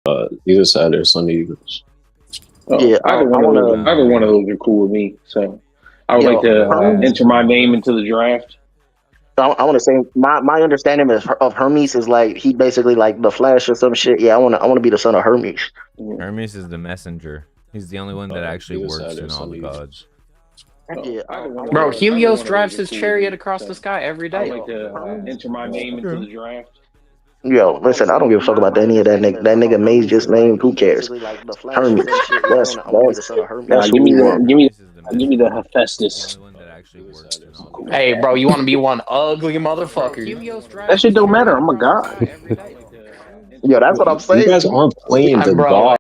Either Saturday or Sunday evenings. Yeah, either one of those are cool with me. So I would like to enter my name into the draft. I want to say my understanding of Hermes is like he basically like the Flash or some shit. Yeah, I want to be the son of Hermes. Hermes is the messenger. He's the only one that actually works in all the gods. Yeah, Bro, Helios drives his chariot across the sky every day. I'd like to enter my name into the draft. Yo, listen, I don't give a fuck about any of that nigga. That nigga Maze just named. Who cares? Hermes. That's give me the Hephaestus. Hey, bro, you want to be one ugly motherfucker? That shit don't matter. I'm a god. Yo, that's what I'm saying. You guys aren't playing the god.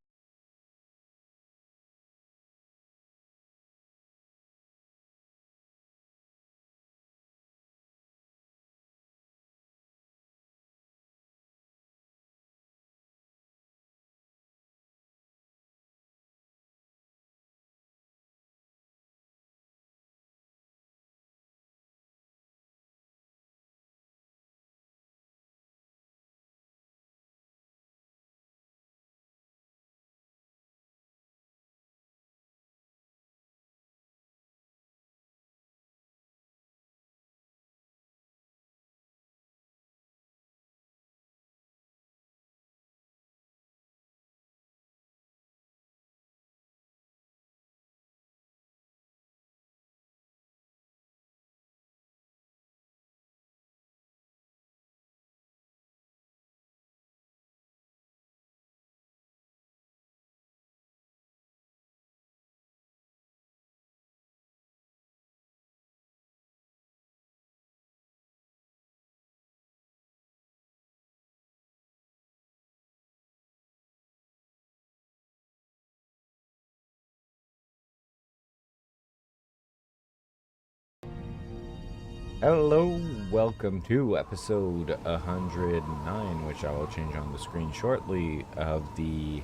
Hello, welcome to episode 109, which I will change on the screen shortly, of the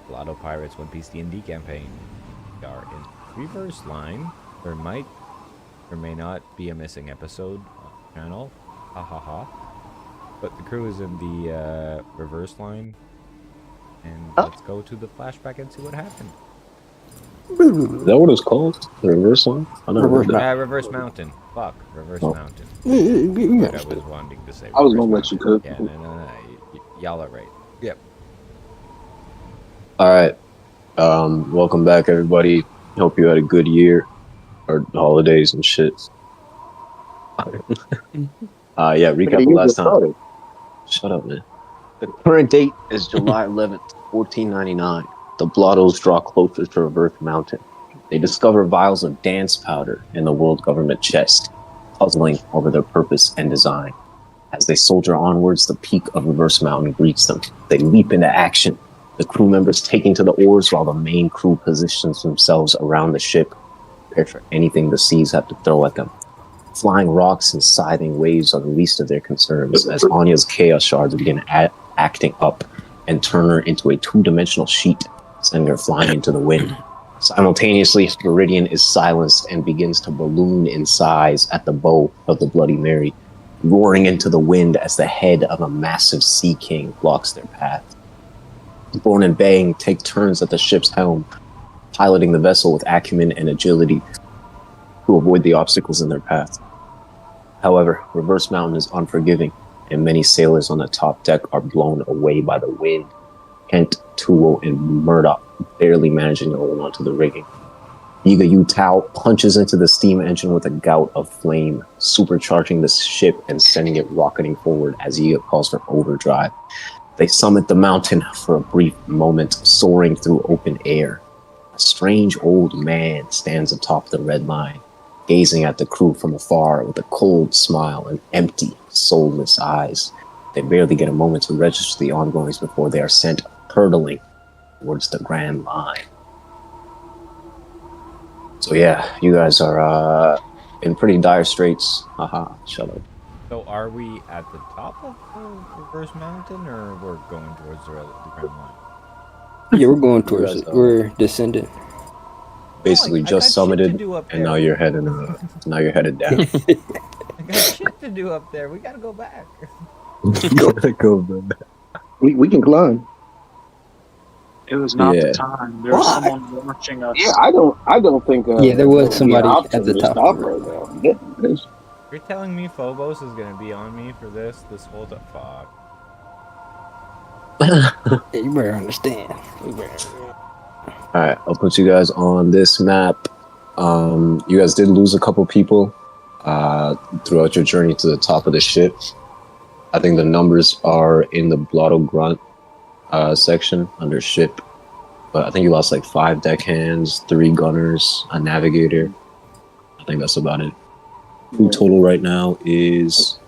Blotto Pirates One Piece D&D campaign. We are in reverse line. There might or may not be a missing episode on the channel. Ha ha ha. But the crew is in the reverse line. And let's go to the flashback and see what happened. Is that what it's called? The reverse line? Reverse mountain. Fuck, reverse mountain. Like I was wanting to say. I was gonna let you cook. Yeah, no. Y'all are right. Yep. All right. Welcome back, everybody. Hope you had a good year or holidays and shit. Recap the last time. Shut up, man. The current date is July 11th, 1499. The Blottos draw closer to Reverse Mountain. They discover vials of dance powder in the world government chest, puzzling over their purpose and design. As they soldier onwards, the peak of Reverse Mountain greets them. They leap into action, the crew members taking to the oars while the main crew positions themselves around the ship, prepared for anything the seas have to throw at them. Flying rocks and scything waves are the least of their concerns as Onya's chaos shards begin acting up and turn her into a two-dimensional sheet, sending her flying into the wind. Simultaneously, Viridian is silenced and begins to balloon in size at the bow of the Bloody Mary, roaring into the wind as the head of a massive sea king blocks their path. Borne and Bang take turns at the ship's helm, piloting the vessel with acumen and agility to avoid the obstacles in their path. However, Reverse Mountain is unforgiving, and many sailors on the top deck are blown away by the wind. Kent, Tuo, and Murdoch barely managing to hold onto the rigging. Yiga Yutao punches into the steam engine with a gout of flame, supercharging the ship and sending it rocketing forward as Yiga calls for overdrive. They summit the mountain for a brief moment, soaring through open air. A strange old man stands atop the red line, gazing at the crew from afar with a cold smile and empty, soulless eyes. They barely get a moment to register the ongoings before they are sent hurtling towards the Grand Line. So yeah, you guys are in pretty dire straits. Haha, shut up. So are we at the top of the Reverse Mountain, or we're going towards the Grand Line? Yeah, we're going towards it. We're descending. Basically, just summited, and now you're headed down. I got shit to do up there. We gotta go back. Gotta go back. We can climb. It was not the time. There was someone watching us. Yeah, I don't think. Yeah, there was somebody at the to top stop of it. right now. Yeah, You're telling me Phobos is gonna be on me for this whole time? Fuck. Yeah, you better understand. Alright, I'll put you guys on this map. You guys did lose a couple people throughout your journey to the top of the ship. I think the numbers are in the Blotto Grunt section under ship. But I think you lost like 5 deckhands, 3 gunners, a navigator. I think that's about it. Crew total right now is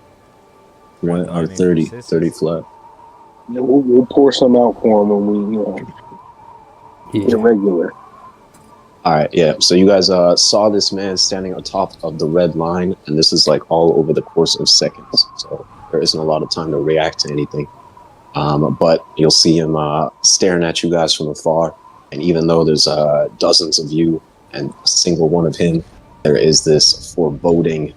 30 flat. Yeah, we'll pour some out for them when we get regular. All right, yeah. So you guys saw this man standing on top of the red line, and this is like all over the course of seconds. So there isn't a lot of time to react to anything. But you'll see him staring at you guys from afar. And even though there's dozens of you and a single one of him, there is this foreboding,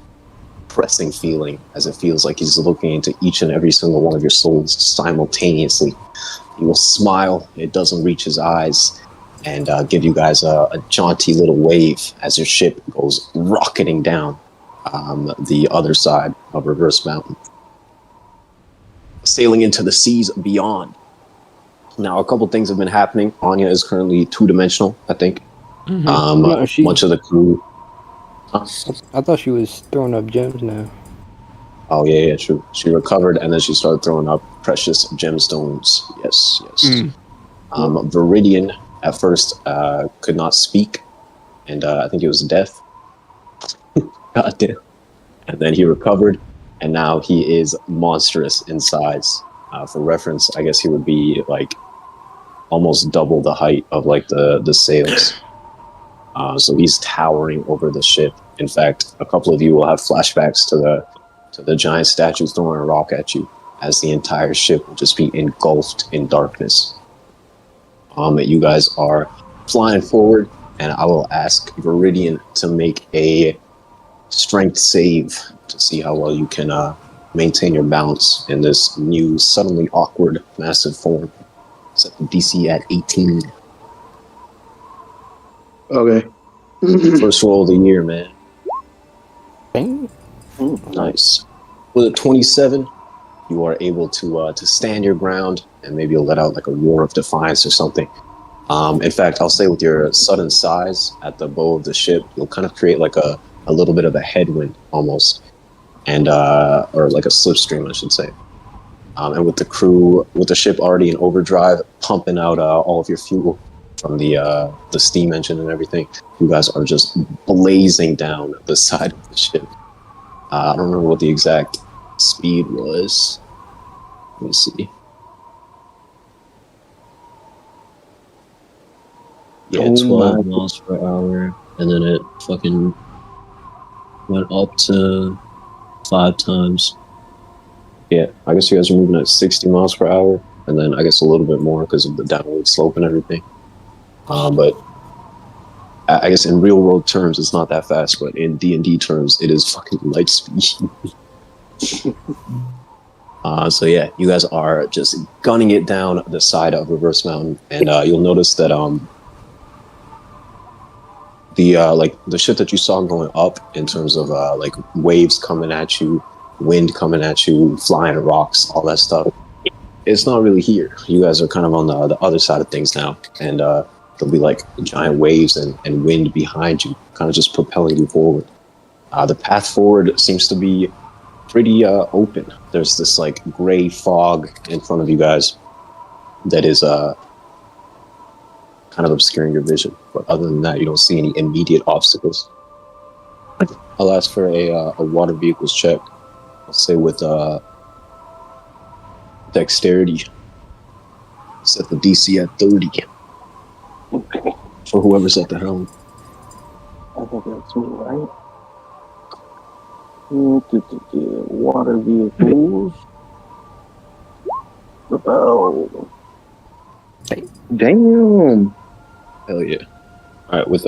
pressing feeling as it feels like he's looking into each and every single one of your souls simultaneously. He will smile, it doesn't reach his eyes, and give you guys a jaunty little wave as your ship goes rocketing down the other side of Reverse Mountain, sailing into the seas beyond. Now, a couple things have been happening. Onya is currently 2-dimensional, I think. No, much of the crew. I thought she was throwing up gems now. Oh, yeah, true. She recovered, and then she started throwing up precious gemstones. Yes. Viridian, at first, could not speak, and I think he was deaf. Goddamn. And then he recovered, and now he is monstrous in size. For reference, I guess he would be, like, almost double the height of, like, the sails. So he's towering over the ship. In fact, a couple of you will have flashbacks to the giant statues throwing a rock at you, as the entire ship will just be engulfed in darkness. You guys are flying forward, and I will ask Viridian to make a strength save to see how well you can maintain your balance in this new, suddenly awkward, massive form. Set the DC at 18. Okay. First roll of the year, man. Nice. With a 27, you are able to stand your ground, and maybe you'll let out like a roar of defiance or something. In fact, I'll say with your sudden size at the bow of the ship, you'll kind of create like a little bit of a headwind almost, and or like a slipstream, I should say. And with the crew, with the ship already in overdrive, pumping out all of your fuel from the steam engine and everything, you guys are just blazing down the side of the ship. I don't remember what the exact speed was. Let me see. Yeah, 12 miles per hour, and then it fucking went up to 5 times. Yeah, I guess you guys are moving at 60 miles per hour, and then I guess a little bit more because of the downward slope and everything. But I guess in real world terms, it's not that fast, but in D&D terms, it is fucking light speed. So yeah, you guys are just gunning it down the side of Reverse Mountain, and you'll notice that the shit that you saw going up in terms of like waves coming at you, wind coming at you, flying rocks, all that stuff, it's not really here. You guys are kind of on the other side of things now, and there'll be like giant waves and wind behind you, kind of just propelling you forward. The path forward seems to be pretty open. There's this like gray fog in front of you guys that is kind of obscuring your vision. But other than that, you don't see any immediate obstacles. I'll ask for a water vehicles check. I'll say with dexterity. Set the DC at 30. For whoever's at the helm. I think that's me, right? Water vehicles. Oh. Damn. Hell yeah. Alright, with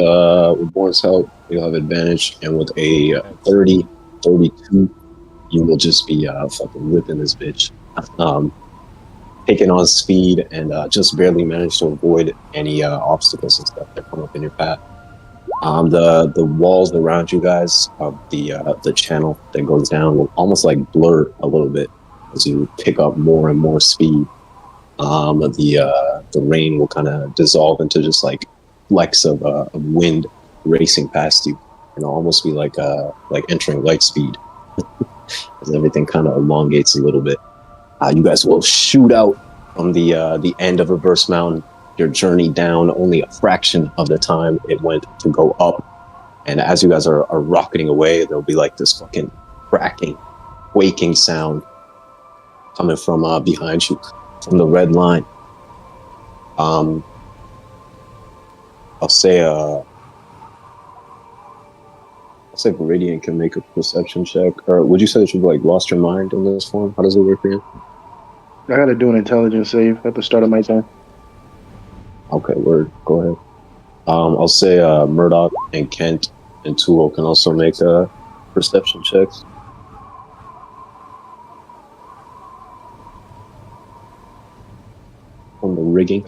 Borne's help, you'll have advantage, and with a 32, you will just be fucking whipping this bitch. taking on speed and just barely manage to avoid any obstacles and stuff that come up in your path. The walls around you guys of the channel that goes down will almost like blur a little bit as you pick up more and more speed. The rain will kind of dissolve into just like flecks of wind racing past you, and it'll almost be like entering light speed as everything kind of elongates a little bit. You guys will shoot out from the end of Reverse Mountain. Your journey down only a fraction of the time it went to go up, and as you guys are rocketing away, there'll be like this fucking cracking, quaking sound coming from behind you, from the red line. I'll say Viridian can make a perception check. Or would you say that you've like lost your mind in this form? How does it work for you? I gotta do an intelligence save at the start of my turn. Okay, word. Go ahead. I'll say Murdoch and Kent and Tuo can also make perception checks. On the rigging.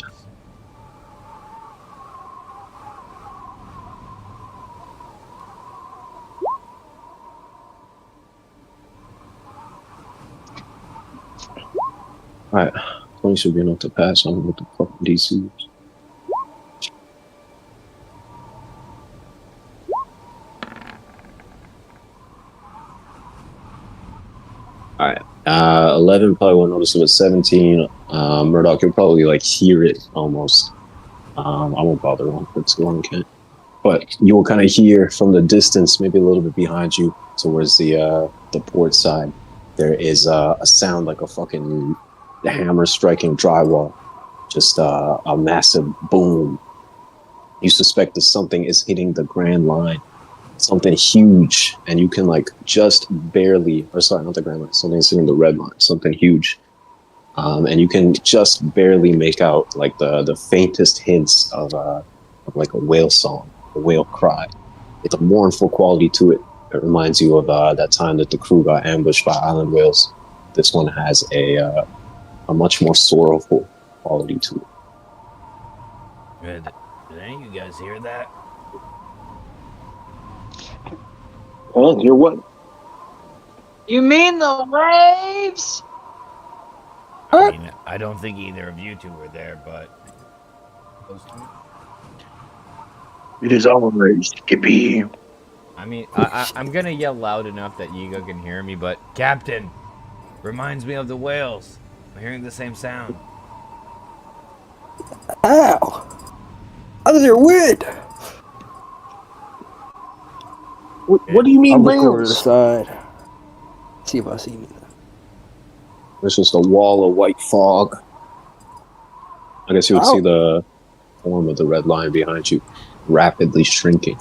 Alright, 20 should be enough to pass on with the fucking DCs. Alright, 11 probably won't notice it was 17. Murdoch, you'll probably like hear it almost. I won't bother on for too long, Kent. But you will kind of hear from the distance, maybe a little bit behind you, towards the port side. There is a sound like a fucking hammer striking drywall. Just a massive boom. You suspect that something is hitting the Grand Line. Something huge, and you can like just barely, or sorry, not the Grand Line, something is hitting the Red Line, something huge. And you can just barely make out like the faintest hints of like a whale song, a whale cry. It's a mournful quality to it. It reminds you of that time that the crew got ambushed by island whales. This one has a much more sorrowful quality to it. Did any of you guys hear that? Well, you're what? You mean the waves? I mean, I don't think either of you two were there, but It is always Skippy. I mean, I'm gonna yell loud enough that Yiga can hear me, but Captain, reminds me of the whales. I'm hearing the same sound. Ow! Out of their wind! What do you mean, I'll look over to the whales? side. See if I see anything. It's just a wall of white fog. I guess you would see the form of the Red Line behind you rapidly shrinking.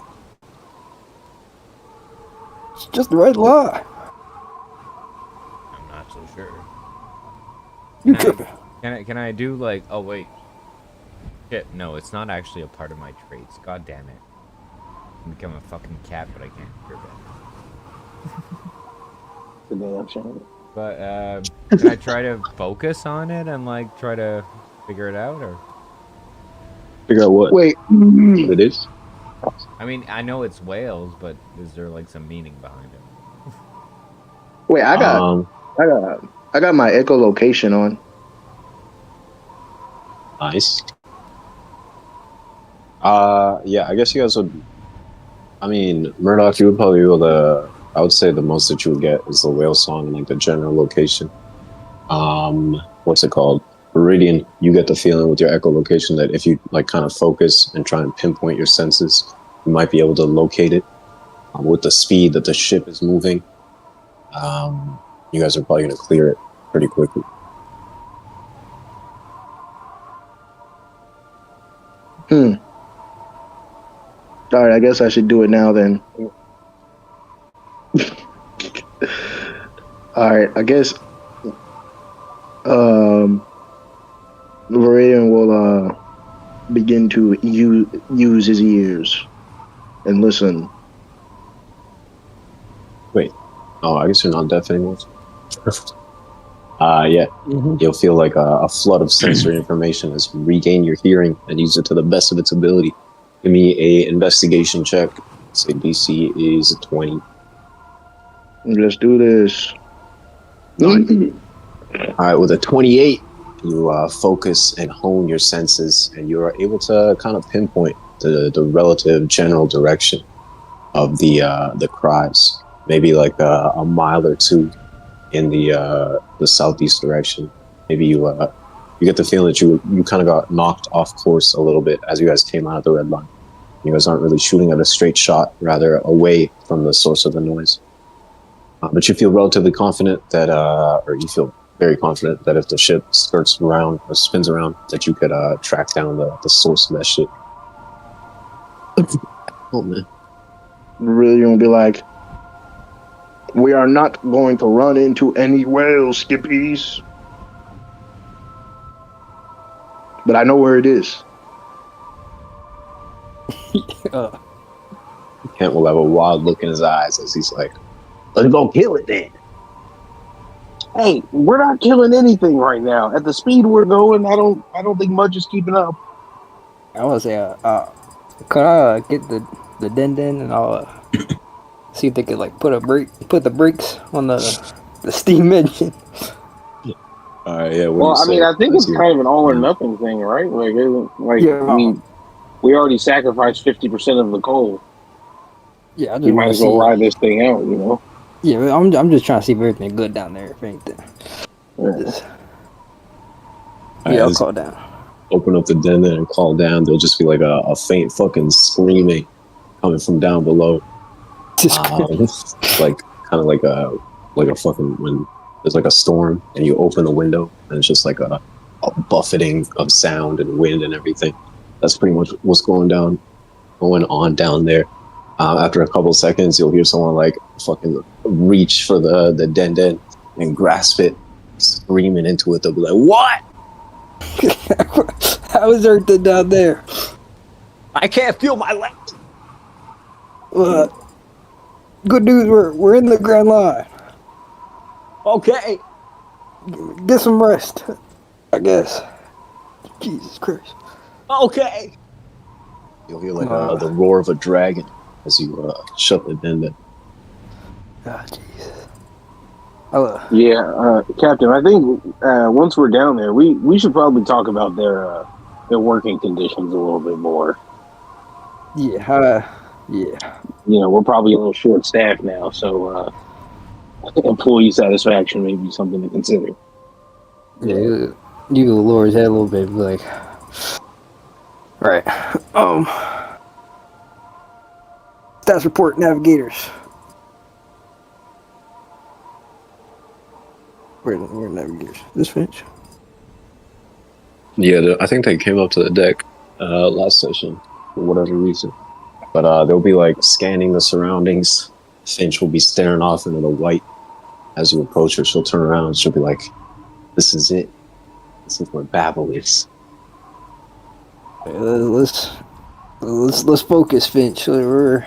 It's just the red line. I'm not so sure. You tripping. Can I do like? Oh wait. Shit. No, it's not actually a part of my traits. God damn it. I become a fucking cat, but I can't hear better. But can I try to focus on it and like try to figure it out, or Figure out what? Wait. What it is? I mean, I know it's whales, but is there like some meaning behind it? Wait, I got my echolocation on. Nice. Yeah, I guess you guys would. I mean, Murdoch, you would probably be able to. I would say the most that you would get is the whale song and like the general location. What's it called? Viridian, you get the feeling with your echolocation that if you like kind of focus and try and pinpoint your senses, you might be able to locate it. With the speed that the ship is moving, you guys are probably going to clear it pretty quickly. All right, I guess I should do it now then. All right, I guess Viridian will begin to use his ears and listen. Wait. Oh, I guess you're not deaf anymore. Yeah. Mm-hmm. You'll feel like a flood of sensory information as you regain your hearing and use it to the best of its ability. Give me a investigation check. Say DC is 20. Let's do this. All right, with a 28, you focus and hone your senses, and you are able to kind of pinpoint the relative general direction of the cries. Maybe like a mile or two in the southeast direction. Maybe you get the feeling that you kind of got knocked off course a little bit as you guys came out of the red line. You guys aren't really shooting at a straight shot, rather away from the source of the noise. But you feel relatively confident that, or you feel very confident that if the ship skirts around or spins around, that you could track down the source of that shit. Oh man. Really gonna be like, we are not going to run into any whales, skippies. But I know where it is. Kent will have a wild look in his eyes as he's like, let's go kill it then. Hey, we're not killing anything right now. At the speed we're going, I don't think much is keeping up. I want to say, could I get the den and I'll see if they could like put the brakes on the steam engine. Yeah. Well, I mean, I think it's kind of an all or nothing thing, right? I mean, we already sacrificed 50% of the coal. Yeah, I just you might as well ride this thing out, you know. Yeah, I'm just trying to see if everything's good down there. If anything. Yeah, I'll call down. Open up the den and call down. There'll just be like a faint fucking screaming coming from down below. Like kind of like a fucking when there's like a storm and you open the window and it's just like a buffeting of sound and wind and everything. That's pretty much what's going on down there. After a couple seconds, you'll hear someone like fucking reach for the den and grasp it, screaming into it. They'll be like, "What? How is everything down there? I can't feel my legs." Good news, we're in the Grand Line. Okay. Get some rest, I guess. Jesus Christ. Okay. You'll hear like the roar of a dragon as you shut the den. Oh, Jesus. Captain, I think once we're down there, we should probably talk about their working conditions a little bit more. Yeah. You know, we're probably a little short-staffed now, so employee satisfaction may be something to consider. Yeah, you lower his head a little bit, like, right. Stats report, navigators. Where navigators? This Finch? Yeah, I think they came up to the deck last session for whatever reason. But they'll be like scanning the surroundings. Finch will be staring off into the white. As you approach her, she'll turn around and she'll be like, "This is it. This is where Babel is." Let's focus, Finch. We're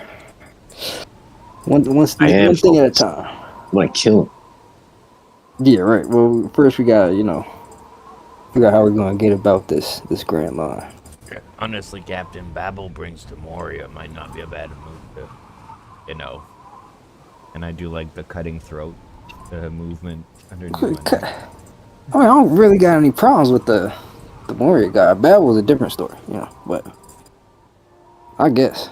one thing at a time. I'm gonna kill him. Yeah, right. Well, first we gotta, figure out how we're gonna get about this Grand Line. Honestly, Captain, Babel brings to Moria might not be a bad move to, And I do like the cutting throat movement underneath. I don't really got any problems with the Moria guy. Babel's a different story, but I guess.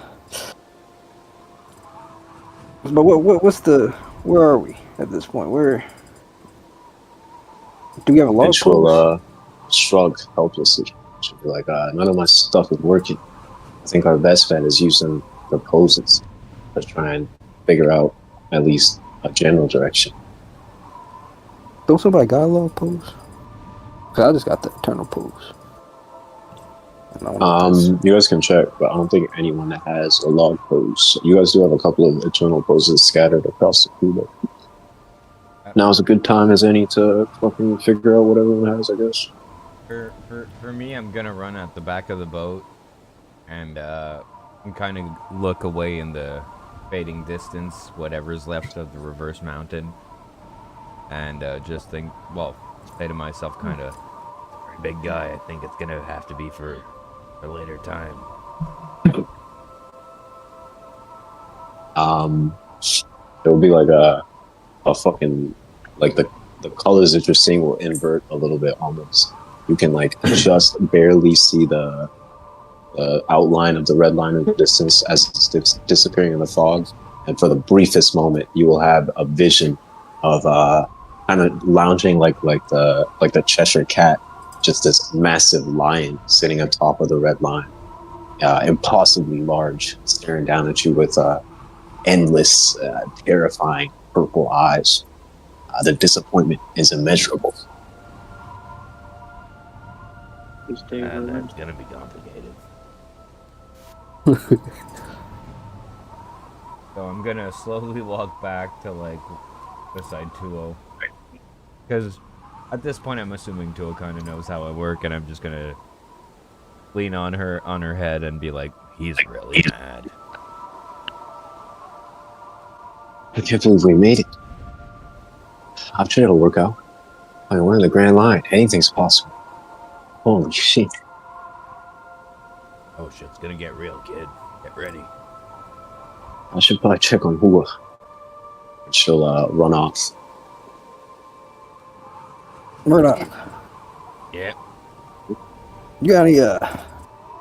But where are we at this point? Do we have a log post? Will shrug helplessly. She'll be like, none of my stuff is working. I think our best bet is using the poses to try and figure out at least a general direction. Don't somebody got a log pose? Cause I just got the eternal pose. You guys can check, but I don't think anyone that has a log pose. You guys do have a couple of eternal poses scattered across the crew. Now is a good time as any to fucking figure out what everyone has, I guess. For me, I'm gonna run at the back of the boat and kind of look away in the fading distance, whatever's left of the reverse mountain, and just think, well, say to myself, kind of, big guy, I think it's gonna have to be for a later time. There will be like a fucking, like the colors that you're seeing will invert a little bit almost. You can like just barely see the outline of the red line in the distance as it's disappearing in the fog. And for the briefest moment, you will have a vision of kind of lounging like the Cheshire Cat, just this massive lion sitting on top of the red line, impossibly large, staring down at you with endless, terrifying purple eyes. The disappointment is immeasurable. That's gonna be complicated. So I'm gonna slowly walk back to like beside Tuo, because at this point I'm assuming Tuo kind of knows how I work, and I'm just gonna lean on her head and be like, "He's really mad." I can't believe we made it. I'm sure it'll work out. I mean, we're in the Grand Line. Anything's possible. Holy shit. Oh shit's gonna get real, kid. Get ready. I should probably check on Hua. She'll run off. Murdoch. Yeah. You got any you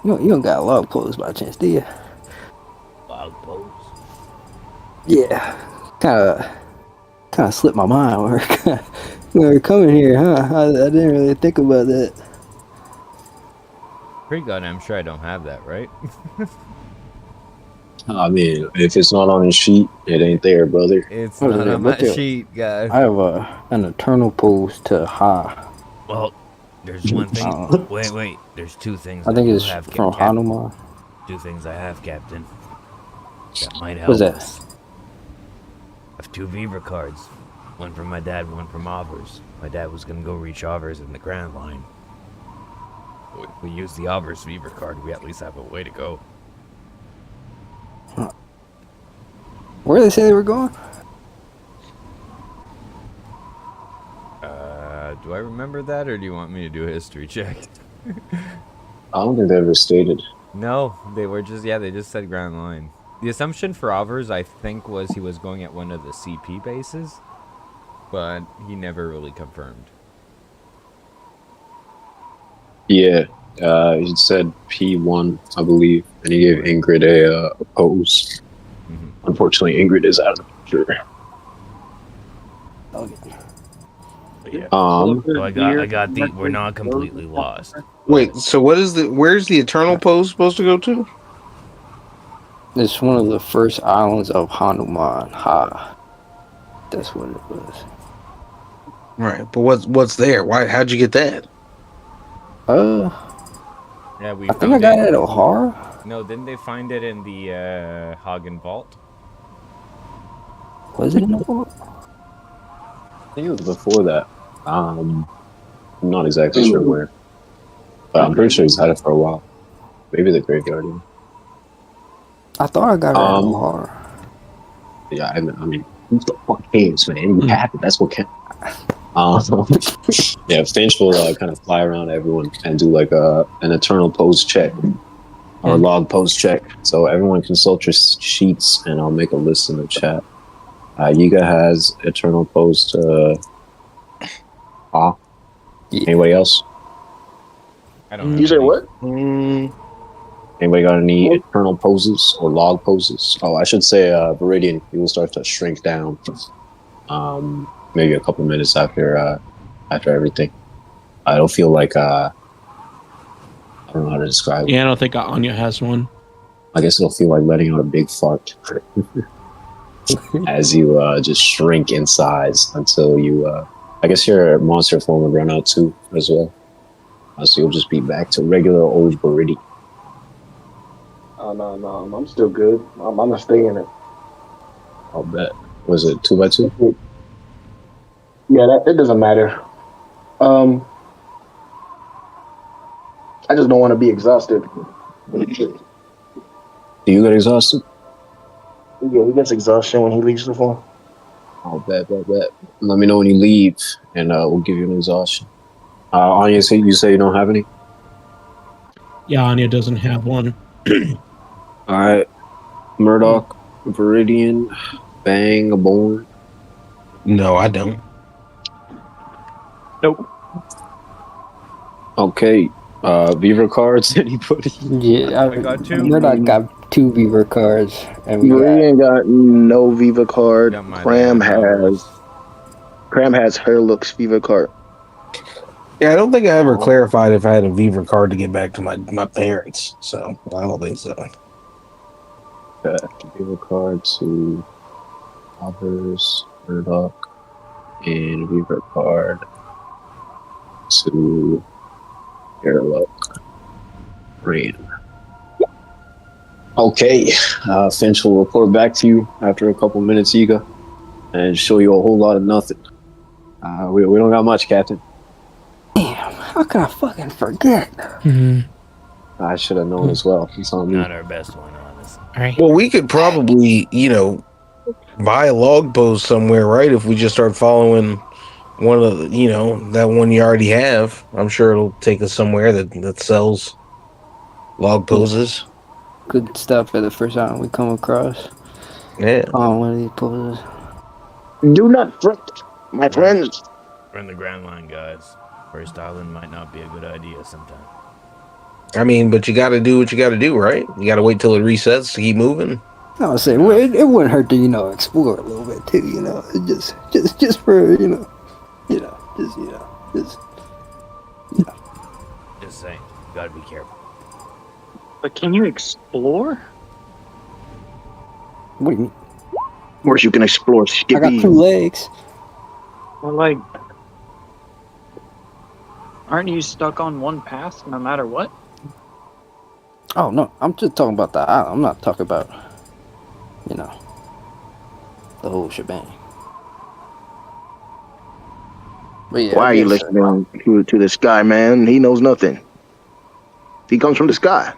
don't got log posts by chance, do you? Log posts? Yeah. Kinda slipped my mind when we were coming here, huh? I didn't really think about that. Pretty goddamn sure I don't have that, right? I mean, if it's not on the sheet, it ain't there, brother. It's not on my sheet, guys. I have an eternal pose to Ha. Well, there's one thing. Wait. There's two things. I think it's from Hanuman. Two things I have, Captain. That might help. What's that? Us. I have two Viva cards. One from my dad, one from Avers. My dad was gonna go reach Avers in the Grand Line. If we use the Avers Viva card, we at least have a way to go. Where did they say they were going? Do I remember that, or do you want me to do a history check? I don't think they ever stated. No, they were just, they just said Grand Line. The assumption for Avers, I think, was he was going at one of the CP bases, but he never really confirmed. Yeah, he said P1, I believe, and he gave Ingrid a pose. Mm-hmm. Unfortunately, Ingrid is out of the picture. Okay. Yeah. So I got the. We're not completely lost. Wait, so where's the Eternal Pose supposed to go to? It's one of the first islands of Hanuman. Ha. That's what it was. Right, but what's there? How'd you get that? Yeah, I think I got it at O'Hara. No, didn't they find it in the Hagen Vault? Was it in the vault? I think it was before that. I'm not exactly sure where, but I'm pretty sure he's had it for a while. Maybe the Graveyard. I thought I got it at O'Hara. Yeah, I mean, who the fuck cares, man? You have it. That's what counts. Yeah, Finch will kind of fly around everyone and do like an eternal pose check or log pose check. So everyone consult your sheets, and I'll make a list in the chat. Yiga has eternal pose to Anybody else? I don't know. You said what? Anybody got any eternal poses or log poses? Oh, I should say Viridian, you will start to shrink down. Maybe a couple minutes after everything. It'll feel like I don't know how to describe it. Yeah, I don't think Onya has one. I guess it'll feel like letting out a big fart as you just shrink in size until you. I guess your monster form will run out too as well. So you'll just be back to regular old Viridian. Oh no, I'm still good. I'm gonna stay in it. I'll bet. Was it 2x2? Yeah, it doesn't matter. I just don't want to be exhausted. Do you get exhausted? Yeah, he gets exhaustion when he leaves the phone. Oh, bet. Let me know when you leave, and we'll give you an exhaustion. Anya, you say you don't have any? Yeah, Anya doesn't have one. All right. Murdoch, Viridian, Bang, Borne. No, I don't. Nope. Okay. Beaver cards, anybody? Yeah, I got two. Murdoch got 2 Beaver cards, and we Viridian got no Viva card. Got my Cram damn numbers. has her looks Viva card. Yeah, I don't think I ever clarified if I had a Viva card to get back to my parents. So I don't think so. Beaver card to others, Murdoch, and Beaver card to Airlock. Rain. Okay. Finch will report back to you after a couple minutes, Yiga, and show you a whole lot of nothing. We don't got much, Captain. damn, how can I fucking forget? I should have known as well. It's on me. Not our best one, honestly. All right. Well, we could probably, buy a log post somewhere, right? If we just start following one of the, that one you already have, I'm sure it'll take us somewhere that sells log poses. Good stuff for the first time we come across Yeah. on one of these poses. Do not fret, my friends. We're in the Grand Line, guys. First island might not be a good idea sometimes. I mean, but you got to do what you got to do, right? You got to wait till it resets to keep moving. I would say, well, it wouldn't hurt to, explore a little bit too, just for, Just saying, you gotta be careful. But can you explore? What do you mean? Of course, you can explore I Skippy. got 2 legs. Or like, aren't you stuck on one path no matter what? Oh, no, I'm just talking about the island. I'm not talking about, the whole shebang. But yeah, Why are you listening to this guy, man? He knows nothing. He comes from the sky.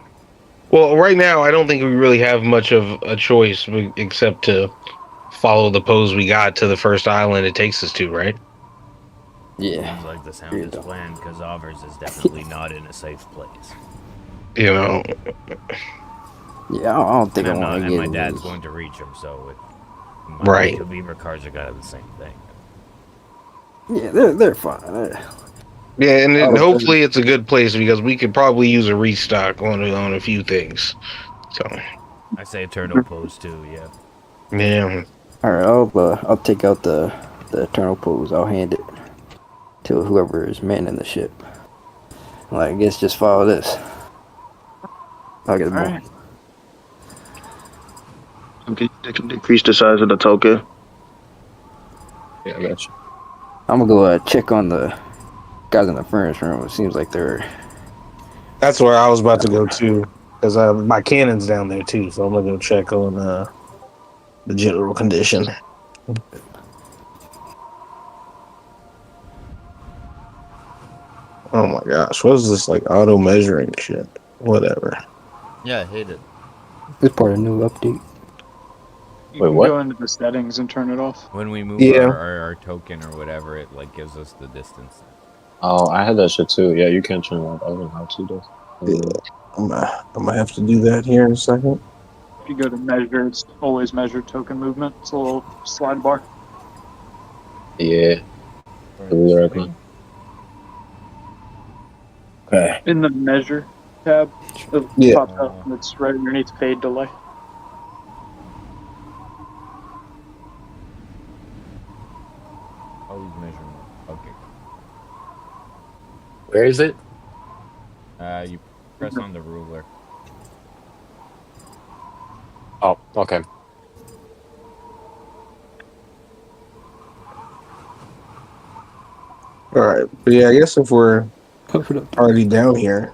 Well, right now, I don't think we really have much of a choice except to follow the pose we got to the first island it takes us to, right? Yeah. Seems like the sound is planned because ours is definitely not in a safe place. Yeah, I don't think I want to And get my into dad's this. going to reach him, so Right. The Beaver cards are kind of the same thing. Yeah, they're fine. Yeah, and hopefully it's a good place because we could probably use a restock on a few things. So I say a turtle pose too, yeah. Yeah. Alright, I'll take out the eternal pose. I'll hand it to whoever is manning the ship. I guess just follow this. I'll get it more. Okay, decrease the size of the token. Yeah, I got you. I'm gonna go check on the guys in the furnace room. It seems like they're... That's where I was about to go too, because my cannon's down there too. So I'm gonna go check on the general condition. Oh my gosh, what is this auto measuring shit? Whatever. Yeah, I hate it. It's part of the new update. You Wait, can what? go into the settings and turn it off. When we move Yeah. our token or whatever, it gives us the distance. Oh, I had that shit too. Yeah, you can turn that. I don't know how to do. I'm gonna have to do that here in a second. If you go to measure, it's always measure token movement. It's a little slide bar. Yeah. Okay. In the measure tab, it Yeah. pops up and it's right underneath paid delay. Always measurement. Okay. Where is it? You press on the ruler. Oh, okay. All right, but yeah, I guess if we're already down here,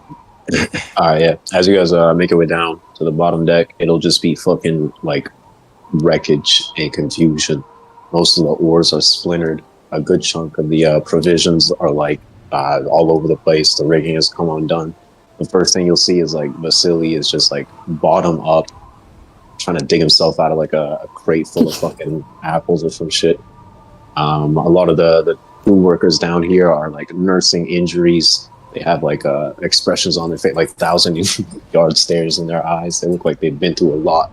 Alright, yeah. As you guys make your way down to the bottom deck, it'll just be fucking wreckage and confusion. Most of the ores are splintered. A good chunk of the provisions are all over the place. The rigging has come undone. The first thing you'll see is Vasily is just bottom up, trying to dig himself out of a crate full of fucking apples or some shit. A lot of the crew workers down here are like nursing injuries. They have like expressions on their face, like 1,000-yard stares in their eyes. They look like they've been through a lot.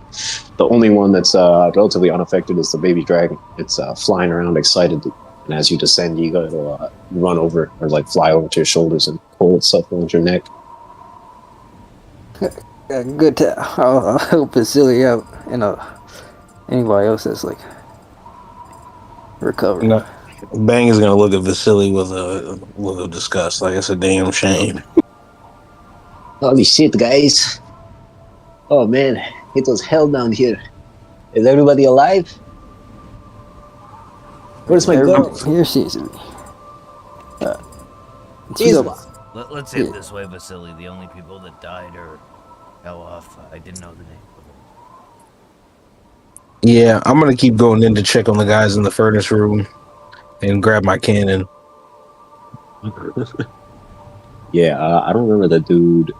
The only one that's relatively unaffected is the baby dragon. It's flying around excitedly, and as you descend, it'll run over or like fly over to your shoulders and pull itself around your neck. Good. I'll help Vasily out, and anybody else that's like recovered. No. Bang is gonna look at Vasily with a look of disgust, like it's a damn shame. Holy shit, guys! Oh man, it was hell down here. Is everybody alive? Where's my girl? Here she is. Let's say it this way, Vasily. The only people that died or fell off, I didn't know the name of them. Yeah, I'm gonna keep going in to check on the guys in the furnace room and grab my cannon. Yeah, I don't remember the dude.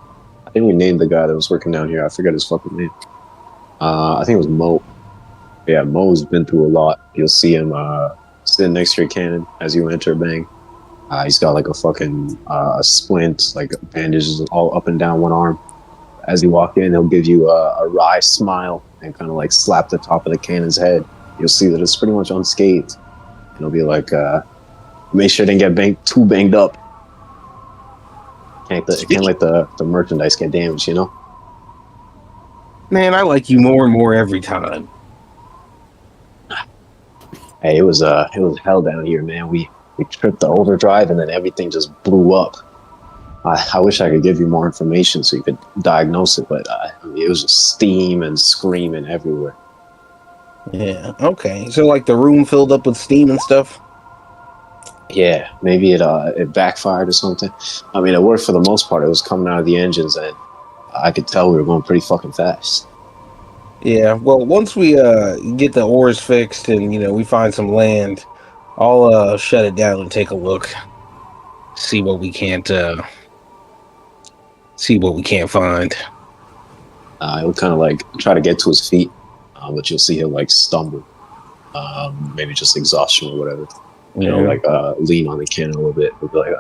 I think we named the guy that was working down here. I forget his fucking name. I think it was Mo. Yeah, Mo's been through a lot. You'll see him sitting next to your cannon as you enter, Bang. He's got like a fucking splint, like bandages all up and down one arm. As you walk in, he'll give you a wry smile and kind of like slap the top of the cannon's head. You'll see that it's pretty much unscathed. And he'll be like, make sure it didn't get too banged up. Can't let the merchandise get damaged, you know? Man, I like you more and more every time. Hey, it was hell down here, man. We tripped the overdrive and then everything just blew up. I wish I could give you more information so you could diagnose it, but it was just steam and screaming everywhere. Yeah, okay. So like the room filled up with steam and stuff? Yeah, maybe it backfired or something. I mean, it worked for the most part. It was coming out of the engines and I could tell we were going pretty fucking fast. Yeah, well, once we get the oars fixed and, we find some land, I'll shut it down and take a look. See what we can't find. He'll kind of like try to get to his feet, but you'll see him like stumble. Maybe just exhaustion or whatever. Yeah. Like lean on the cannon a little bit. He'll be like,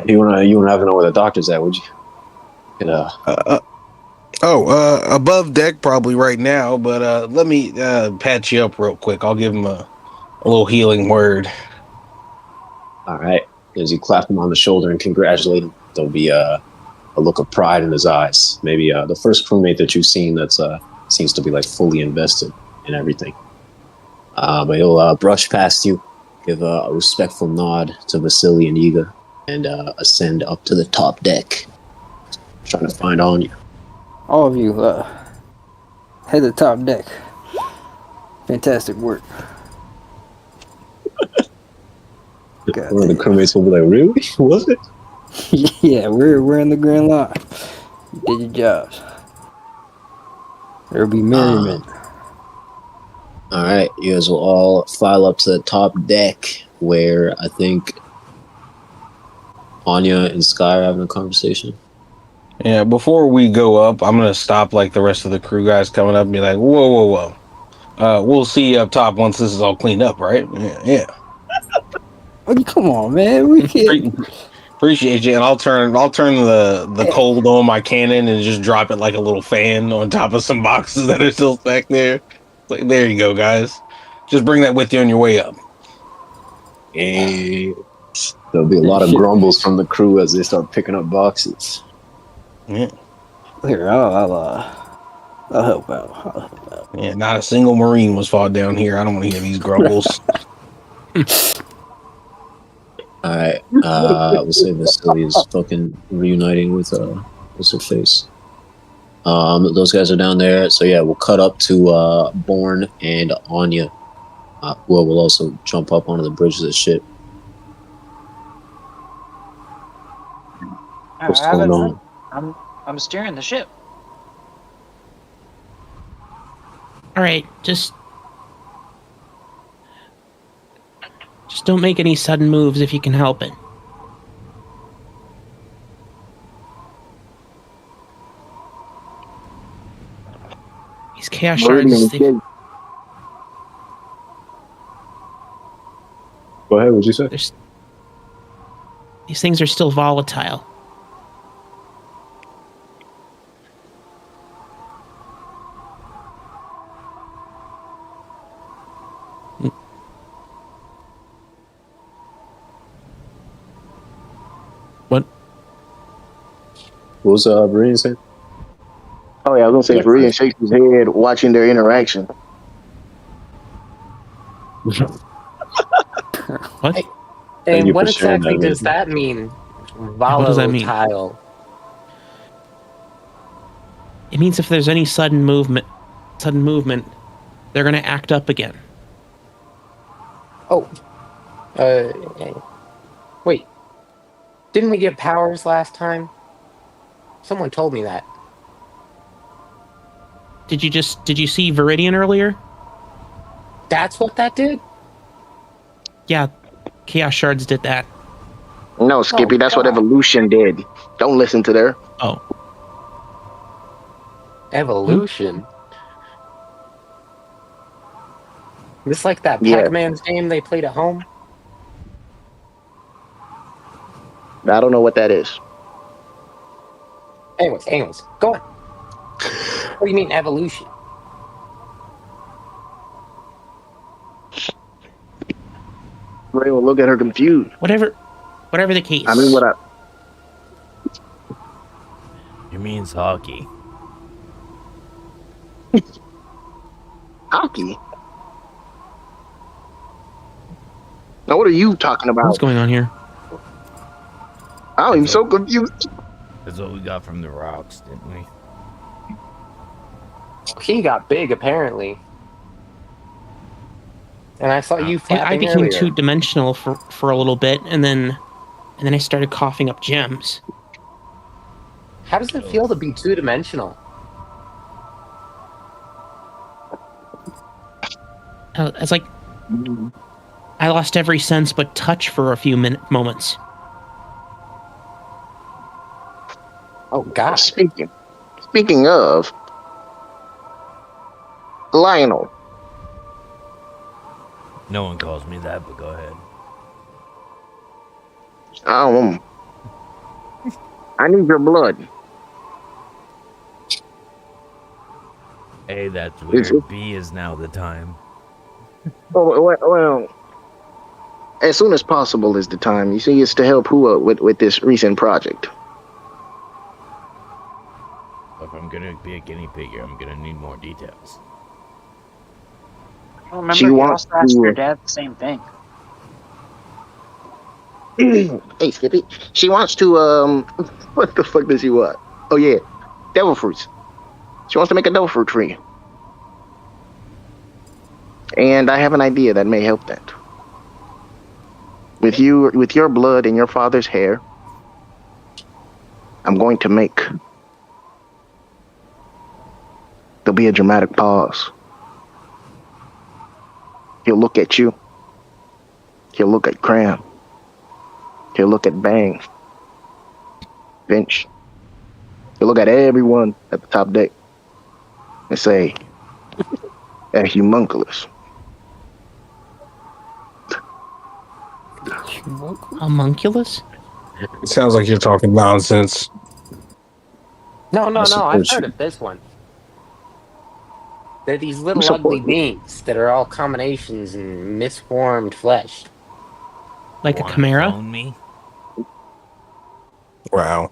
you wanna have to know where the doctor's at, would you? Above deck probably right now, but let me patch you up real quick. I'll give him a little healing word. All right. As you clap him on the shoulder and congratulate him, there'll be a look of pride in his eyes. Maybe the first crewmate that you've seen that's seems to be like fully invested in everything. But he'll brush past you, give a respectful nod to Vasily and Yiga, and ascend up to the top deck, trying to find Onya. All of you, head to the top deck. Fantastic work. One of the crewmates will be like, "Really? Was it?" Yeah, we're in the grand line. You did your jobs. There'll be merriment. All right, you guys will all file up to the top deck, where I think Onya and Sky are having a conversation. Yeah, before we go up, I'm gonna stop like the rest of the crew guys coming up and be like, "Whoa! We'll see you up top once this is all cleaned up, right?" Yeah. Come on, man. We can't. Appreciate you, and I'll turn the cold on my cannon and just drop it like a little fan on top of some boxes that are still back there. Like, there you go, guys. Just bring that with you on your way up. And there'll be a lot of grumbles from the crew as they start picking up boxes. Yeah. Here, I'll help out. Yeah, not a single Marine was fought down here. I don't want to hear these grumbles. All right, we'll say Vasily is fucking reuniting with what's her face. Those guys are down there, so yeah, we'll cut up to Borne and Onya, who will also jump up onto the bridge of the ship. What's going on? I'm steering the ship. All right, just don't make any sudden moves if you can help it. These chaos shards. Go ahead. What'd you say? These things are still volatile. What? What was Viridian saying? Oh yeah, I was gonna say Viridian shakes his head watching their interaction. What? And what exactly does that mean? What does that mean? Volatile. It means if there's any sudden movement, they're gonna act up again. Oh. Wait. Didn't we get powers last time? Someone told me that. Did you see Viridian earlier? That's what that did? Yeah, Chaos Shards did that. No, Skippy, that's what Evolution did. Don't listen to their. Oh. Evolution? This like that Pac-Man's game they played at home? I don't know what that is. Anyways, go on. What do you mean evolution? Ray will look at her confused. Whatever the case. I mean, what I... It means hockey. Hockey? Now, what are you talking about? What's going on here? I'm so confused. That's what we got from the rocks, didn't we? He got big, apparently. And I saw you flapping I became earlier. two-dimensional for a little bit, and then I started coughing up gems. How does it feel to be two-dimensional? It's like I lost every sense but touch for a few moments. Oh, God. Speaking of, Lionel. No one calls me that, but go ahead. I need your blood. A, that's weird. B is now the time. Well, as soon as possible is the time. You see, it's to help Hua with this recent project. If I'm gonna be a guinea pig here, I'm gonna need more details. I remember you also asked your dad the same thing. Hey, Skippy. She wants to, what the fuck does she want? Oh, yeah. Devil fruits. She wants to make a devil fruit tree. And I have an idea that may help that. With your blood and your father's hair, I'm going to make... There'll be a dramatic pause. He'll look at you. He'll look at Cram. He'll look at Bang. Finch. He'll look at everyone at the top deck and say, "A homunculus." Homunculus? It sounds like you're talking nonsense. No, I've heard of this one. They're these little ugly beings that are all combinations and misformed flesh. Like a chimera? Me? Wow.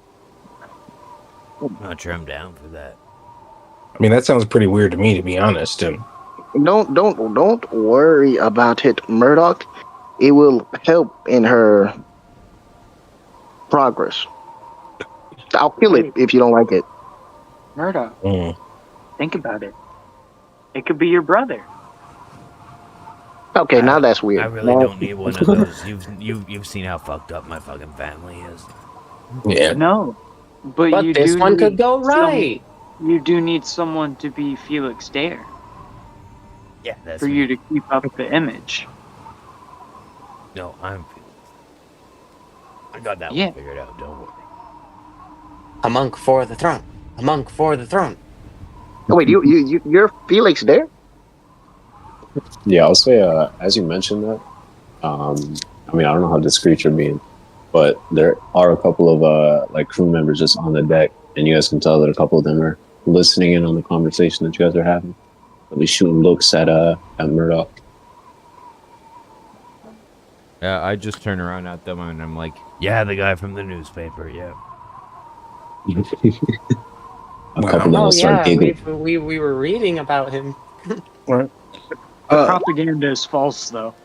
I'm not sure I'm down for that. I mean, that sounds pretty weird to me, to be honest. And Don't worry about it, Murdoch. It will help in her progress. I'll kill it if you don't like it. Murdoch, think about it. It could be your brother. Okay, now that's weird. I really don't need one of those. You've seen how fucked up my fucking family is. Yeah. No, but you this do one need could go right. You do need someone to be Felix Dare. Yeah, that's for you to keep up the image. No, I'm Felix. I got that one figured out. Don't worry. A monk for the throne. A monk for the throne. Oh, wait, you're Felix Dare? Yeah, I'll say, as you mentioned that, I mean, I don't know how discreet you're being, but there are a couple of like crew members just on the deck, and you guys can tell that a couple of them are listening in on the conversation that you guys are having. At least shooting looks at Murdoch. I just turn around at them and I'm like, Yeah, the guy from the newspaper, yeah. A couple of them will start giggling. we were reading about him. Right. The propaganda is false, though.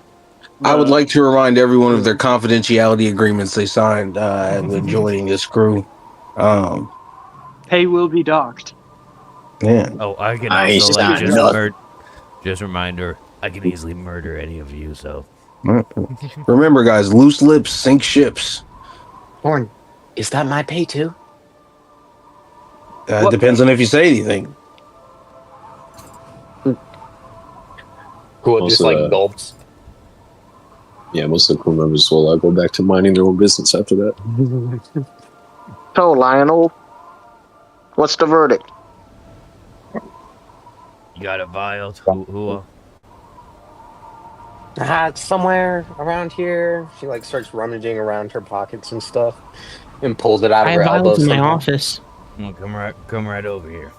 I would like to remind everyone of their confidentiality agreements they signed when joining this crew. Pay will be docked. Yeah. Oh, I can I also ain't like signed just reminder, I can easily murder any of you, so. Remember, guys, loose lips sink ships. Borne, is that my pay too? It depends on if you say anything. Cool, just like gulps. Yeah, most of the crew members will go back to minding their own business after that. So, Lionel, what's the verdict? You got a vial? Who It's somewhere around here. She like starts rummaging around her pockets and stuff, and pulls it out of I her have elbow. vials in my somehow. office. Well, come right over here.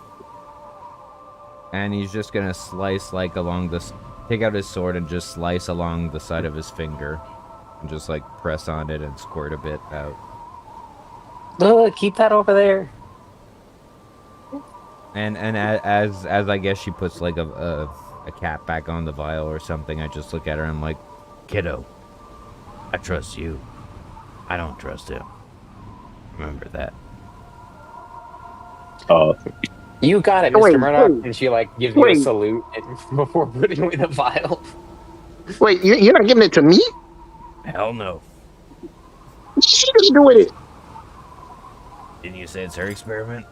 and he's just gonna slice like along this, take out his sword and just slice along the side of his finger, and just like press on it and squirt a bit out. Keep that over there. And as I guess she puts like a cap back on the vial or something, I just look at her and I'm like, Kiddo, I trust you. I don't trust him. Remember that. You got it, Mr. Wait, Murdoch. wait. And she like gives you a salute before putting away the vial. Wait, you're not giving it to me? Hell no. She's doing it. Didn't you say it's her experiment?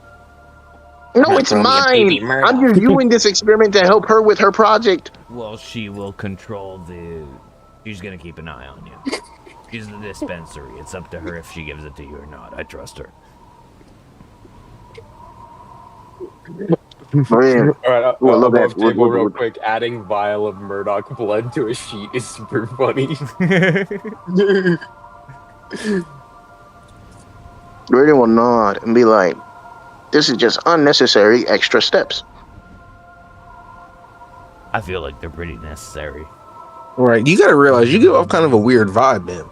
No, it's mine. I'm just doing this experiment to help her with her project. Well, she will control the... She's gonna keep an eye on you. She's the dispensary. It's up to her if she gives it to you or not. I trust her. Alright, Well, look above at- table look- real look- quick. Adding vial of Murdoch blood to a sheet is super funny. Really will nod and be like, this is just unnecessary extra steps. I feel like they're pretty necessary. Right. You got to realize you give off kind of a weird vibe, man.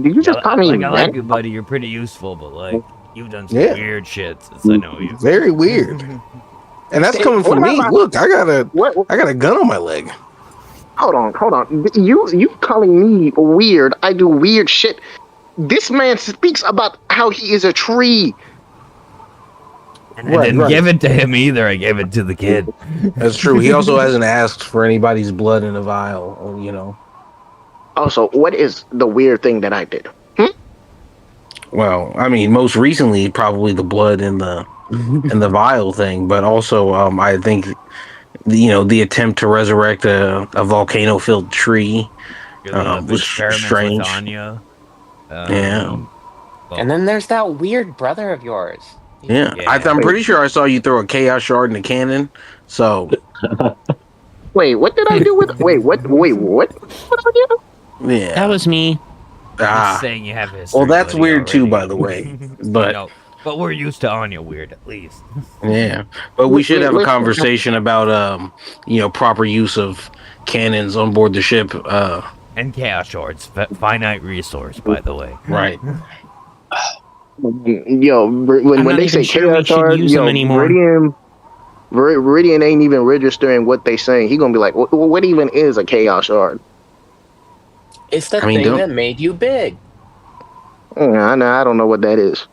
Did you just call me I like that? you, buddy. You're pretty useful, but like, you've done some Yeah. weird shit since I know you. Very weird. And that's coming from me. Look, I got a gun on my leg. Hold on. You calling me weird? I do weird shit. This man speaks about how he is a tree. And I didn't give it to him either. I gave it to the kid. That's true. He also hasn't asked for anybody's blood in a vial, or, you know. Also, what is the weird thing that I did? Well, I mean, most recently, probably the blood in the vial thing, but also, I think, the attempt to resurrect a volcano-filled tree was strange. With Onya. Yeah. And then there's that weird brother of yours. Yeah. I'm pretty sure I saw you throw a chaos shard in a cannon. So. Wait, what did I do with? What did I do? Yeah. That was me. Just saying you have history. Well, that's buddy, weird too, already. by the way. But but we're used to Anya weird at least. Yeah, but we should have a conversation about proper use of cannons on board the ship. And chaos shards, finite resource, by the way. Right. Yo, when they say chaos shard, Viridian ain't even registering what they saying. He gonna be like, what even is a chaos shard? It's the thing that made you big. I don't know what that is.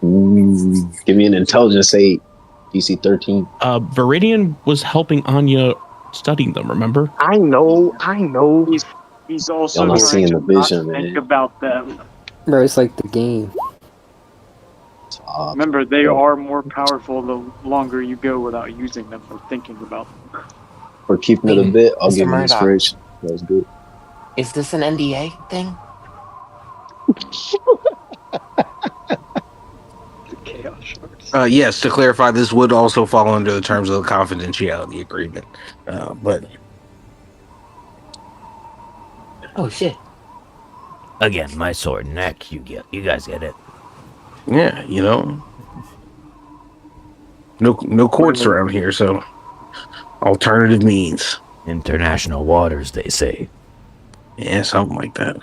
Give me an intelligence 8, DC 13. Viridian was helping Anya studying them, remember? I know. He's also not trying seeing to the vision, not man. think about them. Bro, it's like the game. Remember, they are more powerful the longer you go without using them or thinking about them. For keeping it a bit, I'll Mr. give you Murdoch. inspiration. That was good. Is this an NDA thing? Chaos shards. Yes, to clarify, this would also fall under the terms of the confidentiality agreement. But Oh shit! Again, my sword neck. You guys get it. Yeah, you know. No courts around here, so alternative means. International waters, they say. Yeah, something like that.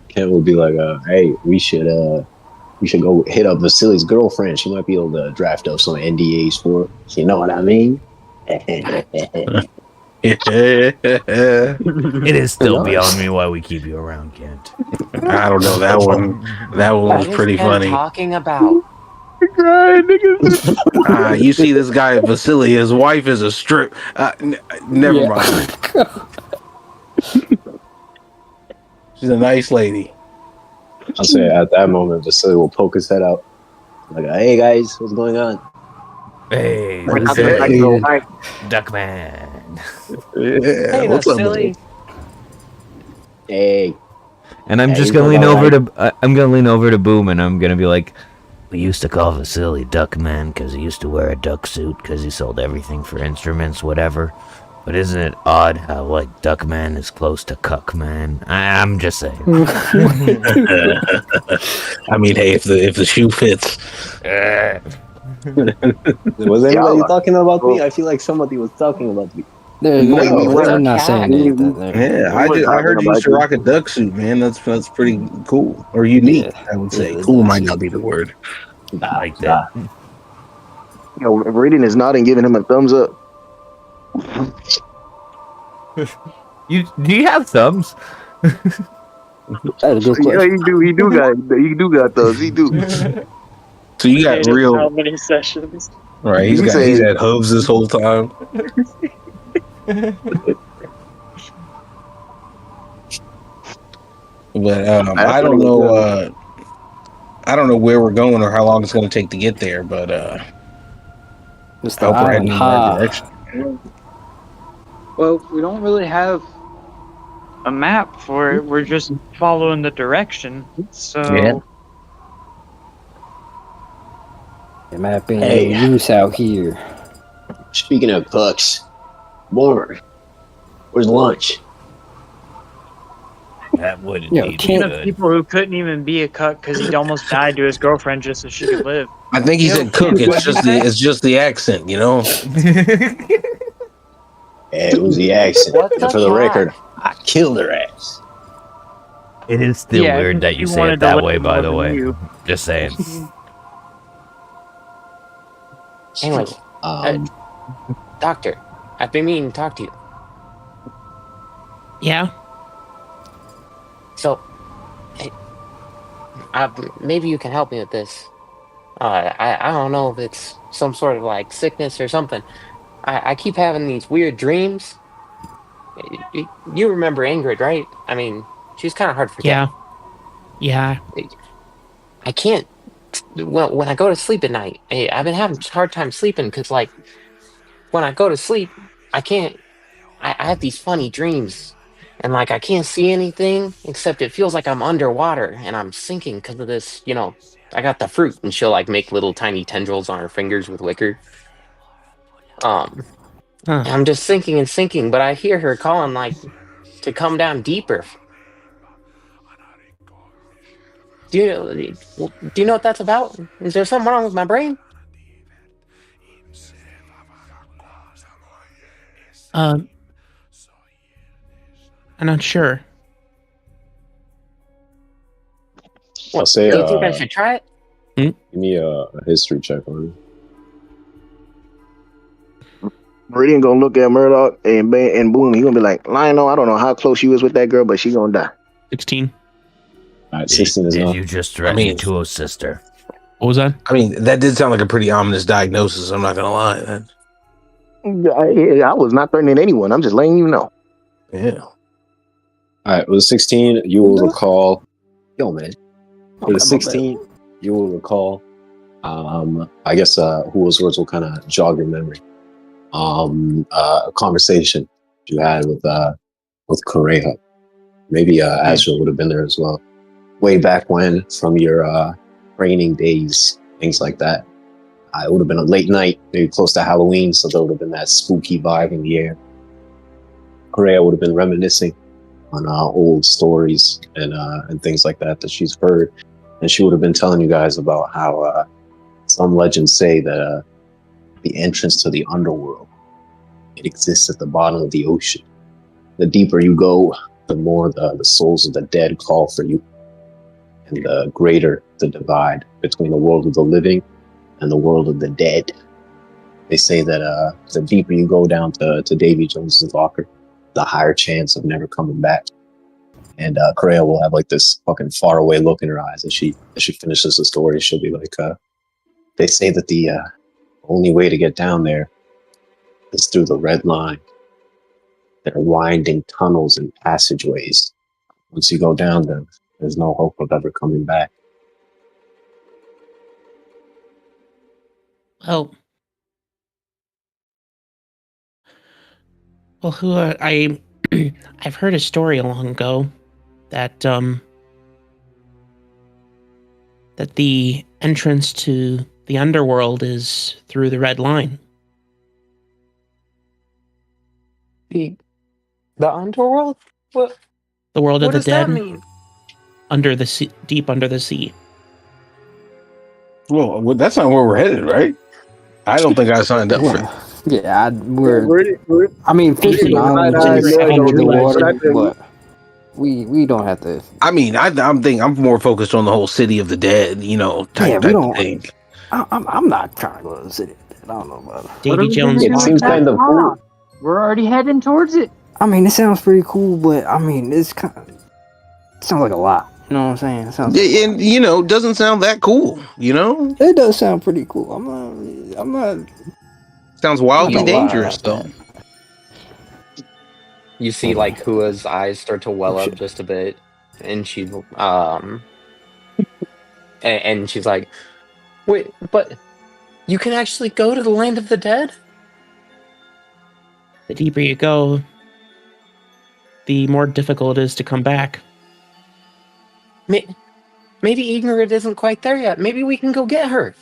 Ken would be like, "Hey, we should go hit up Vasily's girlfriend. She might be able to draft up some NDAs for it. You know what I mean?" It is still beyond me why we keep you around, Kent. I don't know that one. That one was pretty funny. Talking about. You see this guy Vasily, his wife is a strip. Never mind. She's a nice lady. I'll say at that moment, Vasily will poke his head out, like, "Hey guys, what's going on?" Hey, Duckman. Yeah, Hey, what's up, silly. Hey, And I'm just gonna lean over to Boom, and I'm gonna be like, we used to call Vasily Duckman because he used to wear a duck suit because he sold everything for instruments, whatever. But isn't it odd how, like, Duckman is close to Cuckman? I'm just saying. I mean, hey, if the shoe fits. was anybody talking about me? I feel like somebody was talking about me. We're not saying anything. Yeah, I heard you used to rock a duck suit, man. That's pretty cool or unique. Yeah, I would say cool might not be the word. I like that. Viridian is nodding, giving him a thumbs up. Do you have thumbs? That's a good question. Yeah, he do got those. He do. So you got real. How many sessions? Right, he's had hooves this whole time. But I don't know. I don't know where we're going or how long it's going to take to get there. But I hope we're heading in the right direction. Well, we don't really have a map for it. We're just following the direction. So Yeah. The map ain't no use out here. Speaking of pucks, Borne, where's lunch? That wouldn't Yeah, be speaking of good. people who couldn't even be a cuck because he almost died to his girlfriend just so she could live. I think he said cook. It's just the accent, you know. Yeah, it was the accent. And for the record, I killed her ass. It is still weird that you say it that way, by the way. You. Just saying. Anyways, doctor, I've been meaning to talk to you. Yeah. So, maybe you can help me with this. I don't know if it's some sort of like sickness or something. I keep having these weird dreams. You remember Ingrid, right? I mean, she's kind of hard to forget. Yeah. I can't. When I go to sleep at night, I've been having a hard time sleeping because, like, when I go to sleep, I can't. I have these funny dreams. And, like, I can't see anything, except it feels like I'm underwater, and I'm sinking because of this, I got the fruit, and she'll, like, make little tiny tendrils on her fingers with wicker. I'm just sinking and sinking, but I hear her calling, like, to come down deeper. Do you know what that's about? Is there something wrong with my brain? I'm not sure. I'll say, do you think I should try it? Give me a history check on it. Viridian gonna look at Murdoch and boom, he gonna be like, Lionel, I don't know how close you is with that girl, but she gonna die. 16. All right, 16 is Did enough. you just threaten me to a sister? What was that? I mean, that did sound like a pretty ominous diagnosis. I'm not gonna lie. I was not threatening anyone. I'm just letting you know. Yeah. All right, with 16, you will recall. Yo, man. With 16, you will recall. I guess whose words will kind of jog your memory. A conversation you had with Correa. Maybe Azra would have been there as well. Way back when, from your training days, things like that. It would have been a late night, maybe close to Halloween, so there would have been that spooky vibe in the air. Correa would have been reminiscing on old stories and things like that she's heard, and she would have been telling you guys about how some legends say that the entrance to the underworld, it exists at the bottom of the ocean. The deeper you go, the more the souls of the dead call for you, and the greater the divide between the world of the living and the world of the dead. They say that the deeper you go down to Davy Jones's locker, the higher chance of never coming back. And Correa will have like this fucking faraway look in her eyes as she finishes the story. She'll be like, they say that the only way to get down there is through the red line. There are winding tunnels and passageways. Once you go down them, there's no hope of ever coming back. Well, who I've heard a story long ago that that the entrance to the underworld is through the red line. The underworld? What? The world of What the does dead, that mean? under the sea, deep under the sea. Well, that's not where we're headed, right? I don't think I signed up for that. Yeah, I Usually mean, fish and I islands know under the water, but but we don't have to. I mean, I'm more focused on the whole city of the dead, type we don't. thing. I'm not trying to go to the city. I don't know about it. Davy Jones. It seems kind of cool. We're already heading towards it. I mean, it sounds pretty cool, but I mean, it sounds like a lot. You know what I'm saying? It sounds And doesn't sound that cool. It does sound pretty cool. I'm not. Sounds wildly I'm not lying dangerous, about though. that. You see, like, Hua's eyes start to well up just a bit, and she, and she's like, "Wait, but you can actually go to the land of the dead?" The deeper you go, the more difficult it is to come back. Maybe Ingrid isn't quite there yet. Maybe we can go get her.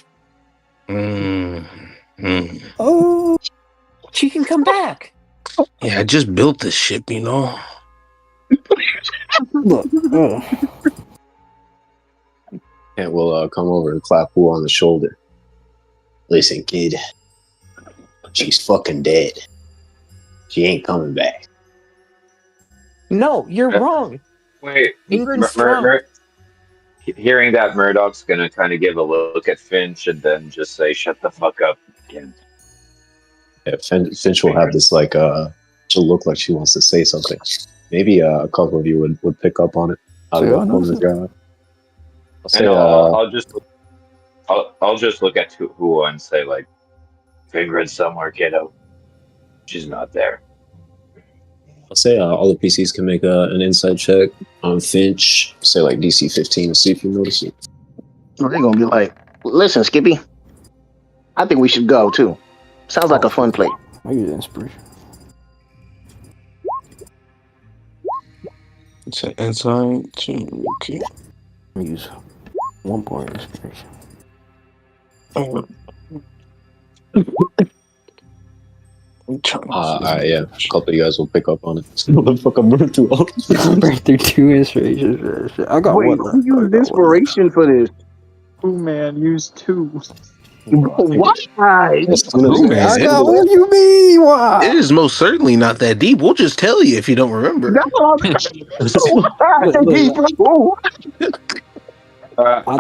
Oh, she can come back. Yeah, I just built this ship, Look. And we'll come over and clap Wu on the shoulder. Listen, kid. She's fucking dead. She ain't coming back. No, you're wrong. Wait, Ingrid's strong. Hearing that, Murdoch's gonna kind of give a look at Finch and then just say, "Shut the fuck up," again. Yeah, Finch will have this she'll look like she wants to say something. Maybe a couple of you would pick up on it. I'll just look at Hua and say, like, "Ingrid's somewhere, kiddo. She's not there." I'll say all the PCs can make an inside check on Finch. Say like DC 15 to see if you notice it. They're gonna be like, "Listen, Skippy, I think we should go too. Sounds like a fun play." I use inspiration. It's an insight. Okay. I use 1 point inspiration. Yeah, a couple of you guys will pick up on it. Motherfucker burned through all. Burn through 2 inspirations. I got Wait, one. who used inspiration for this? Ooh, man, use 2. What? I got what you mean? Why? It is most certainly not that deep. We'll just tell you if you don't remember. That's what I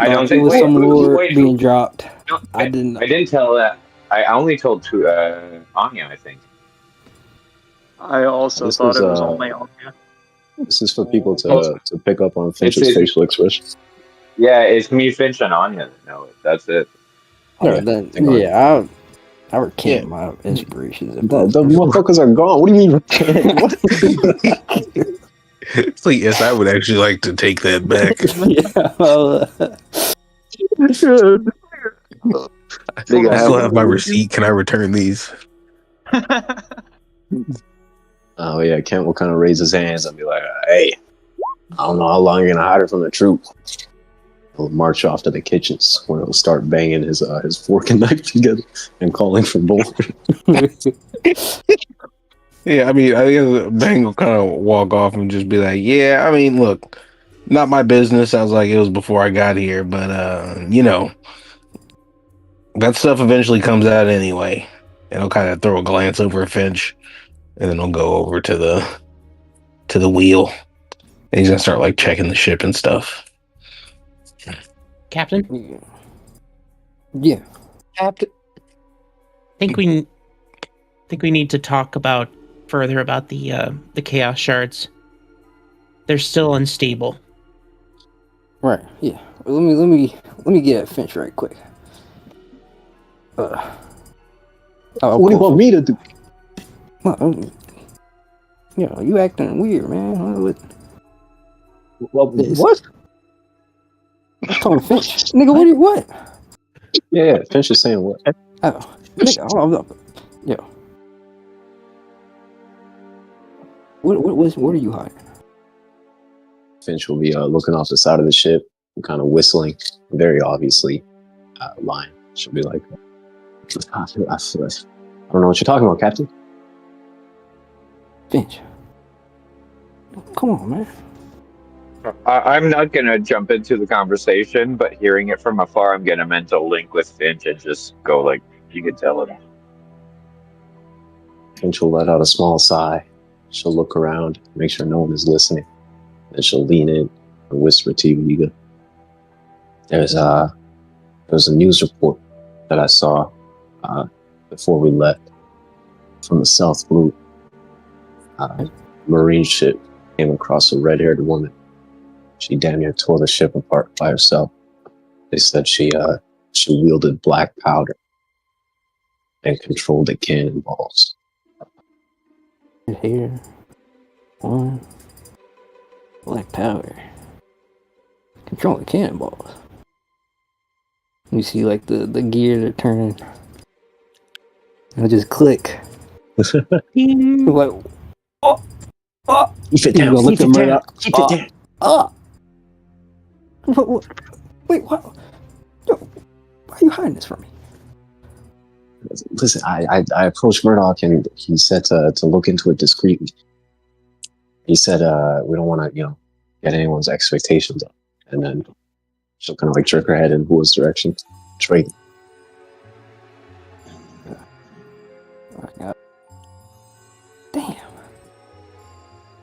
don't it think was some lore wait, being dropped. No, I didn't. I didn't tell that. I only told Anya, I think. I also This thought was, it was only Onya. This is for people to pick up on Finch's facial expressions. Yeah, it's me, Finch, and Anya that know it. That's it. No, then, yeah, I recant my inspirations. The motherfuckers are gone. What do you mean recant? What? It's like, yes, I would actually like to take that back. I still have my receipt. Can I return these? Oh yeah, Kent will kind of raise his hands and be like, "Hey, I don't know how long you're gonna hide her from the truth." He'll march off to the kitchens where he'll start banging his fork and knife together and calling for more. Yeah, I mean, I think Bang will kind of walk off and just be like, "Yeah, I mean, look, not my business." Sounds like it was before I got here, but that stuff eventually comes out anyway. And he'll kind of throw a glance over at Finch, and then he'll go over to the wheel, and he's gonna start like checking the ship and stuff. Captain? Yeah. Captain. Think we need to talk further about the chaos shards. They're still unstable. Right. Yeah. Let me get at Finch right quick. What do you want me to do? Well, you acting weird, man. What? I'm talking to Finch. Nigga, what? Yeah, Finch is saying what? Oh, nigga, hold up. Yo. What are you hiding? Finch will be looking off the side of the ship, kind of whistling, very obviously lying. She'll be like, I don't know what you're talking about, Captain. Finch. Come on, man. I'm not going to jump into the conversation, but hearing it from afar, I'm going to mental link with Finch and just go like, you can tell it. Finch will let out a small sigh. She'll look around, make sure no one is listening. Then she'll lean in and whisper to you, Yiga. There's a news report that I saw before we left from the South Blue. Marine ship came across a red-haired woman. She damn near tore the ship apart by herself. They said she wielded black powder and controlled the cannonballs. Here, one, black powder, control the cannonballs. You see, like the gears are turning. It'll just click. Like, Keep it down. Keep it down. Keep it down. What? Wait, what? Yo, why are you hiding this from me? Listen, I approached Murdoch and he said to look into it discreetly. He said we don't want to, get anyone's expectations up. And then she'll kind of like jerk her head in Bua's direction. Trade. Damn.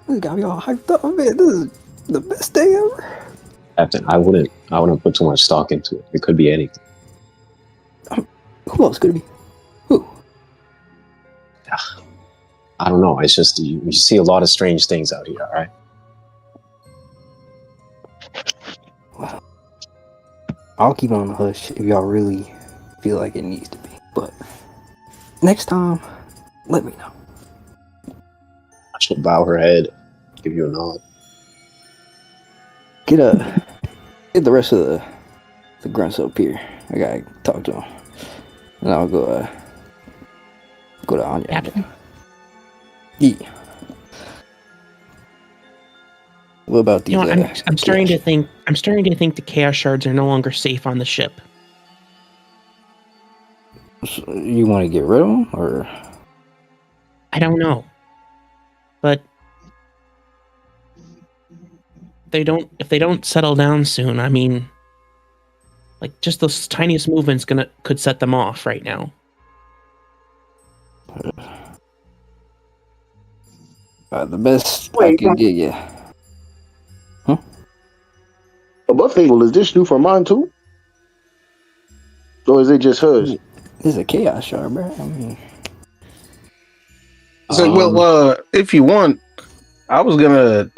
This got me all hyped up, man. This is the best day ever. Captain, I wouldn't put too much stock into it. It could be anything. Who else could it be? Who? I don't know. It's just you see a lot of strange things out here, all right? Well, I'll keep it on the hush if y'all really feel like it needs to be. But next time, let me know. She'll bow her head, give you a nod. Get the rest of the grunts up here. I gotta talk to them. And I'll go to Onya. Captain? Yeah. What about these? I'm starting to think the chaos shards are no longer safe on the ship. So you want to get rid of them, or? I don't know, but if they don't settle down soon, I mean, like just those tiniest movements could set them off right now. The best I can get you. Huh? Above Fable, is this new for mine too? Or is it just hers? This is a chaos shard, bro. I mean, So, if you want, I was gonna,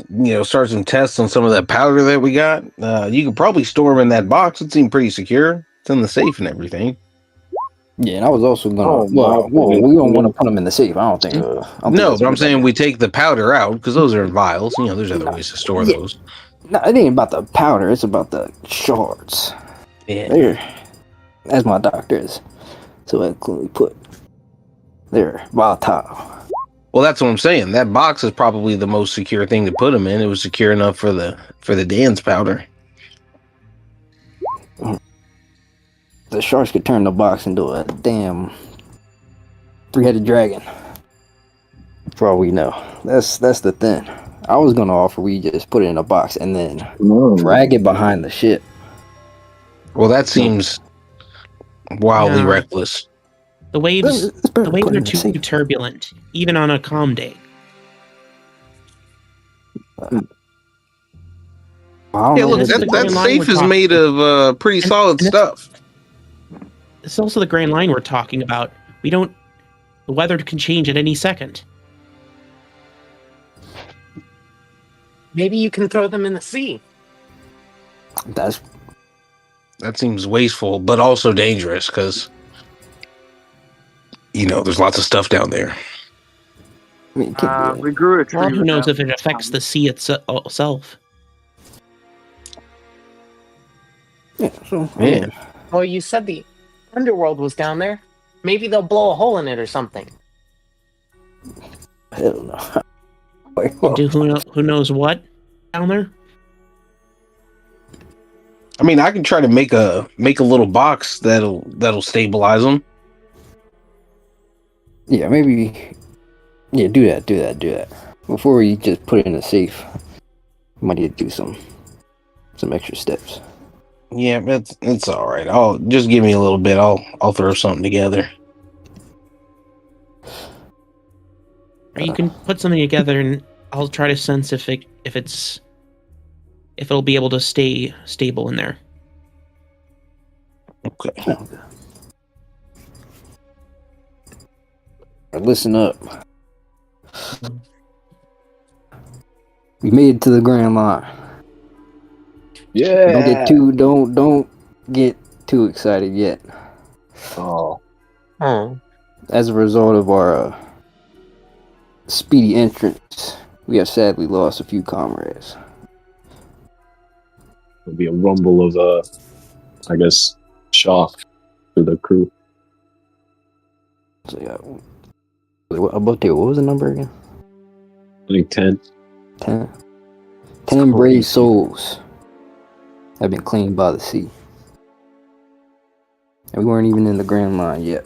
start some tests on some of that powder that we got. You could probably store them in that box. It seemed pretty secure. It's in the safe and everything. yeah, and I was also gonna. We don't want to put them in the safe. I don't think. No, but I'm saying we take the powder out because those are vials. There's other ways to store those. No, it ain't about the powder. It's about the shards. Yeah. There, as my doctor is. So I clearly put there volatile. Well, that's what I'm saying. That box is probably the most secure thing to put them in. It was secure enough for the dance powder. The sharks could turn the box into a damn 3-headed dragon. For all we know, that's the thing. I was gonna offer we just put it in a box and then drag it behind the ship. Well, that seems wildly Yeah. reckless. The waves are in the too sea. turbulent, even on a calm day. Yeah, look, that safe is made of pretty solid stuff. It's also the Grand Line we're talking about. The weather can change at any second. Maybe you can throw them in the sea. That seems wasteful, but also dangerous because, there's lots of stuff down there. I mean, we grew a tree. Well, who knows if it affects the sea itself? Yeah. So Yeah. Well, you said the underworld was down there. Maybe they'll blow a hole in it or something. Hell no. Who knows what down there? I mean, I can try to make a little box that'll stabilize them. Yeah, maybe. Yeah, do that. Before we just put it in a safe, we might need to do some extra steps. Yeah, it's all right. I'll just give me a little bit. I'll throw something together. Or you can put something together, and I'll try to sense if it'll be able to stay stable in there. Okay. Listen up. We made it to the Grand Line. Yeah. Don't get too excited yet. Oh. As a result of our speedy entrance, we have sadly lost a few comrades. There'll be a rumble of I guess, shock to the crew. So yeah. What was the number again? I think 10. 10 brave souls have been claimed by the sea. And we weren't even in the Grand Line yet.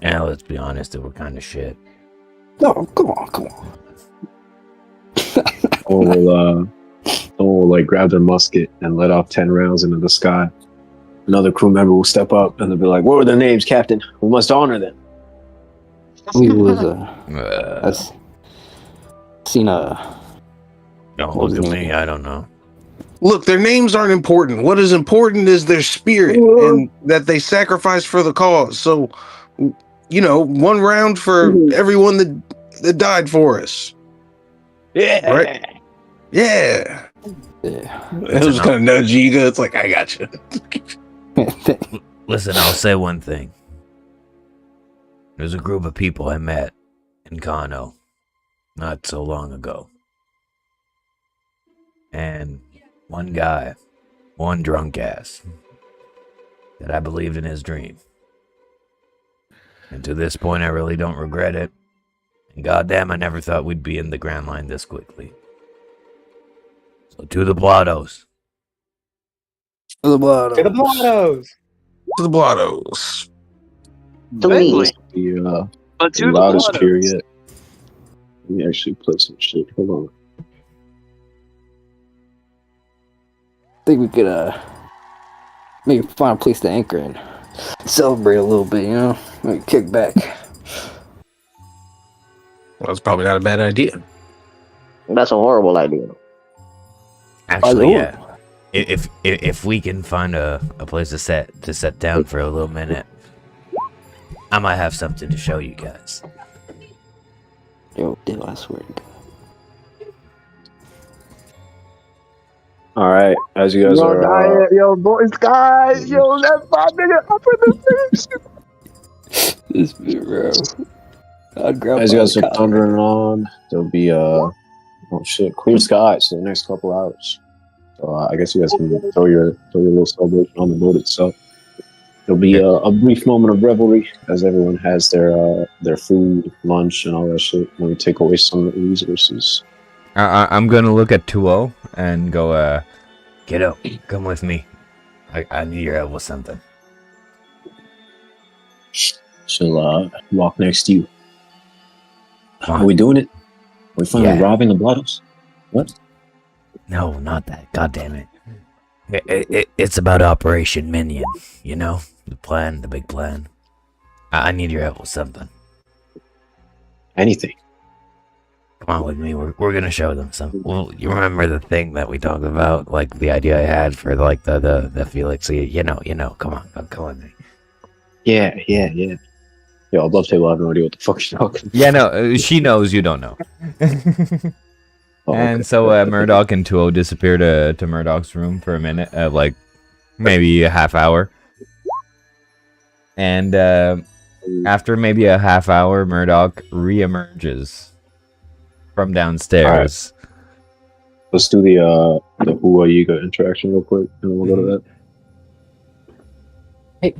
Yeah, let's be honest, they were kind of shit. No, come on. Someone will grab their musket and let off 10 rounds into the sky. Another crew member will step up and they'll be like, "What were their names, Captain? We must honor them." We was seen a. Don't look at me. I don't know. Look, their names aren't important. What is important is their spirit and that they sacrifice for the cause. So, one round for everyone that died for us. Yeah. Right? Yeah. Yeah. It was kind of nudge Yiga. It's like, I got you. Listen, I'll say one thing. There's a group of people I met in Kano not so long ago. And one guy, one drunk ass, that I believed in his dream. And to this point, I really don't regret it. And goddamn, I never thought we'd be in the Grand Line this quickly. So to the Blottos. To the Blottos. To the Blottos. To the Blottos. To me. The to loudest the period. Let me actually play some shit. Hold on. I think we could maybe find a place to anchor and celebrate a little bit, maybe kick back. Well, that's probably not a bad idea. That's a horrible idea. Actually, yeah. If we can find a place to set down for a little minute, I might have something to show you guys. Yo, Dill, I swear to God. All right, as you guys are. Yo, boys, guys, yo, that's my nigga up in the This bit, bro. I'd grab as you guys are thundering on, there'll be clear skies for the next couple hours. So I guess you guys can throw your little celebration on the boat itself. There'll be a brief moment of revelry as everyone has their food, lunch, and all that shit. When we take away some of the resources. I'm gonna look at 2-0 and go, get up, come with me. I need your help with something. She'll walk next to you. Are we doing it? We're finally robbing the Blottos? What? No, not that. God damn it. It's about Operation Minion, you know? The plan, the big plan. I need your help with something. Anything. Come on with me, we're gonna show them some. Well, you remember the thing that we talked about? Like, the idea I had for, like, the Felix, you know, come on with me. Yeah. Yo, Above Table, I have no idea what the fuck she's talking about. Yeah, no, she knows, you don't know. And so Murdoch and 2-0 disappear to Murdoch's room for a minute, like maybe a half hour. And after maybe a half hour, Murdoch re-emerges from downstairs. Right. Let's do the Hua Yiga interaction real quick, and then we'll go to that. Hey,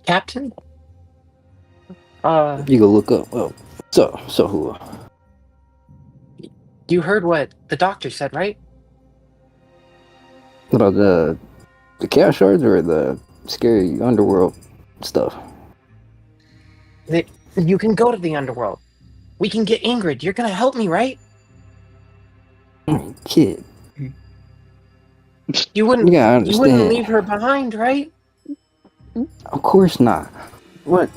Captain? You go look up. Oh, so Hua. You heard what the doctor said, right? What about the chaos shards or the scary underworld stuff? You can go to the underworld. We can get Ingrid. You're gonna help me, right? Kid. You wouldn't. Yeah, I understand. You wouldn't leave her behind, right? Of course not. What?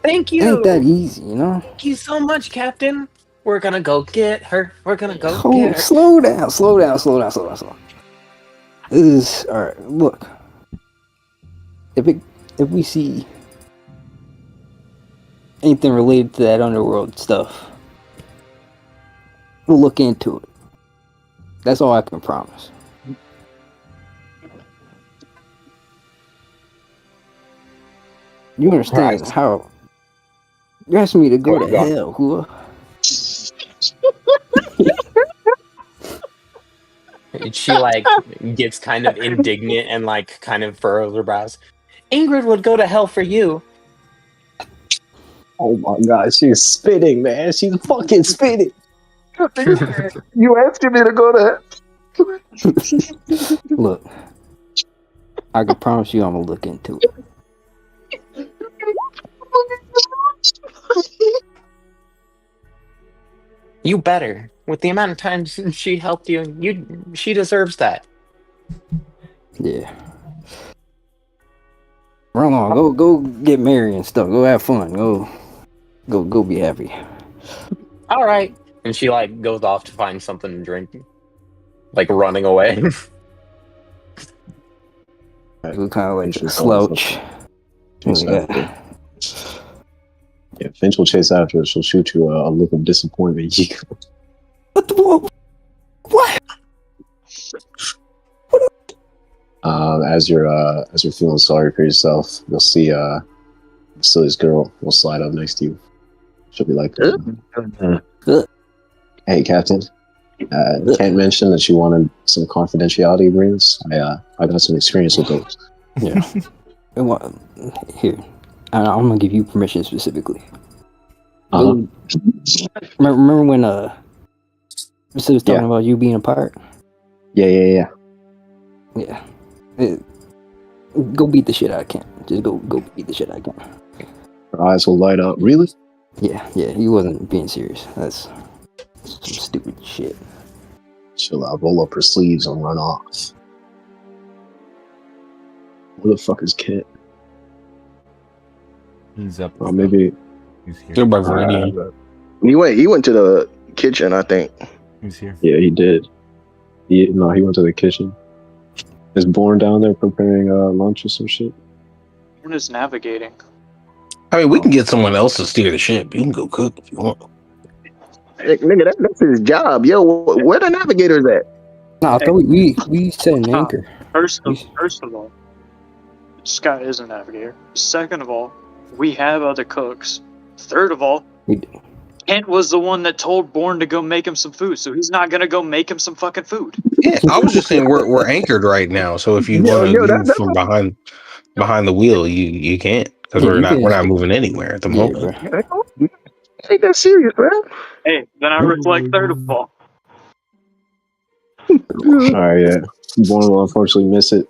Thank you. Ain't that easy, you know? Thank you so much, Captain. We're gonna go get her. We're gonna go get her. Slow down. This is alright. Look, if we see anything related to that underworld stuff, we'll look into it. That's all I can promise. You understand how you're asking me to go to hell, Hua? She like gets kind of indignant and like kind of furrows her brows. Ingrid would go to hell for you. Oh my god, she's spitting, man. She's fucking spitting. You asking me to go to Look, I can promise you I'm gonna look into it. You better. With the amount of times she helped you, she deserves that. Yeah. Run on, go get married and stuff. Go have fun. Go be happy. All right. And she like goes off to find something to drink, like running away. Kind of like a slouch. Yeah, Finch will chase after her. She'll shoot you a look of disappointment. What? As you're feeling sorry for yourself, you'll see this girl will slide up next to you. She'll be like, "Hey, Captain, can't mention that you wanted some confidentiality agreements. I got some experience with those." Yeah. Here, I'm gonna give you permission specifically. Remember when Mr. was talking about you being a pirate? Yeah. Yeah. Go beat the shit out of Kent. Just go beat the shit out of Kent. Her eyes will light up. Really? Yeah. He wasn't being serious. That's some stupid shit. She'll roll up her sleeves and run off. Where the fuck is Kent? He's up. Or maybe he's here. They're by Viridian. He went to the kitchen, I think. He's here. Yeah, he did. He went to the kitchen. Is Borne down there preparing lunch or some shit? Borne is navigating. I mean, we can get someone else to steer the ship. You can go cook if you want. Hey, nigga, that's his job. Yo, where the navigators at? No, I thought we set an anchor. First of all, Scott is a navigator. Second of all, we have other cooks. Third of all, We do. Kent was the one that told Borne to go make him some food, so he's not gonna go make him some fucking food. Yeah, I was just saying we're anchored right now. So if you want to move from behind the wheel, you can't because we're not moving anywhere at the moment. Ain't that serious, man? Hey, then I reflect third of all. Alright, yeah. Borne will unfortunately miss it.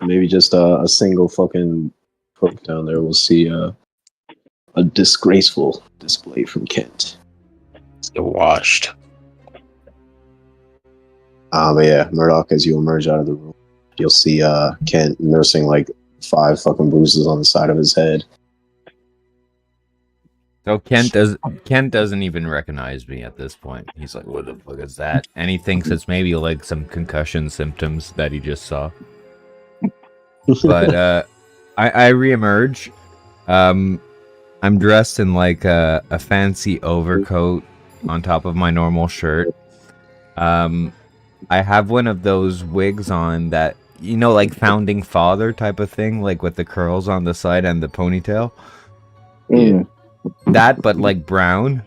Maybe just a single fucking cook down there will see a disgraceful display from Kent. Still washed. But yeah, Murdoch, as you emerge out of the room, you'll see Kent nursing like 5 fucking bruises on the side of his head. So Kent doesn't even recognize me at this point. He's like, "What the fuck is that?" And he thinks it's maybe like some concussion symptoms that he just saw. But I reemerge. I'm dressed in like a fancy overcoat on top of my normal shirt. I have one of those wigs on that, you know, like founding father type of thing, like with the curls on the side and the ponytail. Mm. That, but like brown.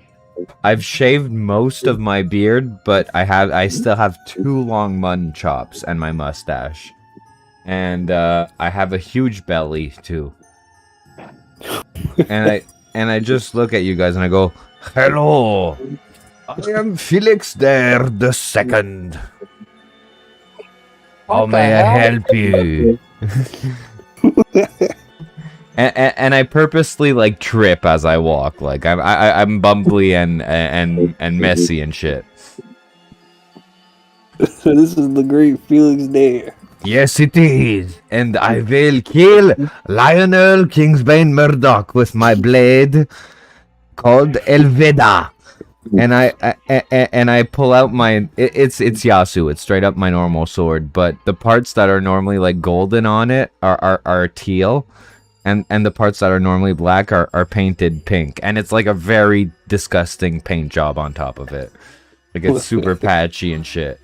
I've shaved most of my beard, but I still have 2 long mutton chops and my mustache. And I have a huge belly too. And I just look at you guys and I go, "Hello, I am Felix der the Second. How may I help you?" and I purposely like trip as I walk, like I'm bumbly and messy and shit. So this is the great Felix there. Yes, it is. And I will kill Lionel Kingsbane Murdoch with my blade called Elveda. And I pull out my it's Yasu. It's straight up my normal sword, but the parts that are normally like golden on it are teal, and the parts that are normally black are painted pink, and it's like a very disgusting paint job on top of it. Like it's super patchy and shit.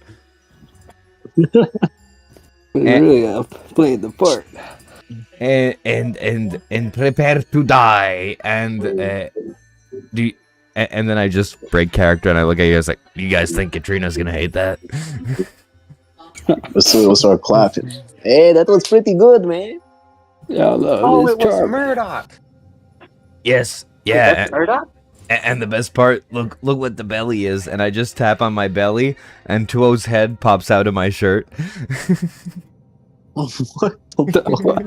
Really playing the part. And prepare to die. And and then I just break character and I look at you guys like, "You guys think Katrina's gonna hate that?" We'll start clapping. Hey, that was pretty good, man. Yeah, Oh, it was Murdoch. yes, yeah. Murdoch? And the best part, look what the belly is. And I just tap on my belly and 2O's head pops out of my shirt. What the fuck?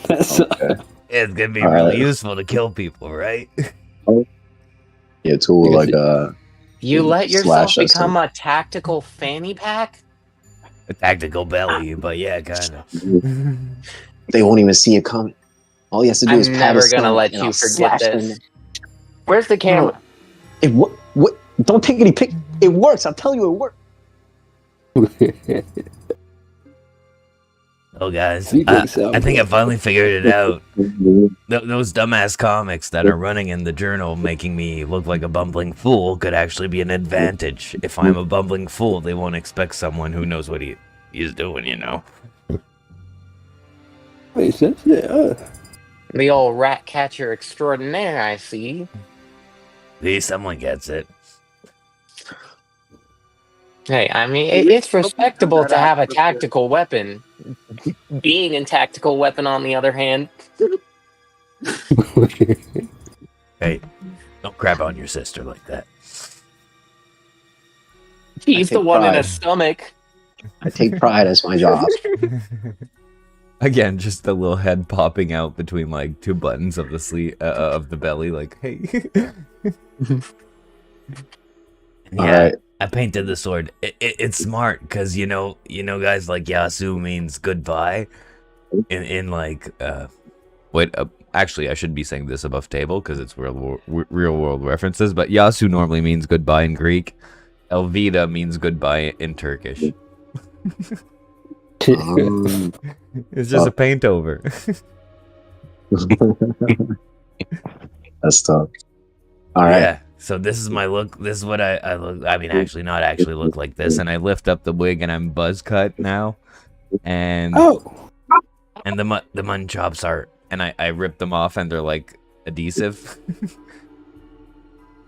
That's It's gonna be All really right. useful to kill people, right? Yeah, Tool like You let yourself slash us become a tactical fanny pack? A tactical belly, but yeah, kind of. they won't even see it coming. All he has to do I'm is pat never his gonna stomach let and you I'll forget slash them. this. Where's the camera? What? Don't take any pic. It works. I'm telling you, it works. Oh, guys, You think so? I think I finally figured it out. Those dumbass comics that are running in the journal making me look like a bumbling fool could actually be an advantage. If I'm a bumbling fool, they won't expect someone who knows what he's doing, you know? Makes sense, yeah. The old rat catcher extraordinaire, I see. At least someone gets it. Hey, I mean, it's respectable to have a tactical weapon. Being a tactical weapon, on the other hand. Hey, don't crap on your sister like that. He's the take one in pride. a stomach. I take pride as my job. Again, just a little head popping out between like 2 buttons of the sleeve of the belly, like, "Hey." Yeah, Alright. I painted the sword. It's smart because you know, guys, like Yasu means goodbye. In like, Wait, actually, I should be saying this above table because it's real world references. But Yasu normally means goodbye in Greek. Elvida means goodbye in Turkish. It's just a paint over. That's tough. All right. yeah. So this is my look. This is what I look. I mean, actually, not actually look like this. And I lift up the wig and I'm buzz cut now. And And the mun chops are. and I rip them off and they're like adhesive.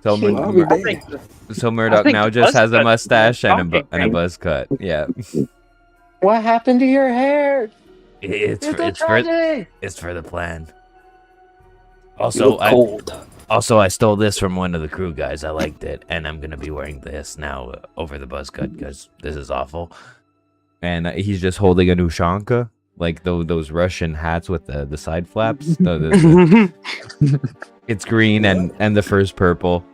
I'll be damned. So Murdoch think now just buzz has a cut mustache and a shocking. buzz cut. Yeah. What happened to your hair? It's for the plan. You Also, look cold. I stole this from one of the crew guys. I liked it, and I'm gonna be wearing this now over the buzz cut because this is awful. And he's just holding a Nushanka, like those Russian hats with the side flaps. It's green and the first purple,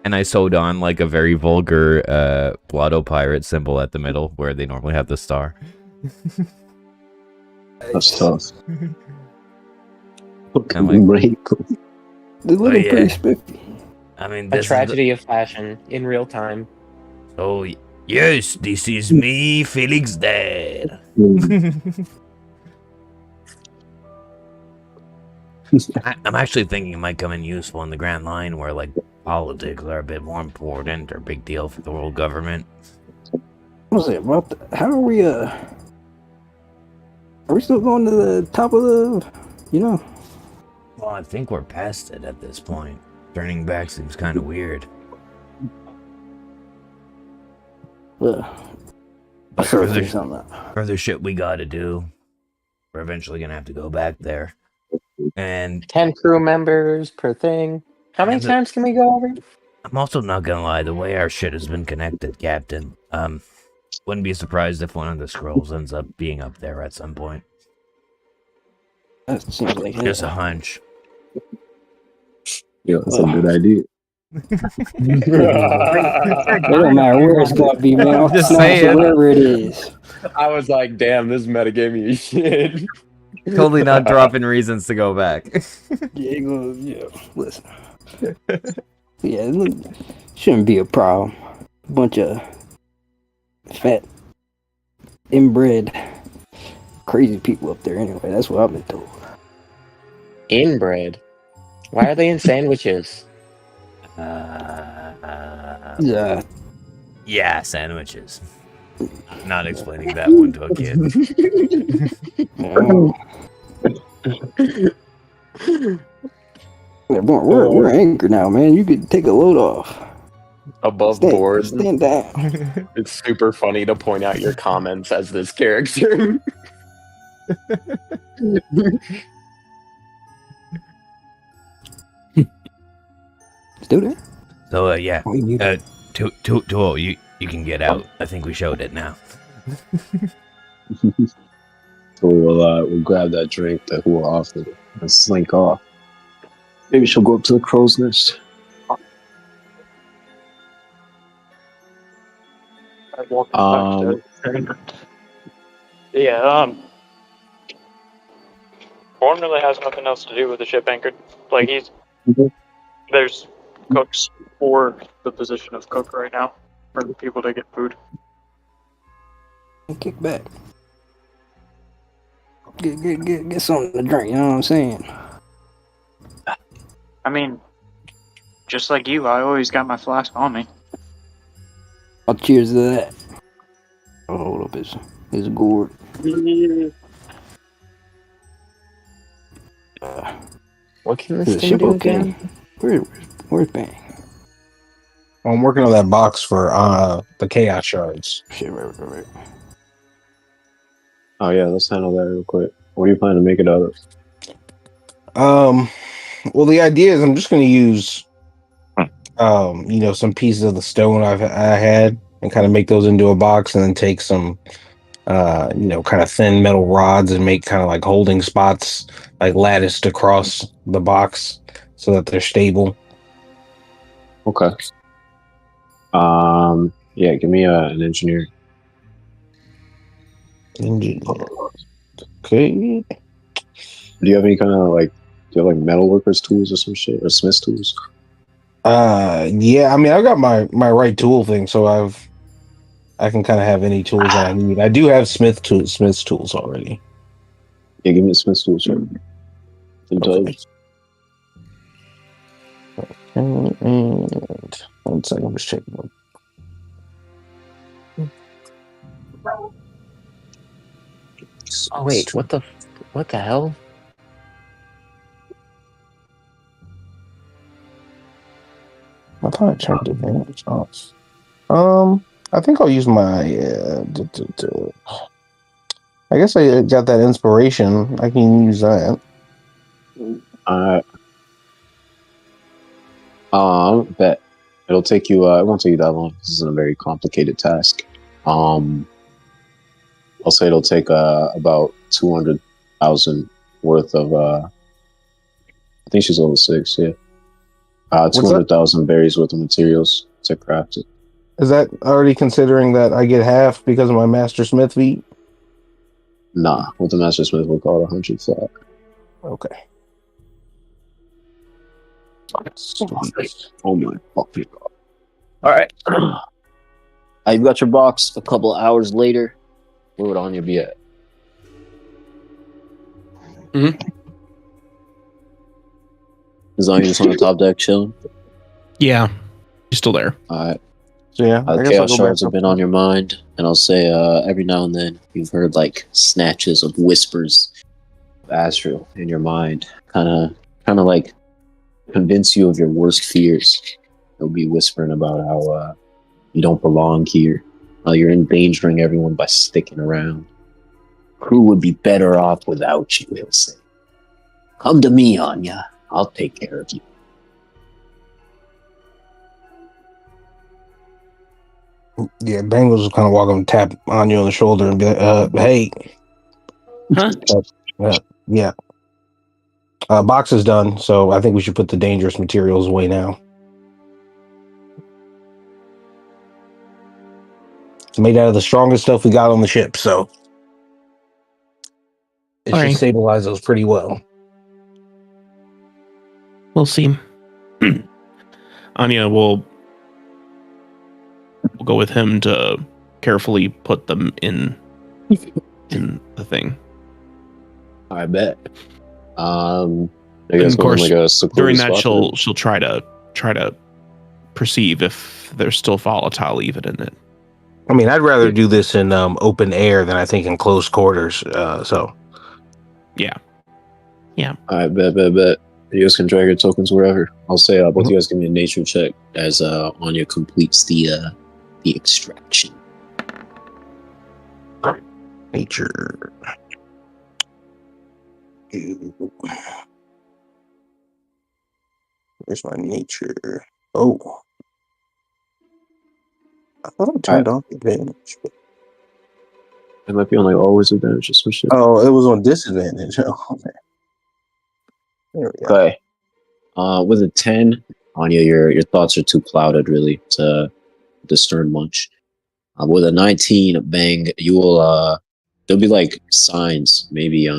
And I sewed on like a very vulgar Blotto Pirate symbol at the middle where they normally have the star. That's tough. I'm like, They're looking pretty spiffy. I mean, A this tragedy of fashion in real time. Oh, yes, this is me, Felix Dad. I'm actually thinking it might come in useful in the Grand Line where, like, politics are a bit more important or a big deal for the world government. What's it about? How are we, are we still going to the top of the, you know? Well, I think we're past it at this point. Turning back seems kind of weird. But further shit we gotta do. We're eventually gonna have to go back there. And 10 crew members per thing. How many times can we go over? I'm also not gonna lie, the way our shit has been connected, Captain, wouldn't be surprised if one of the scrolls ends up being up there at some point. That seems like just a hunch. Yeah, that's a good idea. It don't matter where it's gonna be, man. I'll Just smash say it it. wherever it is. I was like, damn, this meta gave me shit. Totally not dropping reasons to go back. Listen. Yeah, look, shouldn't be a problem. Bunch of fat, inbred, crazy people up there anyway. That's what I've been told. Inbred? Why are they in sandwiches? Yeah, sandwiches. I'm not explaining that one to a kid. We're anchored now, man. You could take a load off. Above board. Stand down. It's super funny to point out your comments as this character. Still there? So, yeah. Tuo, you can get out. I think we showed it now. So we'll grab that drink that we'll offer and slink off. Maybe she'll go up to the crow's nest. Borne really has nothing else to do with the ship anchored. Like there's cooks for the position of cook right now for the people to get food. Kick back. Get something to drink, you know what I'm saying? I mean, just like you, I always got my flask on me. I'll cheers to that. Oh, hold up, it's gourd. What can this thing do again? Where's Bang? I'm working on that box for the chaos shards. Shit, right. Oh yeah, let's handle that real quick. What do you plan to make it out of? Well, the idea is I'm just going to use, some pieces of the stone I had and kind of make those into a box, and then take some, kind of thin metal rods and make kind of like holding spots, like latticed across the box, so that they're stable. Okay. Yeah, give me an engineer. Okay. Do you have any kind of like metal workers tools or some shit, or smith's tools? Yeah, I mean, I've got my right tool thing, so I can kind of have any tools that I need. I do have smith's tools already. Yeah, give me the smith's tools. Sure. Okay. And 1 second, I'm just checking them. Oh wait, what the hell? I thought I turned advantage off. I think I'll use my. I guess I got that inspiration. I can use that. Bet it'll take you. It won't take you that long. This isn't a very complicated task. I'll say it'll take about 200,000 worth of. I think she's level 6. Yeah. 200,000 berries worth of materials to craft it. Is that already considering that I get half because of my Master Smith feat? Nah, with the Master Smith, we'll call it 100 flat. Okay. Oh my fucking god. Alright. You've got your box. A couple of hours later, where would Onya be at? Is Onya just on the top deck chilling? Yeah, he's still there. Alright. So yeah, I guess Chaos I'll go shards back have been on your mind, and I'll say every now and then you've heard like snatches of whispers of Astral in your mind, kind of like convince you of your worst fears. They'll be whispering about how you don't belong here, how you're endangering everyone by sticking around. Crew would be better off without you, he'll say. Come to me, Onya. I'll take care of you. Yeah, Bengals was kind of walk up and tap Onya on the shoulder and be like, hey. Huh? Yeah. Box is done, so I think we should put the dangerous materials away now. It's made out of the strongest stuff we got on the ship, so it should stabilize those pretty well. We'll see. Onya will go with him to carefully put them in the thing. I bet. And of course, like during that she'll try to perceive if there's still volatile even in it. I mean, I'd rather do this in open air than I think in close quarters. So, yeah. All right, bet. You guys can drag your tokens wherever. I'll say both you guys give me a nature check as Onya completes the extraction. Nature. Where's my nature? Oh. I thought I turned off advantage. It might be on like always advantage or some shit. Oh, it was on disadvantage. Oh, man. There we go. Okay. With a 10, Onya, your thoughts are too clouded really to discern much. With a 19, Bang, you will there'll be like signs, maybe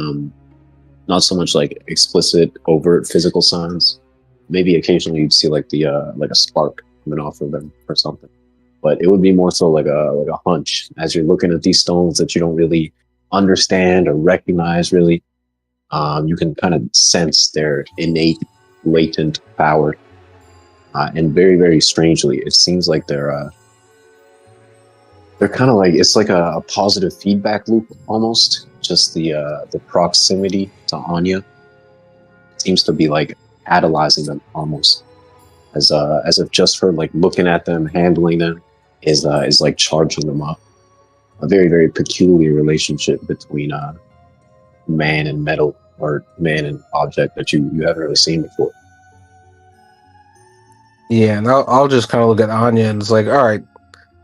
not so much like explicit, overt physical signs. Maybe occasionally you'd see like like a spark coming off of them or something. But it would be more so like a hunch as you're looking at these stones that you don't really understand or recognize really. You can kind of sense their innate, latent power. And very, very strangely, it seems like they're kind of like, it's like a positive feedback loop almost. Just the proximity to Onya seems to be like catalyzing them almost, as if just her like looking at them, handling them is like charging them up. A very, very peculiar relationship between man and metal, or man and object that you haven't really seen before. Yeah, and I'll just kind of look at Onya and it's like, all right,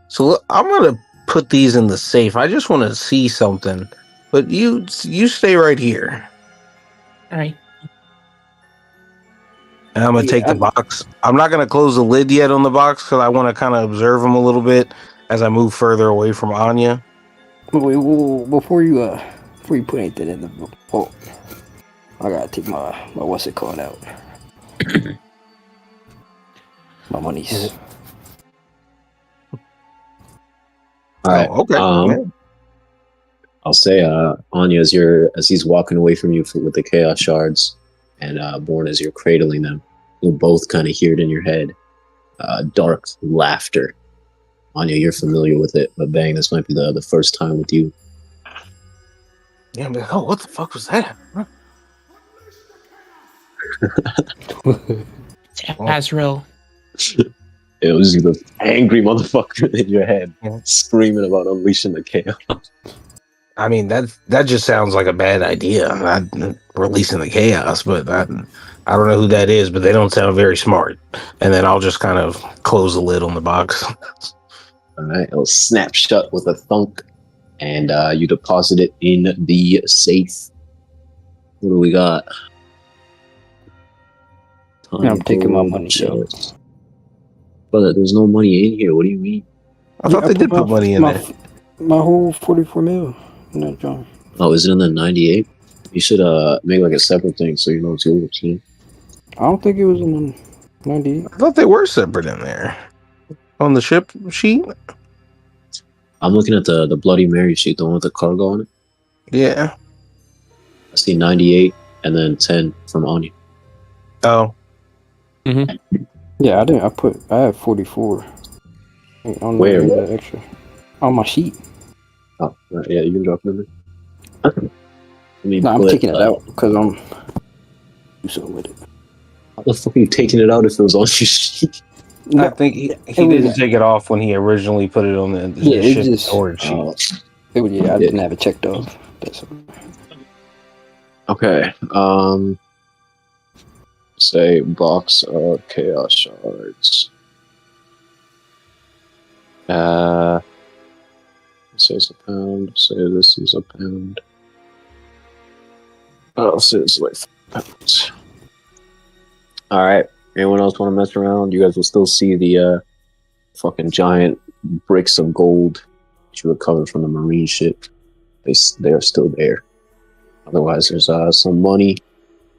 so look, I'm gonna put these in the safe. I just want to see something, but you stay right here. All right. And I'm gonna take the box. I'm not gonna close the lid yet on the box because I want to kind of observe them a little bit as I move further away from Onya. Wait, before you put anything in the vault, I gotta take my what's it called out. My money's. All right. Okay. I'll say Onya, as he's walking away from you with the chaos shards, and Borne, as you're cradling them, you'll both kind of hear it in your head. Dark laughter. Onya, you're familiar with it, but Bang, this might be the first time with you. Yeah, I'm like, oh, what the fuck was that? Azrael. It was the angry motherfucker in your head, screaming about unleashing the chaos. I mean, that just sounds like a bad idea. Releasing the chaos, but I don't know who that is, but they don't sound very smart. And then I'll just kind of close the lid on the box. All right, it'll snap shut with a thunk, and you deposit it in the safe. What do we got? I'm taking my money, yo. But there's no money in here. What do you mean? I thought they did put money in there. My whole 44 mil in that drum. Oh, is it in the 98? You should make like a separate thing so you know it's yours. You know? I don't think it was in the 98. I thought they were separate in there. On the ship sheet? I'm looking at the Bloody Mary sheet, the one with the cargo on it. Yeah. I see 98 and then 10 from Onya. Oh. Mm-hmm. Yeah, I had 44. On Where? The extra. On my sheet. Oh, right, yeah, you can drop it in. I'm taking it out because I'm do something with it. How the fuck are you taking it out if it was on your sheet? I think he didn't take it off when he originally put it on the ship storage sheet. I didn't have it checked off. That's okay. Say box of chaos shards. Say it's a pound. Say this is a pound. Oh, so it's like 5 pounds. All right. Anyone else want to mess around? You guys will still see the fucking giant bricks of gold that you recovered from the marine ship. They are still there. Otherwise, there's some money,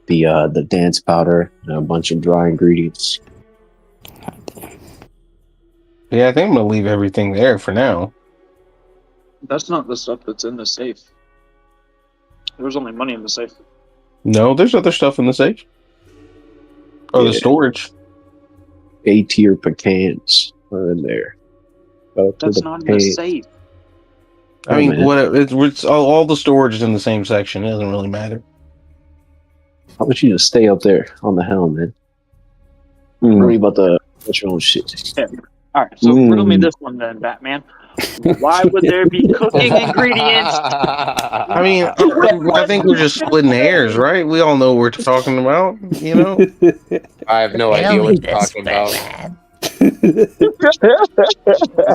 the dance powder, and a bunch of dry ingredients. Yeah, I think I'm gonna leave everything there for now. That's not the stuff that's in the safe. There was only money in the safe. No, there's other stuff in the safe. Oh, the storage. A-tier pecans are in there. That's not in the safe. I mean, it's all the storage is in the same section. It doesn't really matter. How about you just stay up there on the helm, man? Worry about your own shit. Yeah. All right, so riddle me this one then, Batman. Why would there be cooking ingredients? I mean, I think we're just splitting hairs, right? We all know what we're talking about, you know? I have no idea what you're talking about. It's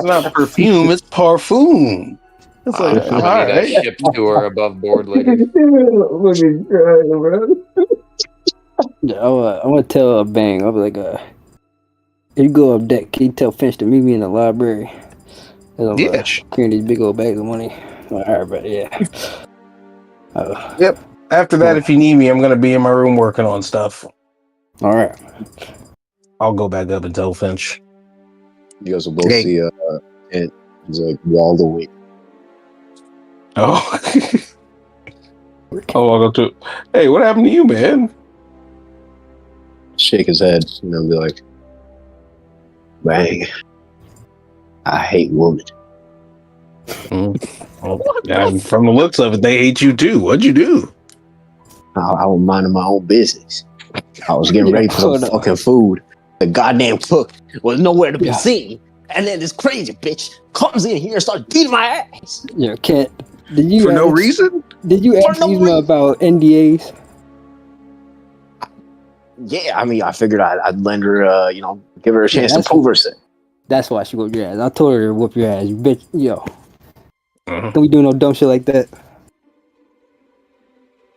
not perfume, it's parfum. It's like, I'm gonna need a ship tour above board later. Yeah, I'm gonna tell Bang. I'll be like, if you go up deck, can you tell Finch to meet me in the library? Yeah. Carrying these big old bags of money. All right, but yeah. Yep. After that, if you need me, I'm gonna be in my room working on stuff. All right. I'll go back up and tell Finch. You guys will both see and he's like walled away. Oh. I'll go to. Hey, what happened to you, man? Shake his head and then be like, Bang. I hate women. Well, from the looks of it, they hate you too. What'd you do? I was minding my own business. I was getting ready for the fucking food. The goddamn cook was nowhere to be seen. And then this crazy bitch comes in here and starts beating my ass. Yeah, Kent. Did you for no reason? Did you ask Yzma about NDAs? Yeah, I mean, I figured I'd lend her, give her a chance to prove herself. That's why she whooped your ass. I told her to whoop your ass, you bitch. Yo. Don't we do no dumb shit like that?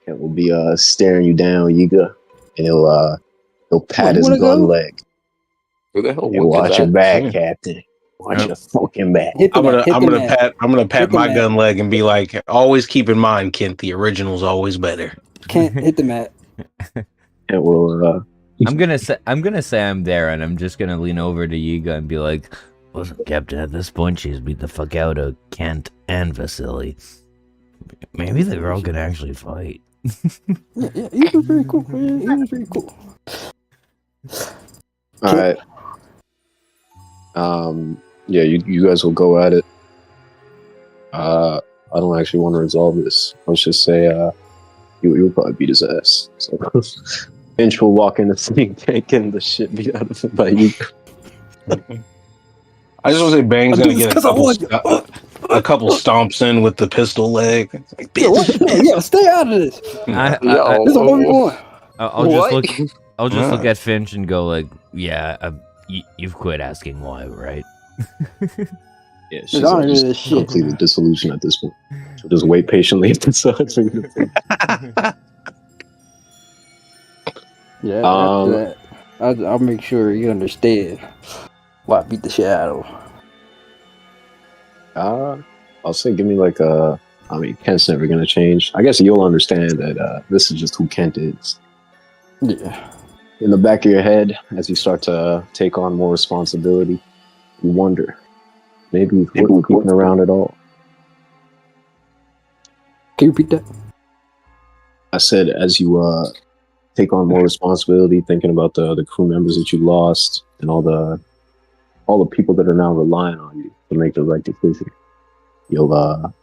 It will be staring you down, Yiga, and he'll pat his gun leg. Who the hell? And watch your back, Captain. Watch your fucking back. I'm gonna pat my gun leg and be like, always keep in mind, Kent, the original's always better. Can't hit the mat. It will. I'm gonna say I'm there, and I'm just gonna lean over to Yiga and be like, "Listen, Captain, at this point, she's beat the fuck out of Kent and Vasily. Maybe the girl can actually fight." Yeah, he was very cool. He was very cool. All right. Yeah, you guys will go at it. I don't actually want to resolve this. Let's just say you'll probably beat his ass. So Finch will walk in the think tank and the shit beat out of him by you. I just want to say Bang's gonna get a couple stomps in with the pistol leg. Like, yeah, stay out of this. This is what we want. I'll just look at Finch and go like, "Yeah, you've quit asking why, right?" Yeah, she's just completely disillusioned at this point. So just wait patiently at the side for you to think. Yeah, I'll make sure you understand why I beat the shit out of him. I'll say give me like a... I mean, Kent's never going to change. I guess you'll understand that this is just who Kent is. Yeah. In the back of your head, as you start to take on more responsibility, you wonder, maybe he's worth keeping around at all. Can you repeat that? I said, as you take on more responsibility, thinking about the crew members that you lost and all the people that are now relying on you to make the right decision, you'll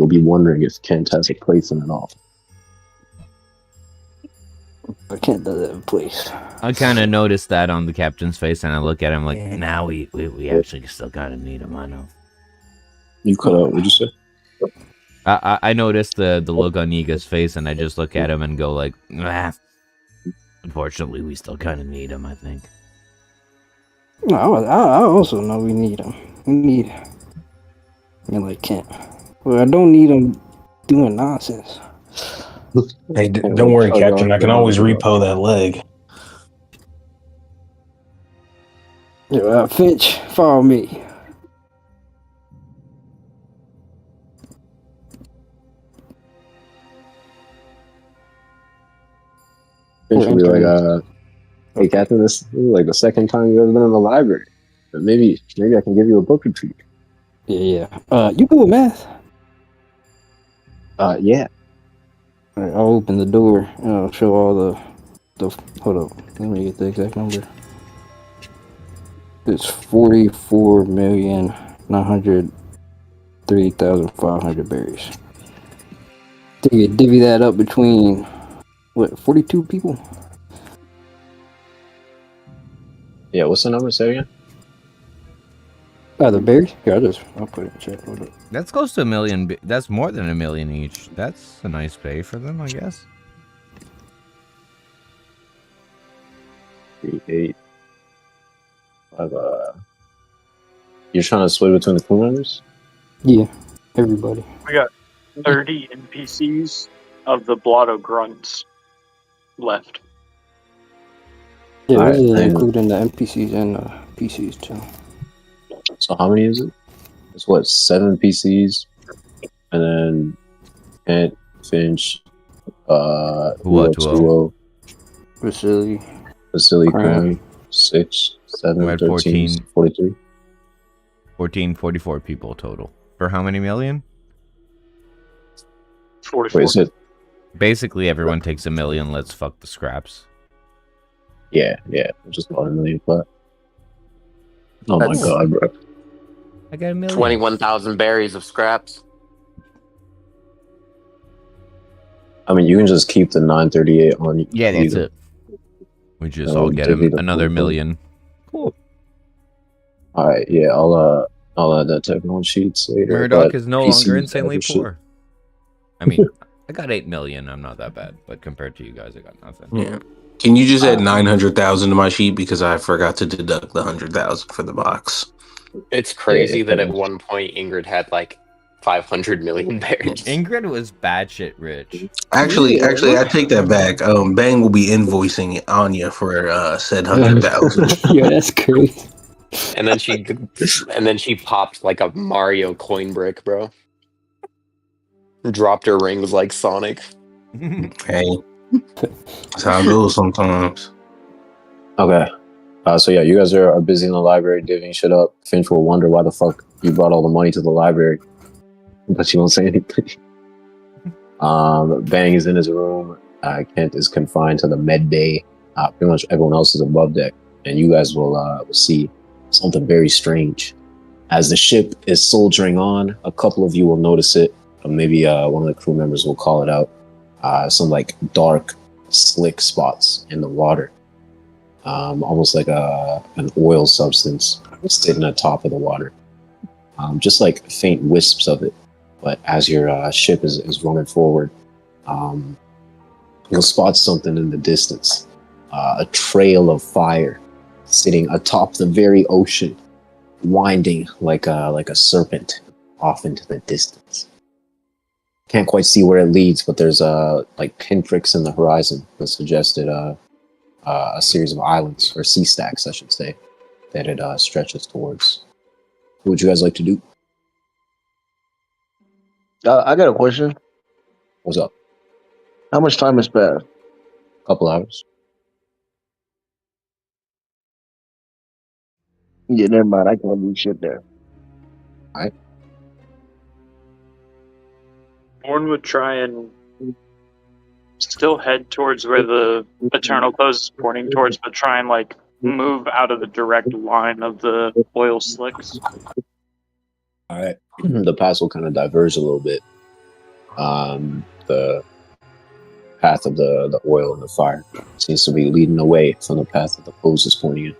be wondering if Kent has a place in it all. But Kent doesn't have a place. I kind of noticed that on the captain's face, and I look at him like, now we actually still kind of need him. I know. You cut out. What'd you say? I noticed the look on Yiga's face, and I just look at him and go like, unfortunately, we still kind of need him, I think. No, I also know we need him. We need him. I mean, like Kent. Well, I don't need him doing nonsense. Hey, don't worry, Captain. I can always repo that leg. Yeah, Finch, follow me. Finch will be like, hey, Captain, this is like the second time you've ever been in the library. But maybe I can give you a book or two. Yeah. You good with math? Yeah. All right, I'll open the door and I'll show all the hold up, let me get the exact number. It's 44,903,500 berries. You divvy that up between 42 people? Yeah, what's the number? Say again? The berries? Yeah, I'll put it in chat. Hold up. That's close to $1 million. That's more than $1 million each. That's a nice pay for them, I guess. 3, 8, 5. You're trying to sway between the crew members? Yeah, everybody. We got 30 NPCs of the Blotto grunts left. Yeah, this is including the NPCs and PCs too. So how many is it? It's what, 7 PCs, and then Kent, Finch, Tuo, Vasily, Crane, 6, 7, 13, 43. 44 people total. For how many million? 44. Wait, is it? Basically, everyone takes $1 million. Let's fuck the scraps. Yeah. Just about $1 million flat. Oh my god, bro. I got $1 million. 21,000 berries of scraps. I mean, you can just keep the 938 on you. Yeah, that's it. We just all get another $1 million. Cool. Alright, yeah, I'll add that to everyone's sheets later. Murdoch is no longer insanely poor. I mean, I got 8 million. I'm not that bad, but compared to you guys, I got nothing. Yeah. Can you just add 900,000 to my sheet because I forgot to deduct the 100,000 for the box? It's crazy that at one point Ingrid had like 500 million berries. Ingrid was batshit rich. Actually, I take that back. Bang will be invoicing Onya for said 100,000. Yeah, that's crazy. And then she popped like a Mario coin brick, bro. Dropped her rings like Sonic. Hey, that's how it goes sometimes. Okay. So yeah, you guys are busy in the library divvying shit up. Finch will wonder why the fuck you brought all the money to the library, but she won't say anything. Bang is in his room. Kent is confined to the med bay. Pretty much everyone else is above deck, and you guys will see something very strange. As the ship is soldiering on, a couple of you will notice it. Maybe one of the crew members will call it out. Some like dark, slick spots in the water. Almost like an oil substance sitting on top of the water. Just like faint wisps of it. But as your ship is running forward, you'll spot something in the distance. A trail of fire sitting atop the very ocean, winding like a serpent off into the distance. Can't quite see where it leads, but there's like pinpricks in the horizon that suggested a series of islands, or sea stacks, I should say, that it stretches towards. What would you guys like to do? I got a question. What's up? How much time has passed? A couple hours. Yeah, never mind. I can't do shit there. All right. Borne would try and still head towards where the Eternal Close is pointing towards, but try and like move out of the direct line of the oil slicks. All right. The paths will kind of diverge a little bit. The path of the oil and the fire seems to be leading away from the path that the pose is pointing in.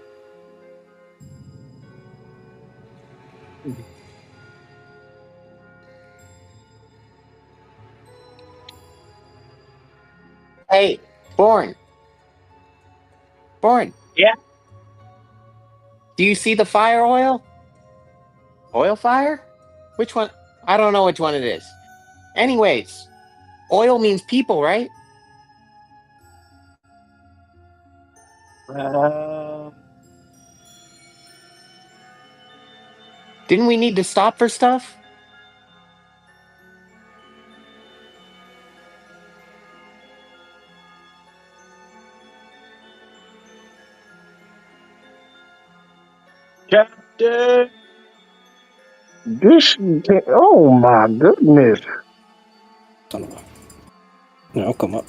Hey, Borne. Borne. Yeah. Do you see the fire oil? Oil fire? Which one? I don't know which one it is. Anyways, oil means people, right? Didn't we need to stop for stuff? Captain! This, oh my goodness. Yeah, I'll come up.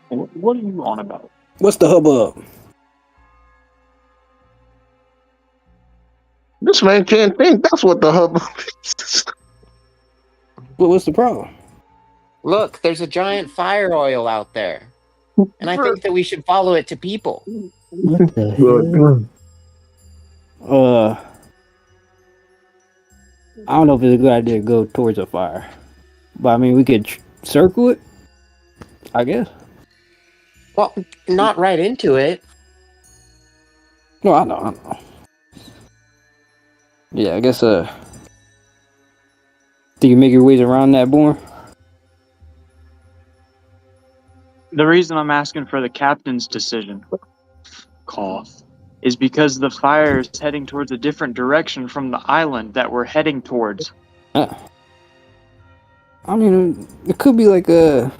What are you on about? What's the hubbub? This man can't think. That's what the hub is. What's the problem? Look, there's a giant fire oil out there. And I think that we should follow it to people. I don't know if it's a good idea to go towards a fire. But I mean, we could circle it, I guess. Well, not right into it. No, I know. Yeah, I guess, do you make your ways around that, Borne? The reason I'm asking for the captain's decision, cough, is because the fire is heading towards a different direction from the island that we're heading towards. I mean, it could be like a,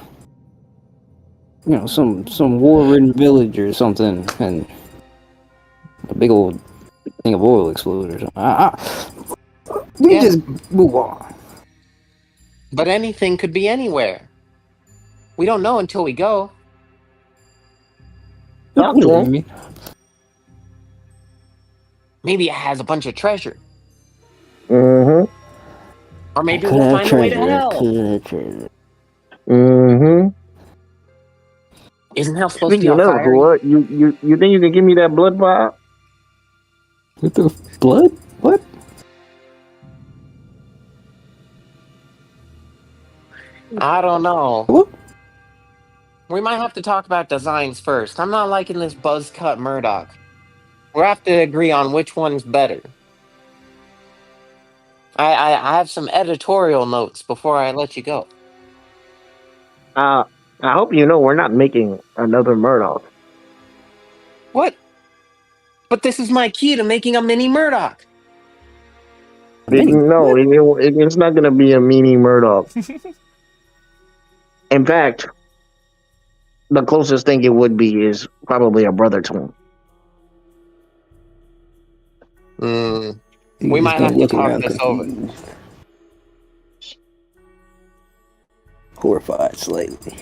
some war-ridden village or something, and a big old thing of oil exploded or something. We just move on. But anything could be anywhere. We don't know until we go. Maybe it has a bunch of treasure. Mm-hmm. Or maybe we'll find a way to hell. Mm-hmm. Isn't hell supposed to be on fire? What? You think you can give me that blood vial? With the blood? What? I don't know. What? We might have to talk about designs first. I'm not liking this buzz cut Murdoch. We'll have to agree on which one's better. I have some editorial notes before I let you go. I hope you know we're not making another Murdoch. What? But this is my key to making a mini Murdoch. No, it's not going to be a mini Murdoch. In fact, the closest thing it would be is probably a brother to him. We might have to talk this over. Horrified slightly.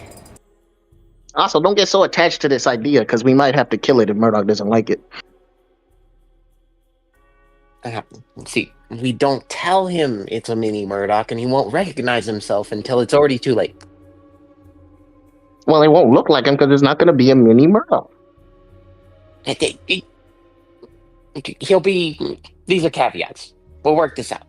Also, don't get so attached to this idea, because we might have to kill it if Murdoch doesn't like it. See, we don't tell him it's a mini Murdoch, and he won't recognize himself until it's already too late. Well, it won't look like him because it's not going to be a mini Murdoch. He'll be... These are caveats. We'll work this out.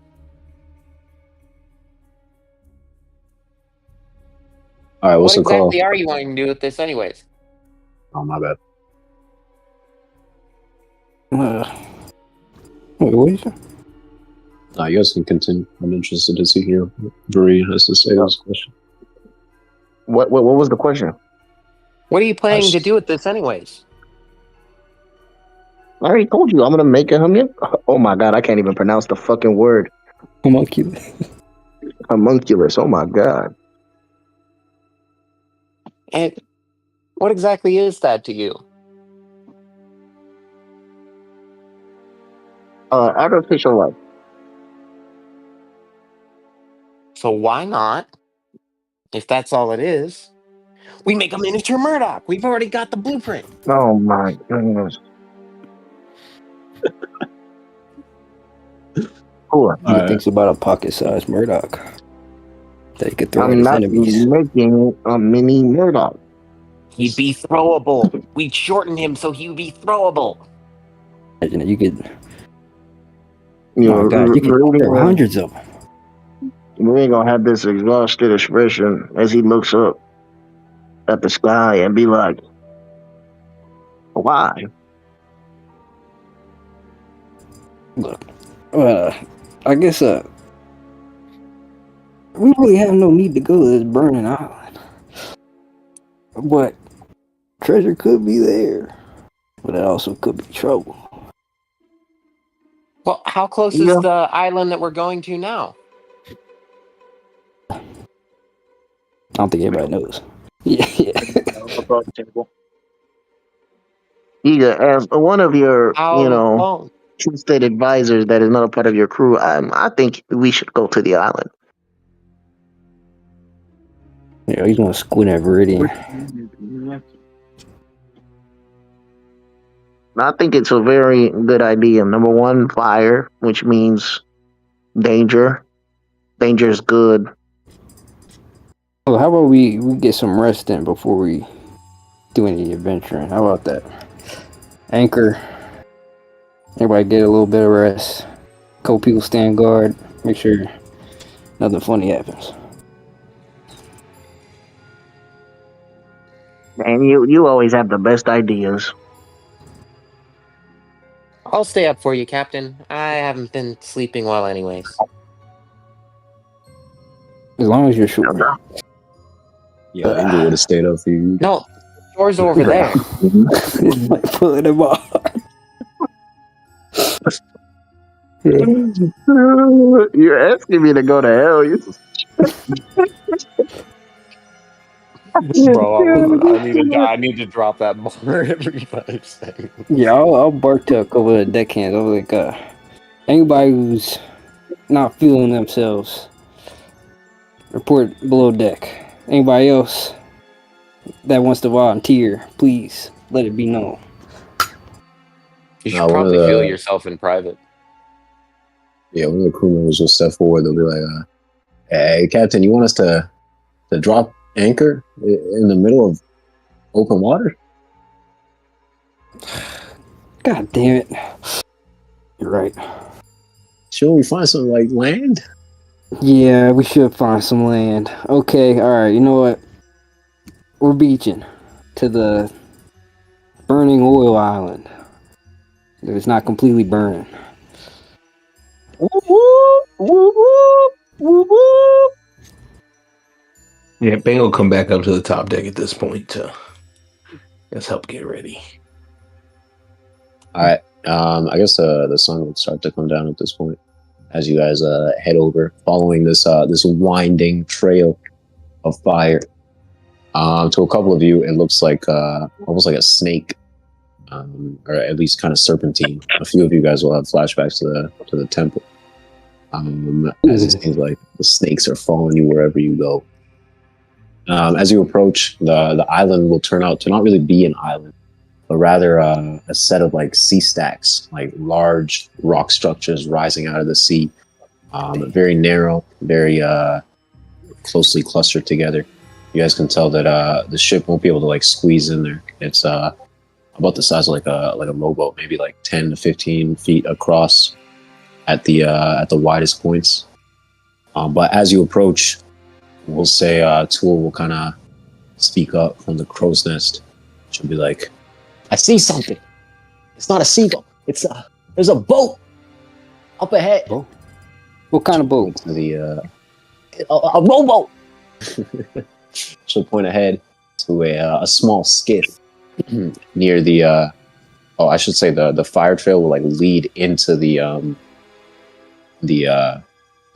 All right, what's the call? What exactly are you wanting to do with this anyways? Oh, my bad. What is it? You guys can continue. I'm interested to see here what Viridian has to say on this question. What was the question? What are you planning to do with this anyways? I already told you I'm gonna make a Oh my god, I can't even pronounce the fucking word. Homunculus. Homunculus. Oh my god. And what exactly is that to you? Artificial life. So why not? If that's all it is, we make a miniature Murdoch. We've already got the blueprint. Oh my goodness. Cool. He thinks about a pocket-sized Murdoch that he could throw at I'm his not enemies. making a mini Murdoch. He'd be throwable. We'd shorten him so he'd be throwable. Imagine you could. You Oh god, you could throw hundreds of them. We ain't gonna have this exhausted expression as he looks up at the sky and be like, why? Look, I guess we really have no need to go to this burning island. But treasure could be there. But it also could be trouble. Well, how close is the island that we're going to now? I don't think anybody knows. Yeah. Yiga, as one of your, trusted advisors that is not a part of your crew, I think we should go to the island. Yeah, he's gonna squint at Viridian. I think it's a very good idea. Number one, fire, which means danger. Danger is good. Well, how about we get some rest in before we do any adventuring? How about that? Anchor. Everybody get a little bit of rest. Couple people stand guard. Make sure nothing funny happens. Man, you always have the best ideas. I'll stay up for you, Captain. I haven't been sleeping well anyways. As long as you're shooting. Yeah, Angel would have stayed up for you. No, door's over there. It's like pulling him off. You're asking me to go to hell. Bro, I need to drop that bar every 5 seconds. Yeah, I'll bark to a couple of the deckhands. I was like, anybody who's not feeling themselves, report below deck. Anybody else that wants to volunteer, please let it be known. You should probably feel yourself in private. Yeah, one of the crew members will step forward. They'll be like, "Hey, Captain, you want us to drop anchor in the middle of open water?" God damn it! You're right. Should we find some like land? Yeah, we should find some land. Okay, all right. You know what? We're beaching to the burning oil island. It's not completely burning. Yeah, Bang will come back up to the top deck at this point to let's help get ready. All right. I guess the sun would start to come down at this point as you guys head over, following this winding trail of fire. To a couple of you, it looks like almost like a snake, or at least kind of serpentine. A few of you guys will have flashbacks to the temple, as it seems like the snakes are following you wherever you go. As you approach, the island will turn out to not really be an island, but rather a set of like sea stacks, like large rock structures rising out of the sea. Very narrow, very closely clustered together. You guys can tell that the ship won't be able to like squeeze in there. It's about the size of like a rowboat, maybe like 10 to 15 feet across at the widest points. But as you approach, we'll say Tool will kind of speak up from the crow's nest. She'll be like, "I see something. It's not a seagull. There's a boat up ahead." Oh. What kind of boat? A rowboat. She'll point ahead to a small skiff near the Oh, I should say the fire trail will like lead into the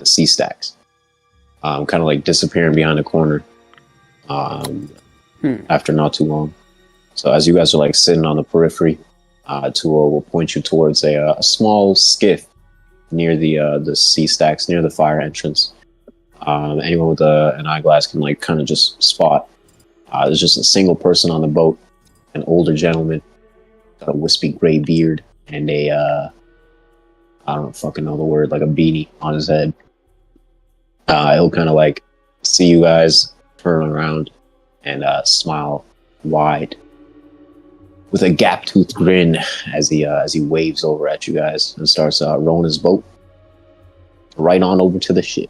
sea stacks. Kind of like disappearing behind a corner. After not too long. So as you guys are like sitting on the periphery, Tua will point you towards a small skiff near the sea stacks, near the fire entrance. Anyone with an eyeglass can like kind of just spot. There's just a single person on the boat, an older gentleman, got a wispy gray beard and a I don't fucking know the word, like a beanie on his head. He'll kind of like see you guys, turn around, and smile wide with a gap-toothed grin as he waves over at you guys and starts rowing his boat right on over to the ship.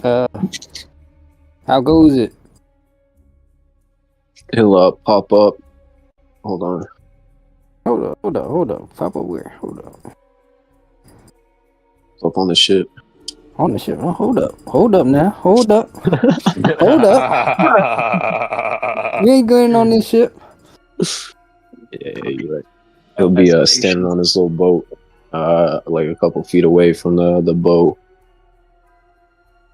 How goes it? He'll pop up. Hold on. Hold up. Pop up where? Hold up. Up on the ship. On the ship. Oh, hold up now. Hold up. Hold up. You ain't going on this ship. Yeah, you're right. He'll be standing on his little boat, like a couple feet away from the boat.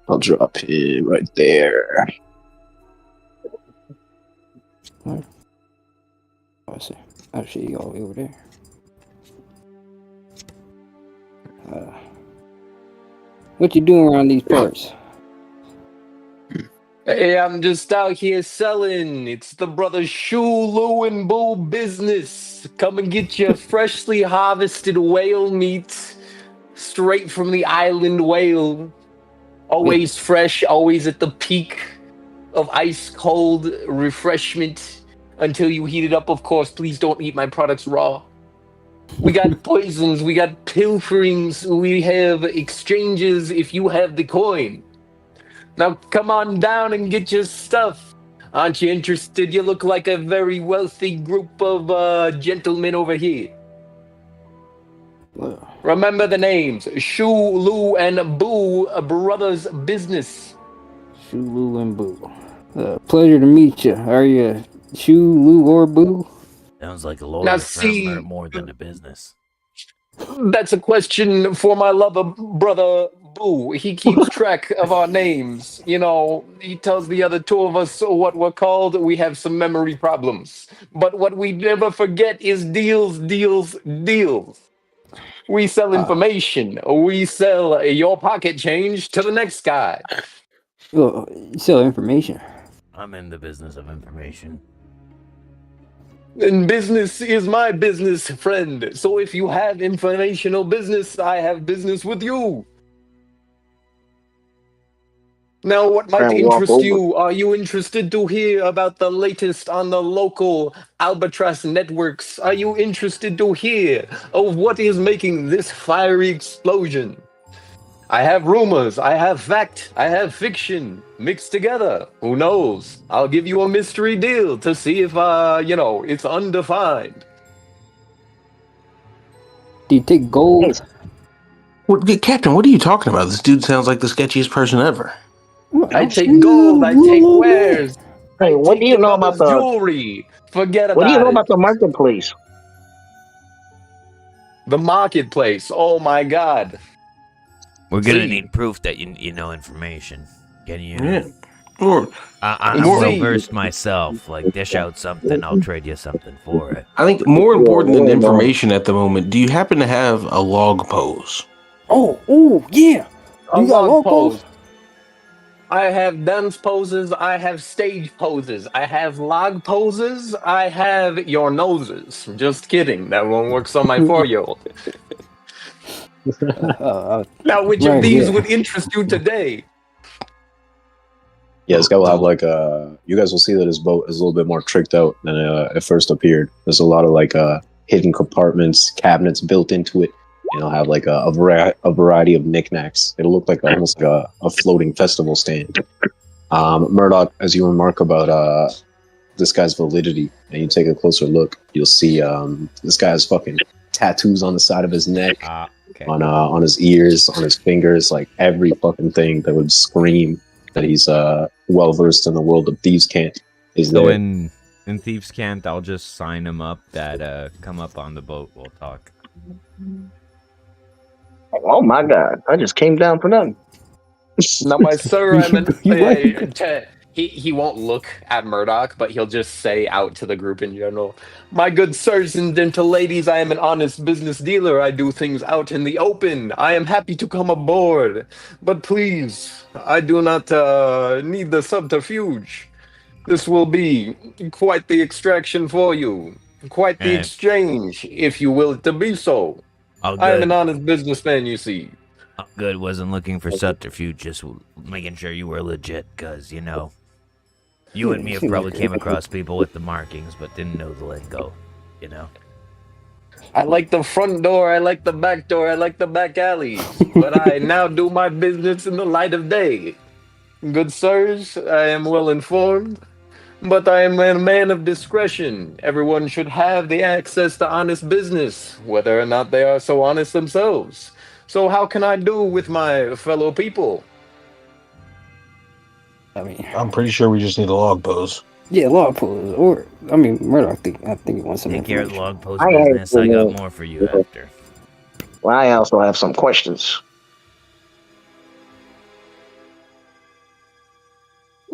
I'll drop him right there. Oh, I see. I see you all over there. What you doing around these parts? Hey, I'm just out here selling. It's the brother Shoe, Lou, and Bull business. Come and get your freshly harvested whale meat straight from the island whale. Always fresh, always at the peak of ice cold refreshment until you heat it up, of course. Please don't eat my products raw. We got poisons, we got pilferings, we have exchanges if you have the coin. Now come on down and get your stuff. Aren't you interested? You look like a very wealthy group of gentlemen over here. Remember the names. Shu, Lu, and Boo, brothers business. Shu, Lu, and Boo. Pleasure to meet you. Are you Shu, Lu, or Boo? Sounds like a lawyer firm more than a business. That's a question for my lover brother Boo. He keeps track of our names. You know, he tells the other two of us what we're called. We have some memory problems. But what we never forget is deals, deals, deals. We sell information. We sell your pocket change to the next guy. Oh, you sell information. I'm in the business of information. And business is my business, friend. So if you have informational business, I have business with you. Now, what might interest you? Are you interested to hear about the latest on the local Albatross networks? Are you interested to hear of what is making this fiery explosion? I have rumors, I have fact, I have fiction mixed together. Who knows? I'll give you a mystery deal to see if, it's undefined. Do you take gold? Captain, what are you talking about? This dude sounds like the sketchiest person ever. I take gold, I take wares. Hey, what do you know about the jewelry? Forget about it. What do you know about the marketplace? The marketplace. Oh my God. We're gonna need proof that you know information. Can you? Yeah. I'm well versed myself. Like, dish out something, I'll trade you something for it. I think more important than information at the moment, do you happen to have a log pose? Oh, yeah. You got log pose? I have dance poses, I have stage poses, I have log poses, I have your noses. Just kidding, that one works on my 4-year-old. Now, which of these would interest you today? Yeah, this guy will have like you guys will see that his boat is a little bit more tricked out than it first appeared. There's a lot of like hidden compartments, cabinets built into it. And it'll have like a variety of knickknacks. It'll look like almost like a floating festival stand. Murdoch, as you remark about this guy's validity, and you take a closer look, you'll see this guy has fucking tattoos on the side of his neck, on his ears, on his fingers, like every fucking thing that would scream that he's well versed in the world of thieves' cant is there. And thieves can't. I'll just sign them up that come up on the boat. We'll talk. Oh my God! I just came down for nothing. Now, my sir, I'm an. Right. He won't look at Murdoch, but he'll just say out to the group in general, "My good sirs and gentle ladies, I am an honest business dealer. I do things out in the open. I am happy to come aboard. But please, I do not need the subterfuge. This will be quite the extraction for you. Quite the exchange, if you will it to be so. I am an honest businessman, you see." All good. Wasn't looking for subterfuge, just making sure you were legit, because, you know, you and me have probably came across people with the markings, but didn't know the lingo, you know? I like the front door, I like the back door, I like the back alleys, but I now do my business in the light of day. Good sirs, I am well informed, but I am a man of discretion. Everyone should have the access to honest business, whether or not they are so honest themselves. So how can I do with my fellow people? I mean, I'm pretty sure we just need a log pose. Yeah, log pose. Or, I mean, Murdoch, I think he wants some Take care of information. the log pose business. I got more for you after. Well, I also have some questions.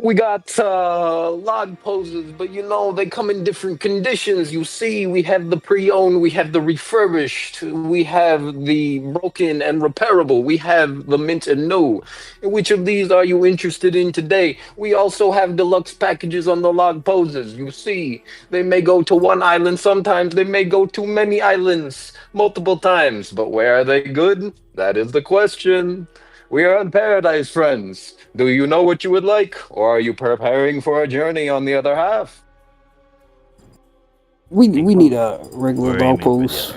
We got log poses, but you know, they come in different conditions. You see, we have the pre-owned, we have the refurbished, we have the broken and repairable, we have the mint and new. Which of these are you interested in today? We also have deluxe packages on the log poses. You see, they may go to one island, sometimes they may go to many islands, multiple times. But where are they good? That is the question. We are in paradise, friends. Do you know what you would like, or are you preparing for a journey on the other half? We need a regular log pose,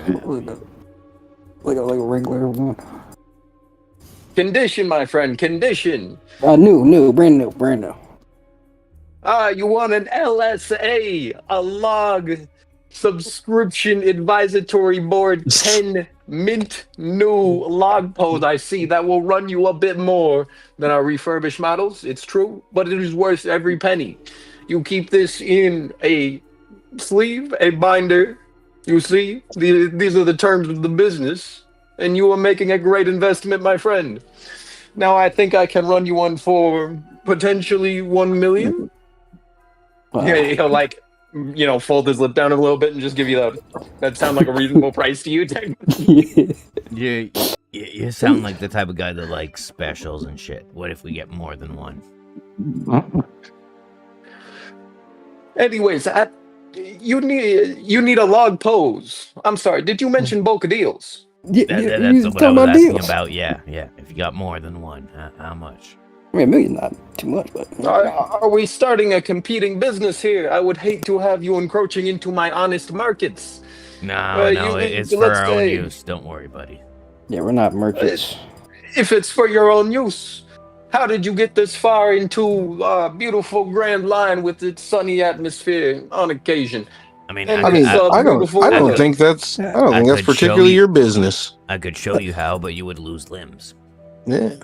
like a regular one. Condition, my friend, condition. New, brand new. You want an LSA, a log subscription advisory board 10 mint new log pose. I see that will run you a bit more than our refurbished models. It's true, but it is worth every penny. You keep this in a sleeve, a binder. You see, these are the terms of the business, and you are making a great investment, my friend. Now, I think I can run you one for potentially 1 million. Yeah, he'll like, you know, fold his lip down a little bit and just give you that sound like a reasonable price to you. You sound like the type of guy that likes specials and shit. What if we get more than one? Anyways, you need a log pose. I'm sorry, did you mention bulk deals? That's what I was asking about. Yeah. If you got more than one, how much? I mean, $1 million, not too much, but... Are we starting a competing business here? I would hate to have you encroaching into my honest markets. No, it's for our own use. Don't worry, buddy. Yeah, we're not merchants. If it's for your own use, how did you get this far into beautiful Grand Line with its sunny atmosphere on occasion? I don't think that's particularly your business. I could show you how, but you would lose limbs. Yeah.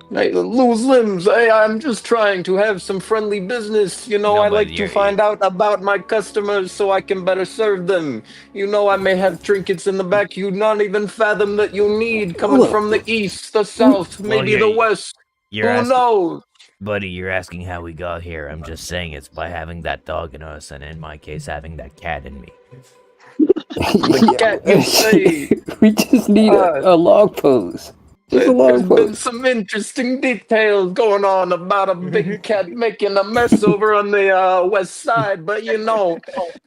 Hey, lose limbs. Hey, I'm just trying to have some friendly business. You know, I like to find out about my customers so I can better serve them. You know, I may have trinkets in the back you not even fathom that you need coming from the east, the south, maybe the west. Who knows? Buddy, you're asking how we got here. I'm just saying it's by having that dog in us, and in my case, having that cat in me. The cat, you say? We just need a log pose. There's been some interesting details going on about a big cat making a mess over on the west side, but you know,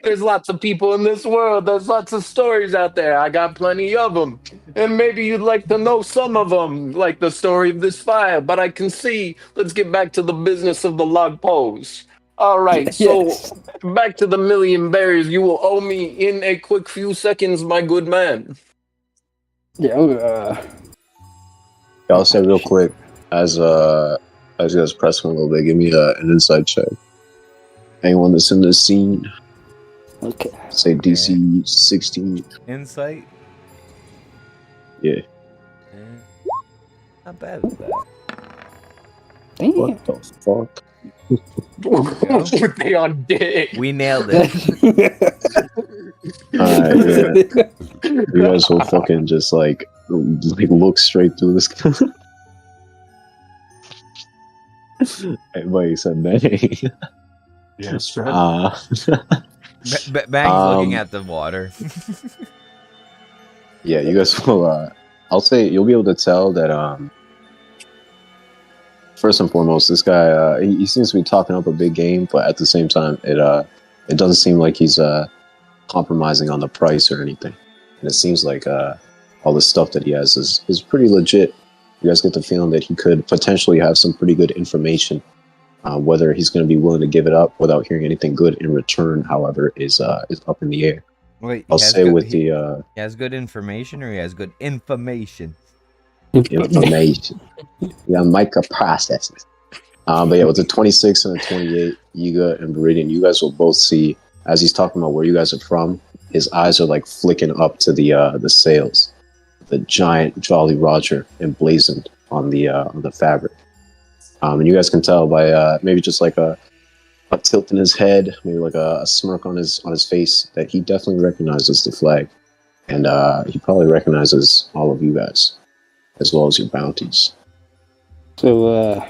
there's lots of people in this world. There's lots of stories out there. I got plenty of them, and maybe you'd like to know some of them, like the story of this fire. But I can see. Let's get back to the business of the log pose. All right, so back to the million berries. You will owe me in a quick few seconds, my good man. Yeah. I'll say real quick, as you guys press him a little bit, give me an insight check. Anyone that's in this scene, okay. Say DC 16. Insight? Yeah. Not bad at that. Damn. What the fuck? They on dick. We nailed it. Alright, yeah. You guys will fucking just like look straight through this. Everybody said bang. Yes, Bang's looking at the water. Yeah, you guys will. I'll say you'll be able to tell that. First and foremost, this guy he seems to be talking up a big game, but at the same time, it doesn't seem like he's compromising on the price or anything. And it seems like all the stuff that he has is pretty legit. You guys get the feeling that he could potentially have some pretty good information. Whether he's going to be willing to give it up without hearing anything good in return, however, is up in the air. Wait, I'll say good, with he has good information, or he has good information. Information. Yeah, microprocessors. But yeah, with the 26 and the 28, Yiga and Viridian, you guys will both see as he's talking about where you guys are from. His eyes are like flicking up to the sails, the giant Jolly Roger emblazoned on the fabric. And you guys can tell by maybe just like a tilt in his head, maybe like a smirk on his face, that he definitely recognizes the flag, and he probably recognizes all of you guys, as well as your bounties. So,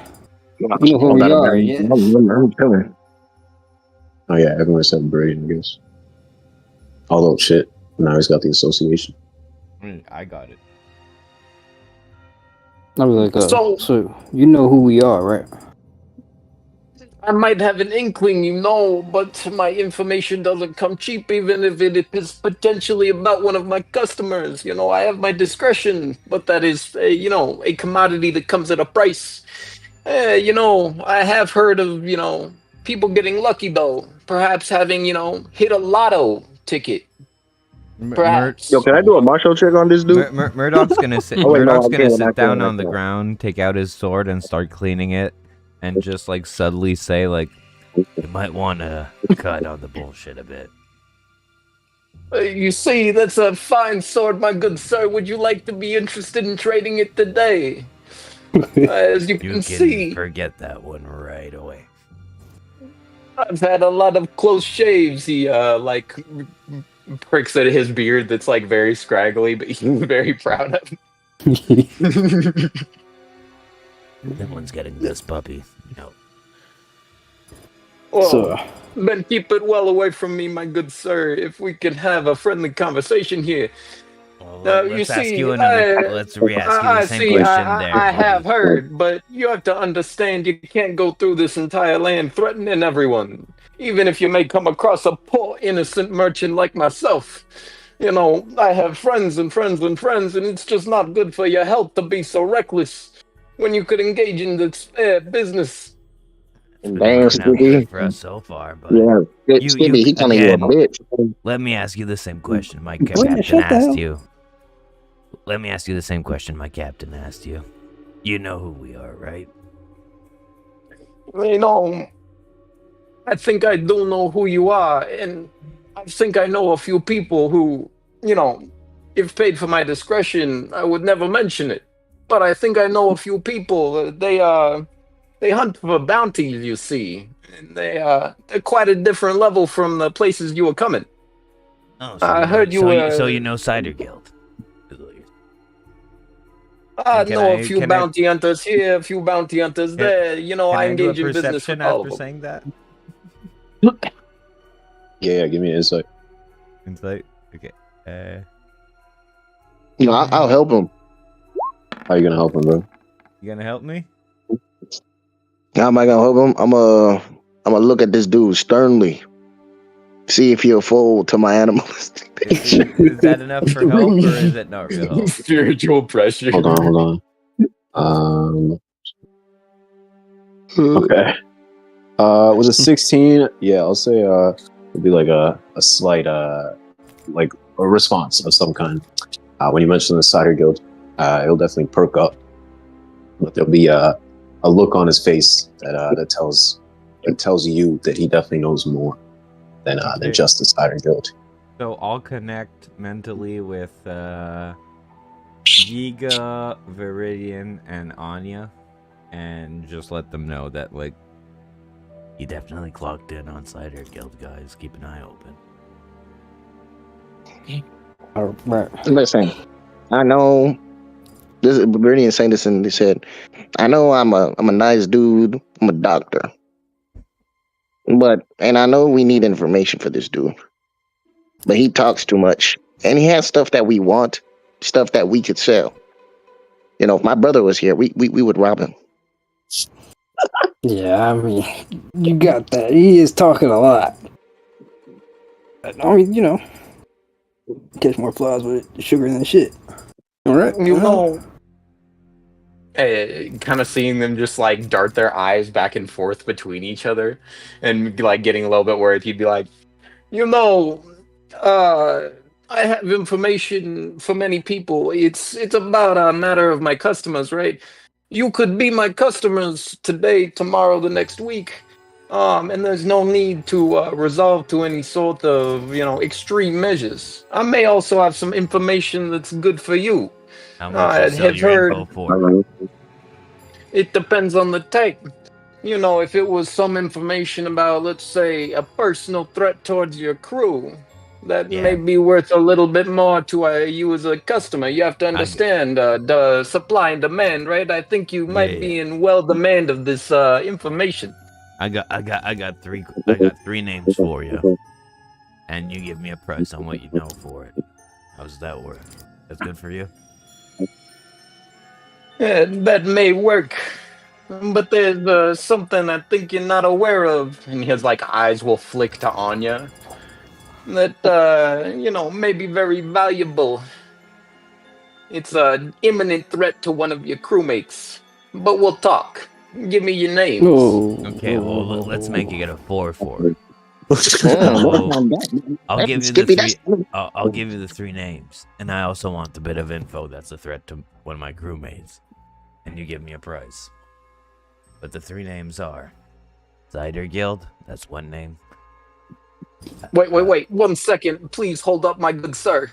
you know who we are, yeah? Oh yeah, everyone said Brady, I guess. Although shit, now he's got the association. I got it. I was like, so you know who we are, right? I might have an inkling, but my information doesn't come cheap, even if it is potentially about one of my customers. I have my discretion, but that is, a commodity that comes at a price. I have heard of, people getting lucky, though. Perhaps having, hit a lotto ticket. Perhaps. Yo, can I do a martial trick on this dude? Murdoch's gonna sit. Murdoch's gonna sit down on the ground, take out his sword, and start cleaning it, and just like subtly say, like, "You might want to cut on the bullshit a bit." You see, that's a fine sword, my good sir. Would you like to be interested in trading it today? As you can see, forget that one right away. I've had a lot of close shaves. He pricks at his beard that's like very scraggly, but he's very proud of. That one's getting this puppy. No. Well, then keep it well away from me, my good sir. If we can have a friendly conversation here. Let's re-ask you the same question there. I have heard, but you have to understand you can't go through this entire land threatening everyone. Even if you may come across a poor, innocent merchant like myself. I have friends and friends and friends, and it's just not good for your health to be so reckless when you could engage in this business. Damn, Skippy. For us so far, but Skippy, he calling you a bitch. Let me ask you the same question my captain asked you. Let me ask you the same question my captain asked you. You know who we are, right? I think I do know who you are, and I think I know a few people who, if paid for my discretion, I would never mention it. But I think I know a few people. They hunt for bounties, you see. And they're quite a different level from the places you were coming. Oh, so I heard you were... So you know Cider Guild? I know a few bounty hunters here, a few bounty hunters there. I engage in business with all of them. Saying that? Yeah, give me an insight. Insight? Okay. I'll help him. How you gonna help him, bro? You gonna help me? How am I gonna help him? I'm gonna look at this dude sternly. See if he'll fold to my animalistic nature. Is that enough for help, or is it not real help? Spiritual pressure. Hold on. Okay. Was it 16? Yeah, I'll say it'd be like a slight like a response of some kind. When you mention the Cider Guild, it'll definitely perk up. But there'll be a look on his face that tells you that he definitely knows more than just the Cider Guild. So I'll connect mentally with Yiga, Viridian, and Onya, and just let them know that, like, He definitely clocked in on Cider Guild, guys. Keep an eye open. Listen, I know. This is Viridian saying this, and he said, "I know I'm a nice dude. I'm a doctor, and I know we need information for this dude, but he talks too much, and he has stuff that we want, stuff that we could sell. You know, if my brother was here, we would rob him." Yeah, I mean, you got that. He is talking a lot. I mean, you know, catch more flies with sugar than shit. All right, you know. Kind of seeing them just like dart their eyes back and forth between each other, and like getting a little bit worried. He'd be like, you know, I have information for many people. It's about a matter of my customers, right? You could be my customers today, tomorrow, the next week, and there's no need to resolve to any sort of, you know, extreme measures. I may also have some information that's good for you. How much you sell your info for? It depends on the type. You know, if it was some information about, let's say, a personal threat towards your crew, that may be worth a little bit more to you as a customer. You have to understand the supply and demand, right? I think you might be in well demand of this information. I got three names for you, and you give me a price on what you know for it. How's that work? That's good for you? Yeah, that may work. But there's something I think you're not aware of. And his like eyes will flick to Onya. That, you know, may be very valuable. It's an imminent threat to one of your crewmates. But we'll talk. Give me your names. Okay, well, let's make it a 4 for it. I'll give you the three. I'll give you the 3 names, and I also want the bit of info that's a threat to one of my crewmates, and you give me a price. But the 3 names are Cider Guild. That's 1 name. Wait! 1 second, please hold up, my good sir.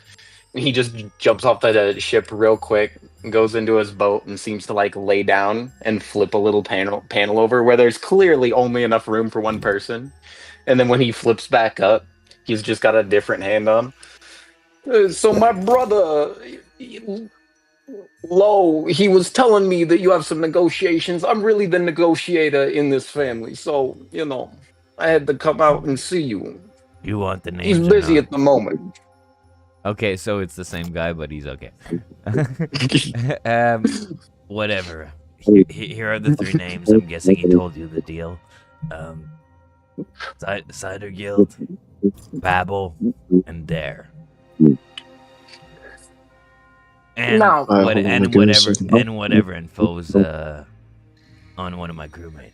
And he just jumps off the ship real quick, goes into his boat, and seems to like lay down and flip a little panel over where there's clearly only enough room for 1 person. And then when he flips back up, he's just got a different hand on. So my brother, he was telling me that you have some negotiations. I'm really the negotiator in this family, so, you know, I had to come out and see you. You want the names? He's busy at the moment. Okay, so it's the same guy, but he's okay. Whatever. Here are the 3 names. I'm guessing he told you the deal. Cider Guild, Babel, and Dare. And whatever info's on one of my crewmates.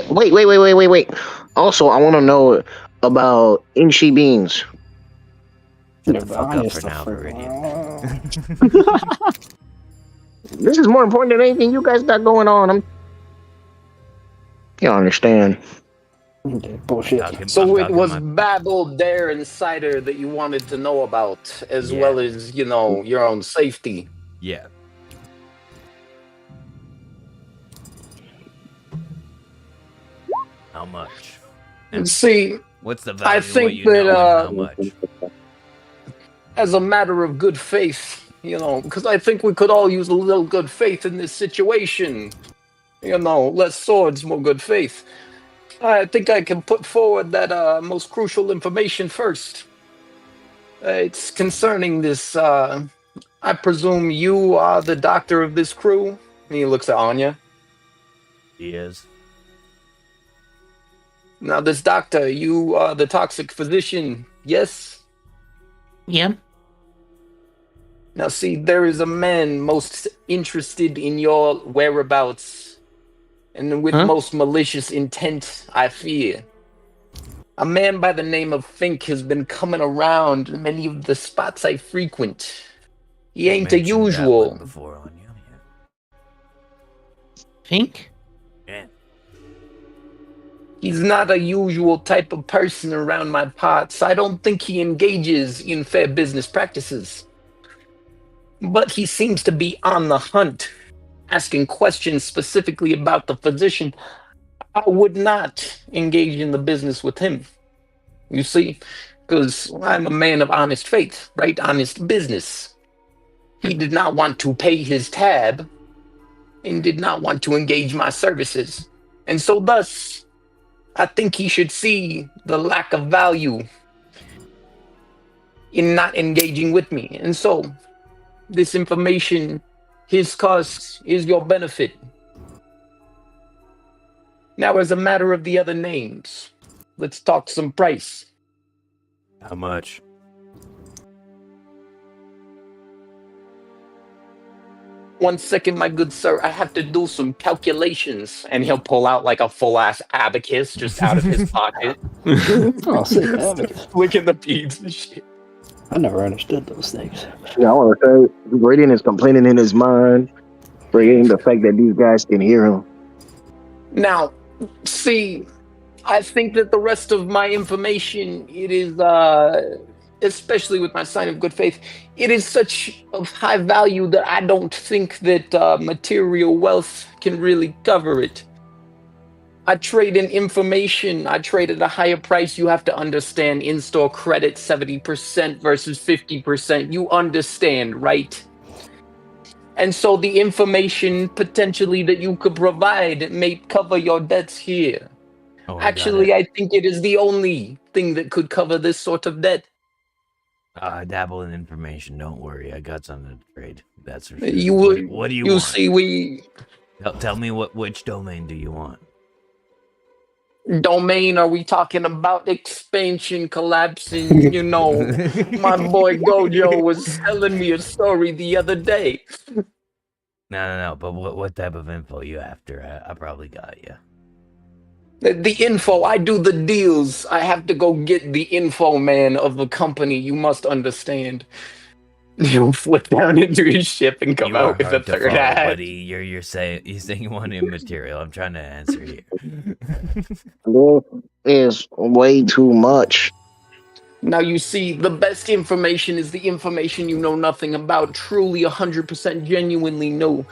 Wait. Also, I want to know about Inchi Beans. Shut the fuck up for now, Viridian. This is more important than anything you guys got going on. You don't understand. Bullshit. So it was Babel, Dare, and Cider that you wanted to know about, as well as, you know, your own safety. Yeah. How much? And see, what's the value? I think how much? As a matter of good faith, you know, because I think we could all use a little good faith in this situation. You know, less swords, more good faith. I think I can put forward that most crucial information first. It's concerning this, I presume you are the doctor of this crew? And he looks at Onya. He is. Now, this doctor, you are the toxic physician, yes? Yeah. Now, see, there is a man most interested in your whereabouts, and with most malicious intent, I fear. A man by the name of Fink has been coming around many of the spots I frequent. He ain't a usual. Before on you. Fink? Yeah. He's not a usual type of person around my parts. I don't think he engages in fair business practices. But he seems to be on the hunt, asking questions specifically about the physician. I would not engage in the business with him. You see, because I'm a man of honest faith, right? Honest business. He did not want to pay his tab and did not want to engage my services. And so thus, I think he should see the lack of value in not engaging with me. And so, this information, his cost is your benefit. Now, as a matter of the other names, let's talk some price. How much? One second, my good sir, I have to do some calculations. And he'll pull out like a full-ass abacus just out of his pocket. Oh, sick abacus. Licking the beads and shit. I never understood those things. Yeah, I want to say, Viridian is complaining in his mind, forgetting the fact that these guys can hear him. Now, see, I think that the rest of my information, it is, especially with my sign of good faith, it is such of high value that I don't think that material wealth can really cover it. I trade in information. I trade at a higher price. You have to understand in-store credit 70% versus 50%. You understand, right? And so the information potentially that you could provide may cover your debts here. Oh, Actually, I think it is the only thing that could cover this sort of debt. I dabble in information. Don't worry, I got something to trade. That's for sure. What do you want? See, we tell me which domain do you want? Domain? Are we talking about expansion, collapsing? You know, my boy Gojo was telling me a story the other day. No. But what type of info you after? I probably got you. The info, I do the deals. I have to go get the info man of the company. You must understand. He'll flip down into his ship and come out with a third eye. Buddy, you're saying you want immaterial. I'm trying to answer you. This is way too much. Now you see, the best information is the information you know nothing about. Truly 100% genuinely know.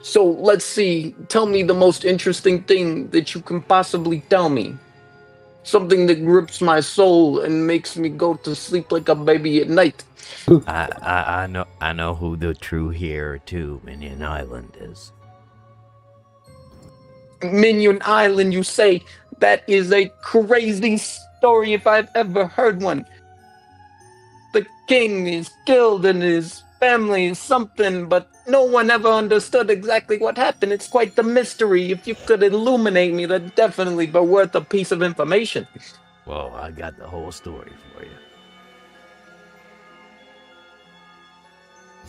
So let's see, tell me the most interesting thing that you can possibly tell me. Something that grips my soul and makes me go to sleep like a baby at night. I know who the true heir to Minion Island is. Minion Island, you say? That is a crazy story if I've ever heard one. The king is killed and his family is something, but no one ever understood exactly what happened. It's quite the mystery. If you could illuminate me, that'd definitely be worth a piece of information. Well, I got the whole story for you.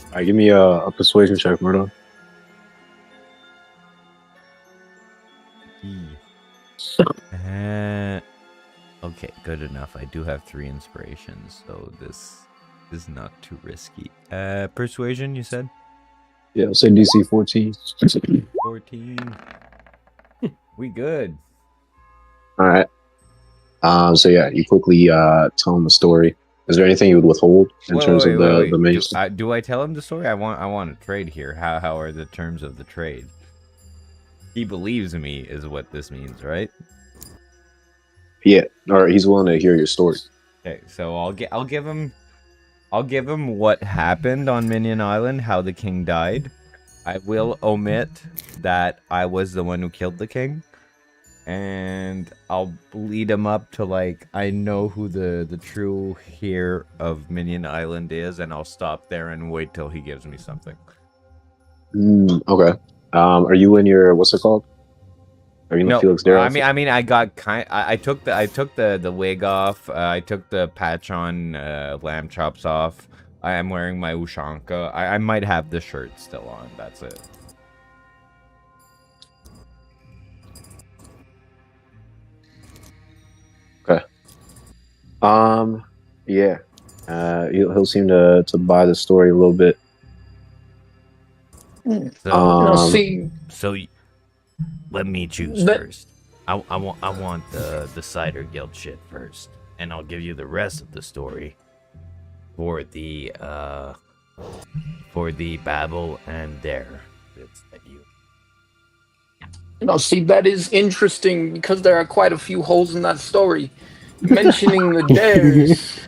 All right, give me a persuasion check, Murdoch. Okay, good enough. I do have 3 inspirations, so this is not too risky. Persuasion, you said? Yeah, I'll say DC 14. 14. We good. All right. So yeah, you quickly tell him the story. Is there anything you would withhold in terms of the main? Do I tell him the story? I want to trade here. How are the terms of the trade? He believes me, is what this means, right? Yeah, or he's willing to hear your story. Okay, so I'll give him what happened on Minion Island, how the king died. I will omit that I was the one who killed the king. And I'll lead him up to, like, I know who the true heir of Minion Island is, and I'll stop there and wait till he gives me something. Okay. Are you in your, what's it called? Are you in the Felix Dare? I mean, I got I took the wig off. I took the patch on lamb chops off. I am wearing my Ushanka. I might have the shirt still on. That's it. Okay. Yeah. He'll seem to buy the story a little bit. So let me choose first. I want the cider guild shit first, and I'll give you the rest of the story for the babble and dare bits that you. See, that is interesting because there are quite a few holes in that story. Mentioning the dares.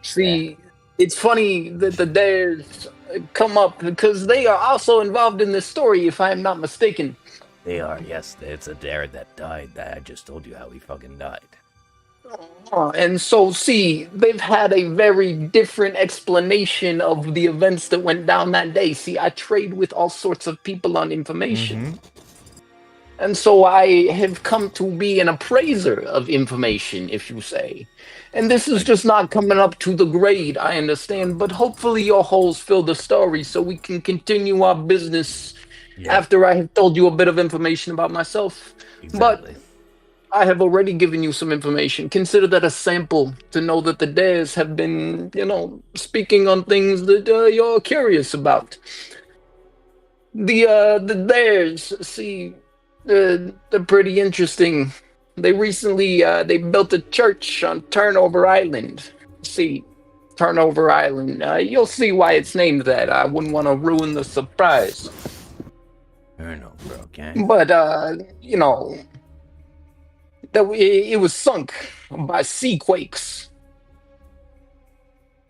See, it's funny that the dares come up because they are also involved in this story, if I am not mistaken. They are, yes. It's a dare that died. I just told you how he fucking died. And so, see, they've had a very different explanation of the events that went down that day. See, I trade with all sorts of people on information. Mm-hmm. And so I have come to be an appraiser of information, if you say. And this is just not coming up to the grade, I understand, but hopefully your holes fill the story so we can continue our business after I have told you a bit of information about myself. Exactly. But I have already given you some information. Consider that a sample to know that the dares have been, speaking on things that you're curious about. The dares, see, they're pretty interesting. They recently they built a church on Turnover Island. See, Turnover Island. You'll see why it's named that. I wouldn't want to ruin the surprise. Turnover, okay. But it was sunk by sea quakes.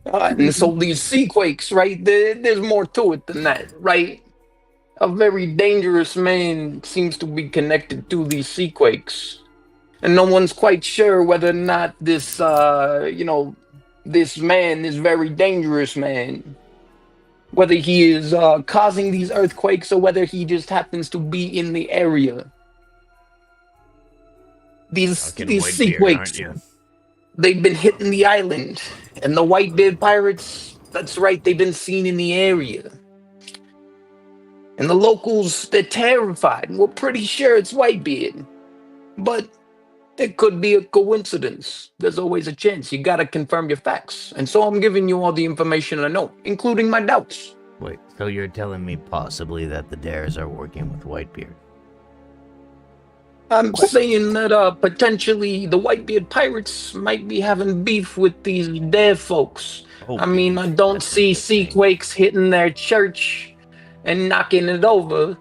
And so these sea quakes, right? There's more to it than that, right? A very dangerous man seems to be connected to these sea quakes. And no one's quite sure whether or not this, this man, this very dangerous man, whether he is causing these earthquakes or whether he just happens to be in the area. These sea quakes, they've been hitting the island. And the Whitebeard Pirates, that's right, they've been seen in the area. And the locals, they're terrified. We're pretty sure it's Whitebeard. But it could be a coincidence. There's always a chance. You gotta confirm your facts. And so I'm giving you all the information I know, including my doubts. Wait, so you're telling me possibly that the dares are working with Whitebeard? I'm saying that potentially the Whitebeard Pirates might be having beef with these dare folks. Oh, I mean, I don't see sea quakes hitting their church and knocking it over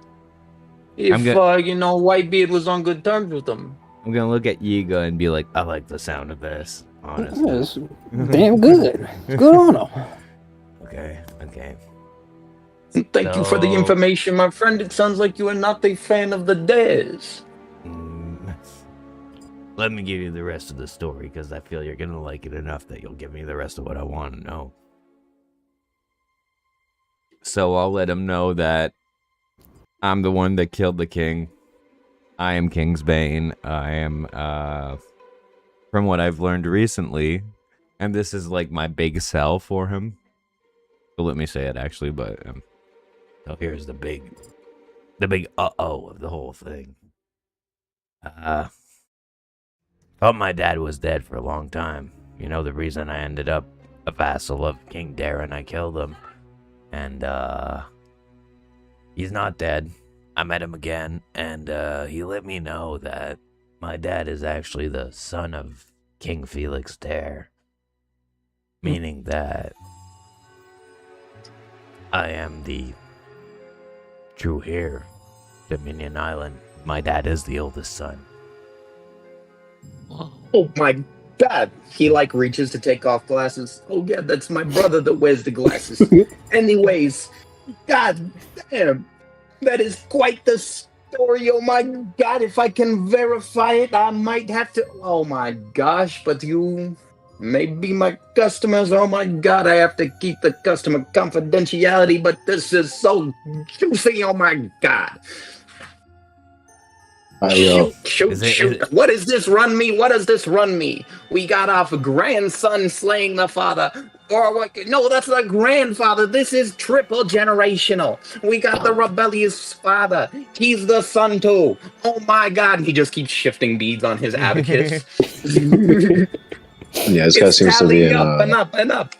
if, Whitebeard was on good terms with them. I'm gonna look at Yiga and be like, I like the sound of this, honestly. Yeah, it's damn good. Good on them. Okay. Thank you for the information, my friend. It sounds like you are not a fan of the dares. Let me give you the rest of the story, because I feel you're gonna like it enough that you'll give me the rest of what I want to know. So I'll let him know that I'm the one that killed the king. I am King's Bane. I am, from what I've learned recently, and this is like my big sell for him. So let me say it actually, but so here's the big uh-oh of the whole thing. Thought my dad was dead for a long time. You know, the reason I ended up a vassal of King Darren, I killed him. And, he's not dead. I met him again, and, he let me know that my dad is actually the son of King Felix Dare. Meaning that I am the true heir to Dominion Island. My dad is the oldest son. Oh my God. He reaches to take off glasses. Oh yeah, that's my brother that wears the glasses. Anyways, God damn. That is quite the story. Oh my God, if I can verify it, I might have to. Oh my gosh, but you may be my customers. Oh my God, I have to keep the customer confidentiality, but this is so juicy. Oh my God. Shoot. What does this run me? What does this run me? We got off grandson slaying the father. Or what? No, that's the grandfather. This is triple generational. We got the rebellious father. He's the son too. Oh my God. He just keeps shifting beads on his abacus. Yeah, this guy seems to be in up and up and up.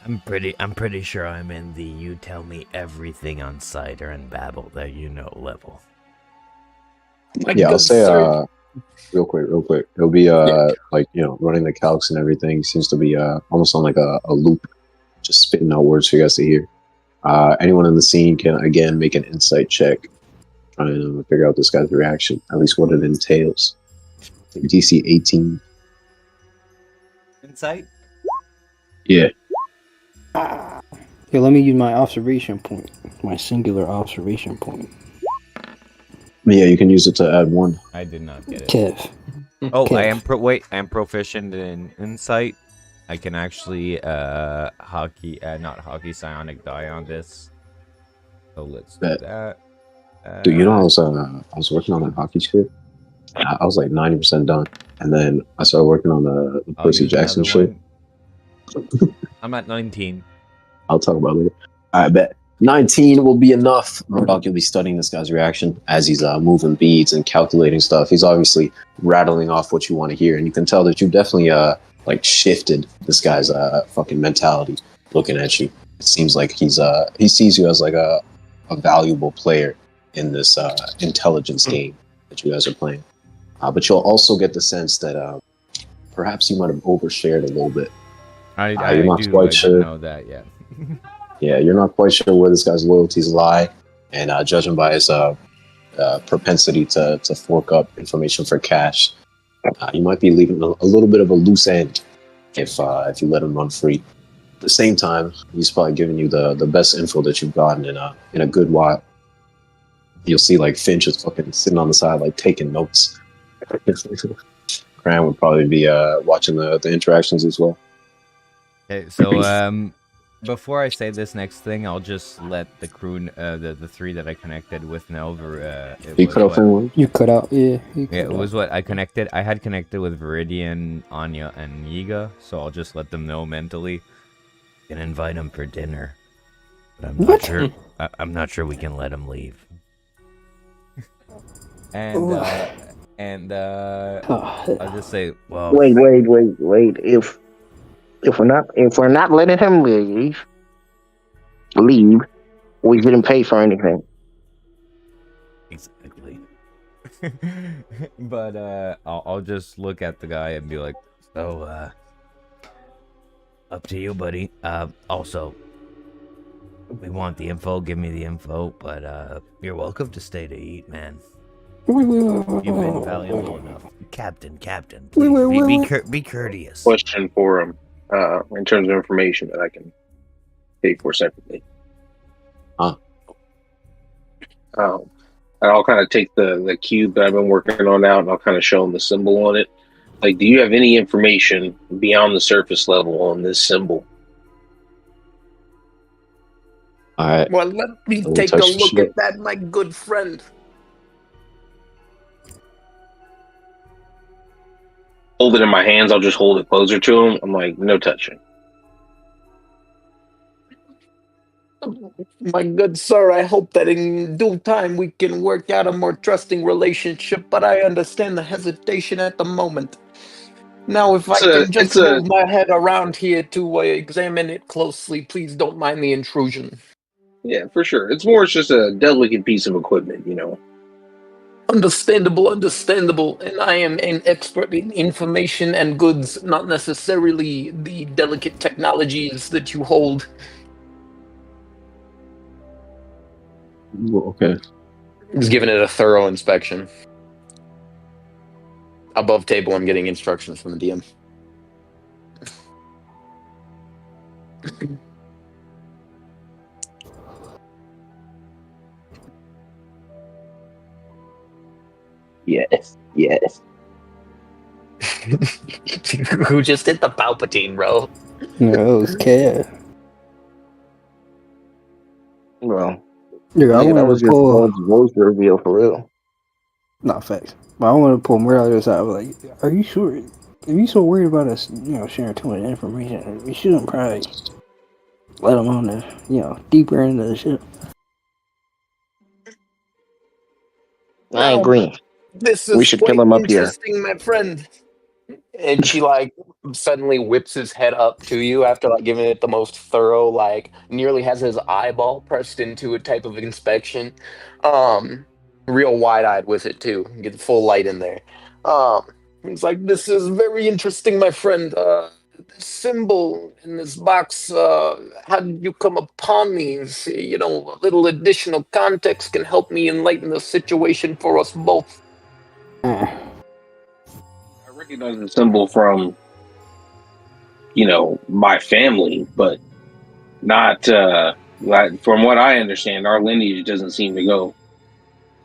I'm pretty sure I'm in the you tell me everything on cider and babble that you know level. I'll say real quick. It'll be running the calcs and everything seems to be almost on like a loop, just spitting out words for you guys to hear. Anyone in the scene can again make an insight check trying to figure out this guy's reaction, at least what it entails. DC 18. Insight? Yeah. Here, let me use my observation point. My singular observation point. Yeah, you can use it to add 1. I did not get it. Kev. Oh, Kev. I am proficient in insight. I can actually not hockey psionic die on this. So let's do that. Dude, you know, I was working on that hockey shit. I was like 90% done, and then I started working on the Percy Jackson shit. I'm at 19. I'll talk about it later. I bet 19 will be enough. Murdoch, you'll be studying this guy's reaction as he's moving beads and calculating stuff. He's obviously rattling off what you want to hear, and you can tell that you definitely like shifted this guy's fucking mentality looking at you. It seems like he sees you as like a valuable player in this intelligence game that you guys are playing. But you'll also get the sense that perhaps you might have overshared a little bit. You're not quite sure. Know that yet. Yeah, you're not quite sure where this guy's loyalties lie, and judging by his propensity to fork up information for cash, you might be leaving a little bit of a loose end if you let him run free. At the same time, he's probably giving you the best info that you've gotten in a good while. You'll see like Finch is fucking sitting on the side like taking notes. Cran would probably be watching the interactions as well. Okay, so before I say this next thing, I'll just let the crew, the 3 that I connected with know. You cut out. You cut out, yeah. It was what I connected. I had connected with Viridian, Onya, and Yiga, so I'll just let them know mentally. Can invite him for dinner, but I'm not sure. I'm not sure we can let him leave. And I'll just say, well. Wait. If we're not letting him leave, we didn't pay for anything. Exactly. But I'll just look at the guy and be like, so up to you, buddy. Also, we want the info. Give me the info, but you're welcome to stay to eat, man. You've been valuable enough, Captain. Please be courteous. Question for him. In terms of information that I can pay for separately. And I'll kind of take the cube that I've been working on out, and I'll kind of show him the symbol on it. Like, do you have any information beyond the surface level on this symbol? Alright. Well, let me take a look at that, my good friend. Hold it in my hands. I'll just hold it closer to him. I'm like, no touching. My good sir, I hope that in due time we can work out a more trusting relationship, but I understand the hesitation at the moment. Now, if I can just move my head around here to examine it closely, please don't mind the intrusion. Yeah, for sure. It's just a delicate piece of equipment, you know. Understandable, and I am an expert in information and goods, not necessarily the delicate technologies that you hold. Okay. He's giving it a thorough inspection. Above table, I'm getting instructions from the DM. Yes. Who just hit the Palpatine, bro? No, it was Kev. Well, that was just God's voice reveal for real. Not facts. But I want to pull Murdoch aside. I was like, are you sure? If you so worried about us, sharing too much information, we shouldn't probably let him on the, deeper into the ship. I agree. We should kill him up here. My friend. And she suddenly whips his head up to you after giving it the most thorough, nearly has his eyeball pressed into a type of inspection. Real wide-eyed with it too. Get the full light in there. He's like, this is very interesting, my friend. symbol in this box, how did you come upon these? You know, a little additional context can help me enlighten the situation for us both. I recognize the symbol from, my family, but not, from what I understand, our lineage doesn't seem to go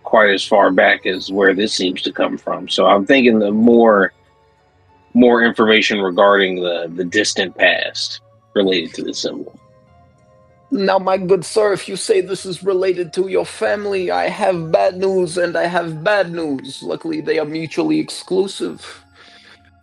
quite as far back as where this seems to come from. So I'm thinking the more information regarding the distant past related to the symbol. Now, my good sir, if you say this is related to your family, I have bad news and I have bad news. Luckily, they are mutually exclusive.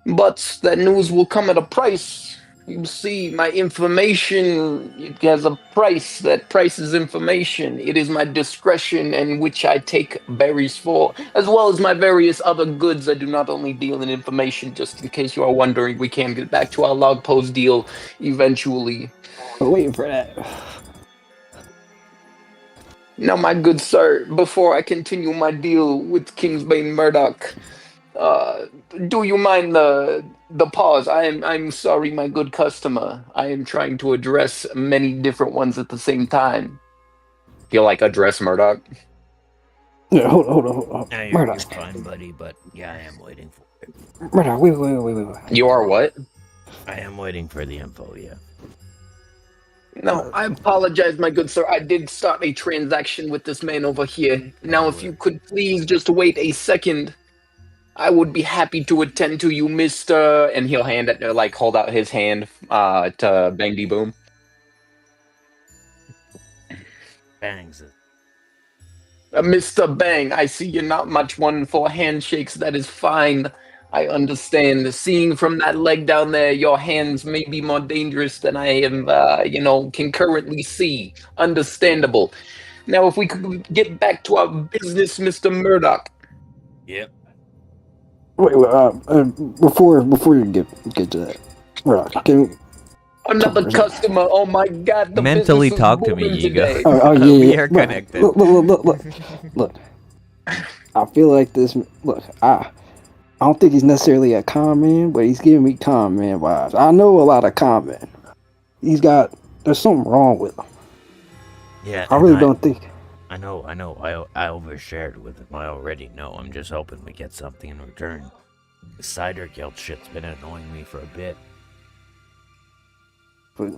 But that news will come at a price. You see, my information, it has a price. That price is information. It is my discretion in which I take berries for, as well as my various other goods. I do not only deal in information, just in case you are wondering. We can get back to our log post deal eventually. We're waiting for that. Now, my good sir, before I continue my deal with Kingsbane Murdoch, do you mind the pause? I'm sorry, my good customer. I am trying to address many different ones at the same time. Feel like address Murdoch? Yeah, hold on. No, Murdoch. you're fine, buddy, but yeah, I am waiting for it. Murdoch, wait. You are what? I am waiting for the info, yeah. No, I apologize, my good sir. I did start a transaction with this man over here. Now, if you could please just wait a second, I would be happy to attend to you, Mr. And he'll hold out his hand to Bang D Boom. Bangs. Mr. Bang, I see you're not much one for handshakes. That is fine. I understand. Seeing from that leg down there, your hands may be more dangerous than I am, can currently see. Understandable. Now, if we could get back to our business, Mr. Murdoch. Yep. Wait, before you get to that, Murdoch, can another customer. Oh my God! The mentally business is talk to me, booming Yiga. today. Oh yeah, we are connected. Look. I feel like this. Look, I don't think he's necessarily a con man, but he's giving me con man vibes. I know a lot of con men. There's something wrong with him. Yeah, I really don't think. I know. I overshared with him. I already know. I'm just hoping we get something in return. The cider guild shit's been annoying me for a bit. But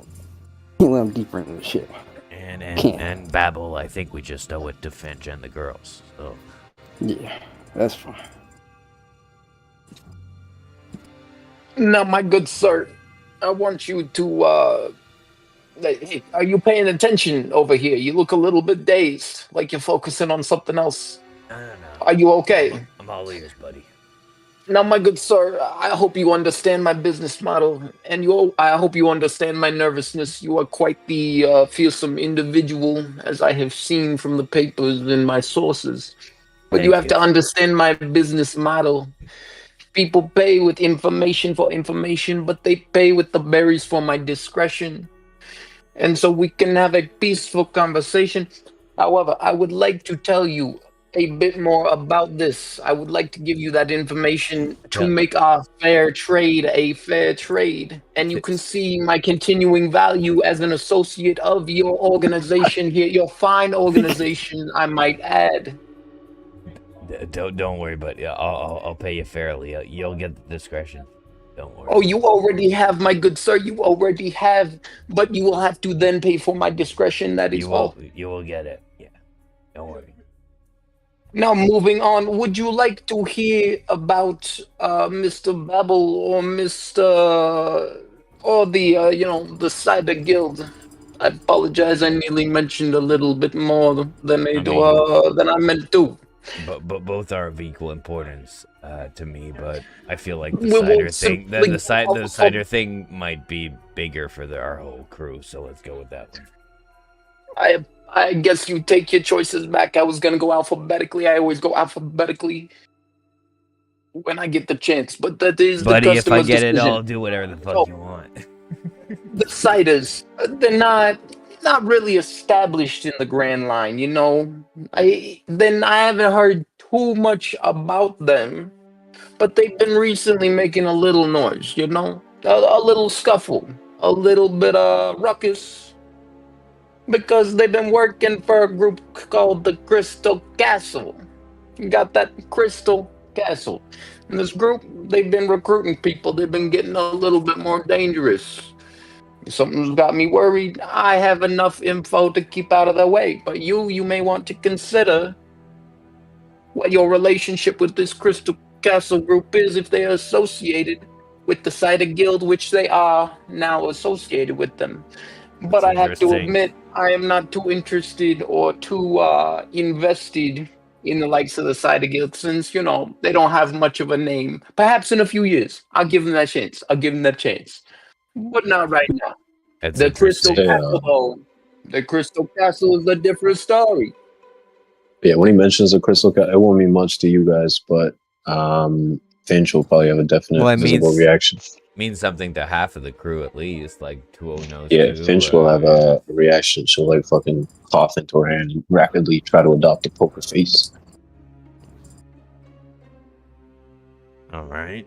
can't let him deeper into the shit. And Babel, I think we just owe it to Finch and the girls. So yeah, that's fine. Now, my good sir, I want you to, hey, are you paying attention over here? You look a little bit dazed, like you're focusing on something else. No. Are you okay? I'm all ears, buddy. Now, my good sir, I hope you understand my business model, and I hope you understand my nervousness. You are quite the fearsome individual, as I have seen from the papers and my sources. But you have to understand my business model. People pay with information for information, but they pay with the berries for my discretion. And so we can have a peaceful conversation. However, I would like to tell you a bit more about this. I would like to give you that information to make our fair trade a fair trade. And you can see my continuing value as an associate of your organization here, your fine organization, I might add. Don't worry, but I'll pay you fairly. You'll get the discretion. Don't worry. Oh, you already have, my good sir. You already have, but you will have to then pay for my discretion. That is all. You will get it. Yeah. Don't worry. Now, moving on, would you like to hear about Mr. Babel or Mr. or the Cider Guild? I apologize. I nearly mentioned a little bit more than I meant to. But both are of equal importance to me. But I feel like the cider thing might be bigger for our whole crew. So let's go with that one. I guess you take your choices back. I was gonna go alphabetically. I always go alphabetically when I get the chance. But that is Buddy, the customer's if I get decision. it, I'll do whatever the fuck you want. The ciders, they're not really established in the Grand Line, I haven't heard too much about them, but they've been recently making a little noise, a little scuffle, a little bit of ruckus, because they've been working for a group called the Crystal Castle. You got that Crystal Castle. In this group, they've been recruiting people. They've been getting a little bit more dangerous. Something's got me worried. I have enough info to keep out of their way, but you may want to consider what your relationship with this Crystal Castle group is if they are associated with the Cider Guild, which they are now associated with them. But I have to admit, I am not too interested or too invested in the likes of the Cider Guild, since, you know, they don't have much of a name. Perhaps in a few years, I'll give them that chance. But not right now. The Crystal Castle, though. The Crystal Castle is a different story. Yeah, when he mentions the Crystal Castle, it won't mean much to you guys, but Finch will probably have a definite visible reaction. Means something to half of the crew at least, like 2 knows. Yeah, Finch will have a reaction. She'll like fucking cough into her hand and rapidly try to adopt a poker face. All right,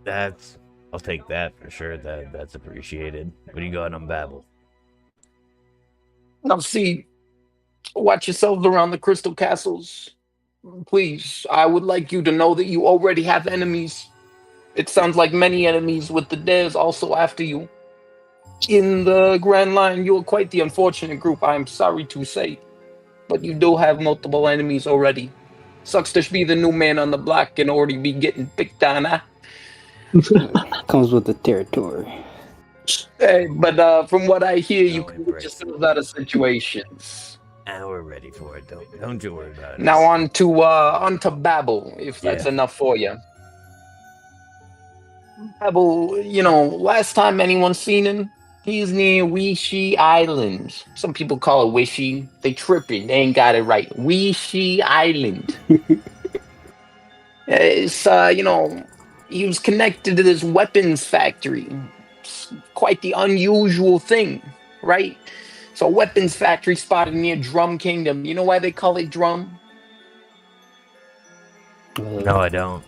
I'll take that for sure. That's appreciated. What do you got on Babel? Now, see, watch yourselves around the Crystal Castles. Please, I would like you to know that you already have enemies. It sounds like many enemies, with the dares also after you. In the Grand Line, you are quite the unfortunate group, I am sorry to say. But you do have multiple enemies already. Sucks to be the new man on the block and already be getting picked on, huh? Comes with the territory. Hey, but from what I hear, you can get yourselves out of situations. We're ready for it. Don't you worry about it. Now on to Babel, if that's enough for you. Babel, you know, last time anyone seen him, he's near Wishy Island. Some people call it Wishy. They tripping. They ain't got it right. Wishy Island. It's, you know, he was connected to this weapons factory. It's quite the unusual thing, right? So weapons factory spotted near Drum Kingdom. You know why they call it Drum? No, I don't.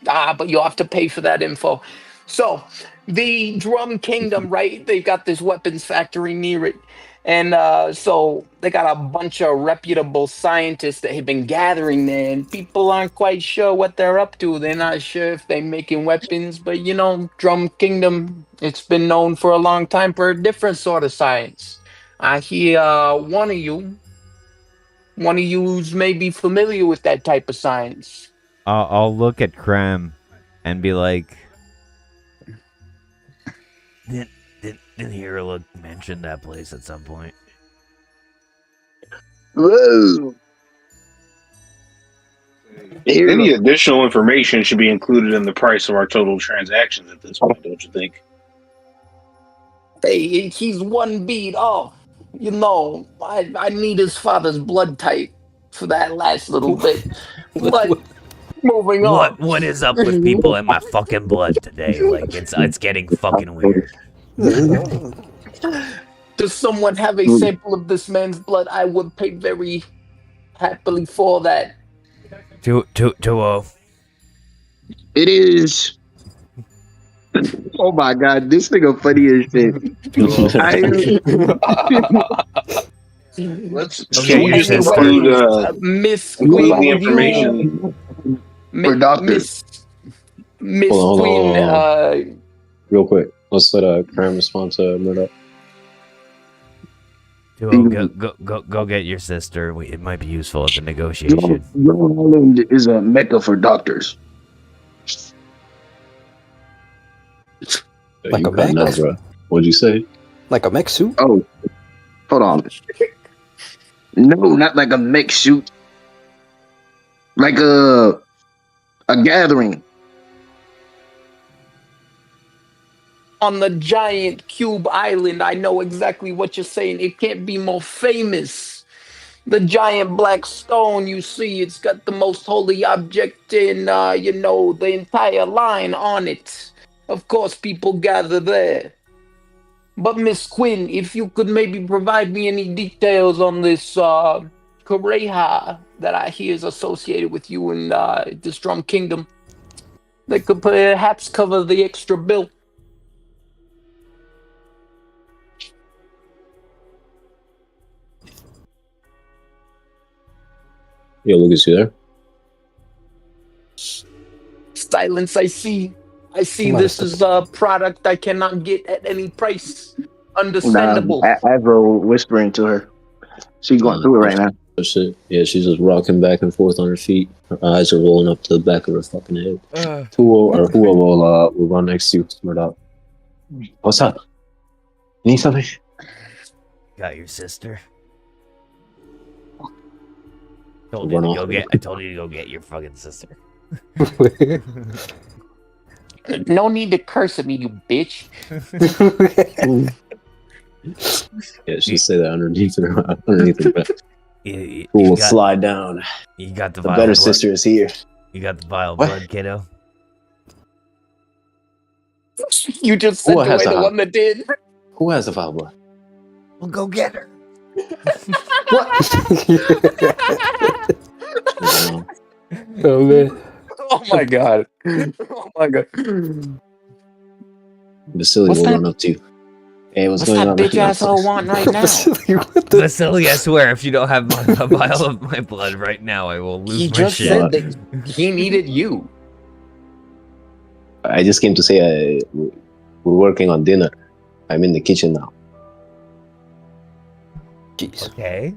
But you'll have to pay for that info. So, the Drum Kingdom, right? They've got this weapons factory near it. And so they got a bunch of reputable scientists that have been gathering there. And people aren't quite sure what they're up to. They're not sure if they're making weapons. But, you know, Drum Kingdom, it's been known for a long time for a different sort of science. I hear one of you's may be familiar with that type of science. I'll look at Cram and be like, didn't hear mention that place at some point. Whoa. Any additional information should be included in the price of our total transactions at this point, don't you think? Hey, he's one beat off. You know, I need his father's blood type for that last little bit. But moving on. What is up with people in my fucking blood today? Like, it's getting fucking weird. Does someone have a sample of this man's blood? I would pay very happily for that. 2-0. It is. Oh my god, this nigga funny as shit. Can you just include Miss Queen Queen the information? Miss Queen. Real quick, let's let Cram respond to Murdoch. Go get your sister. It might be useful at the negotiation. Your island is a mecca for doctors. Like a mech? Bro. What'd you say? Like a mech suit? Oh, hold on. No, not like a mech suit. Like a gathering. On the giant cube island, I know exactly what you're saying. It can't be more famous. The giant black stone, you see, it's got the most holy object in, the entire line on it. Of course, people gather there. But Miss Quinn, if you could maybe provide me any details on this Koreha that I hear is associated with you in this Drum Kingdom. They could perhaps cover the extra bill. Yo, Lucas, you there? Silence, I see. I see this is a product I cannot get at any price. Understandable. Avro whispering to her. She's going through it right now. Shit. Yeah, she's just rocking back and forth on her feet. Her eyes are rolling up to the back of her fucking head. Who will run next to you, Murdoch? What's up? You need something? Got your sister. I told you to go get your fucking sister. No need to curse at me, you bitch. Yeah, she say that underneath her breath. Who will slide down? You got the better sister is here. You got the vile blood, kiddo. You just said the one that did. Who has the vile blood? Well, go get her. Oh man. Oh my god. Oh my god. Vasily will run up to you. Hey, what's going on? What's that bitch asshole want right now? Vasily, I swear, if you don't have a vial of my blood right now, I will lose my shit. He just said that he needed you. I just came to say we're working on dinner. I'm in the kitchen now. Jeez. Okay.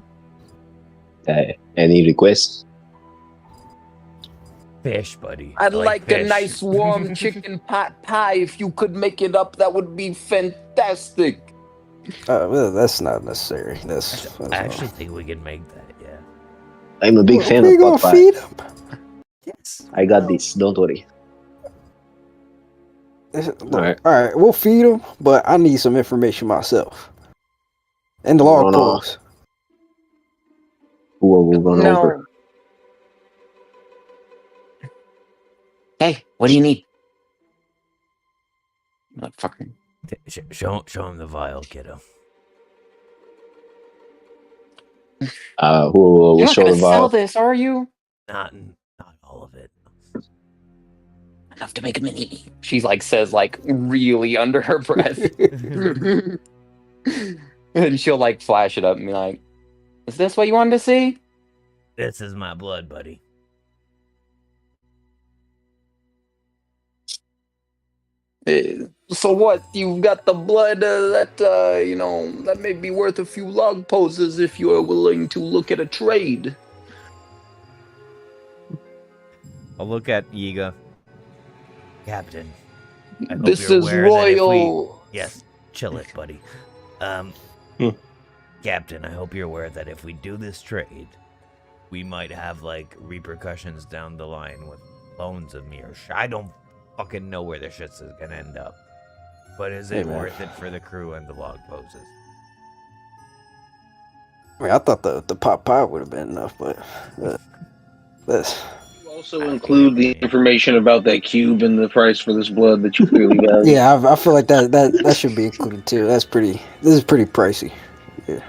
Any requests? Fish, buddy. I'd like fish. a nice warm chicken pot pie. If you could make it up, that would be fantastic. Well, that's not necessary. I actually think we can make that, yeah. I'm a big fan of pot pie. Feed him? Yes. I got this. Don't worry. All right, we'll feed him, but I need some information myself. And the log posts. Who will run over? Hey, what do you need? Motherfucker. Show him the vial, kiddo. Who will You're not show gonna the vial? sell this, are you? Not all of it. Enough to make a mini. She's says really under her breath. And she'll flash it up and be like, is this what you wanted to see? This is my blood, buddy. So what? You've got the blood that may be worth a few log poses if you are willing to look at a trade. I'll look at Yiga. Captain. This is royal. Yes, chill it, buddy. Captain, I hope you're aware that if we do this trade, we might have repercussions down the line with loans of me or I don't fucking know where this shit's gonna end up. But is it worth it for the crew and the log poses? I mean, I thought the pot pie would have been enough, but this. Also include the information about that cube and the price for this blood that you clearly got. Yeah, I feel like that should be included too. This is pretty pricey. Yeah.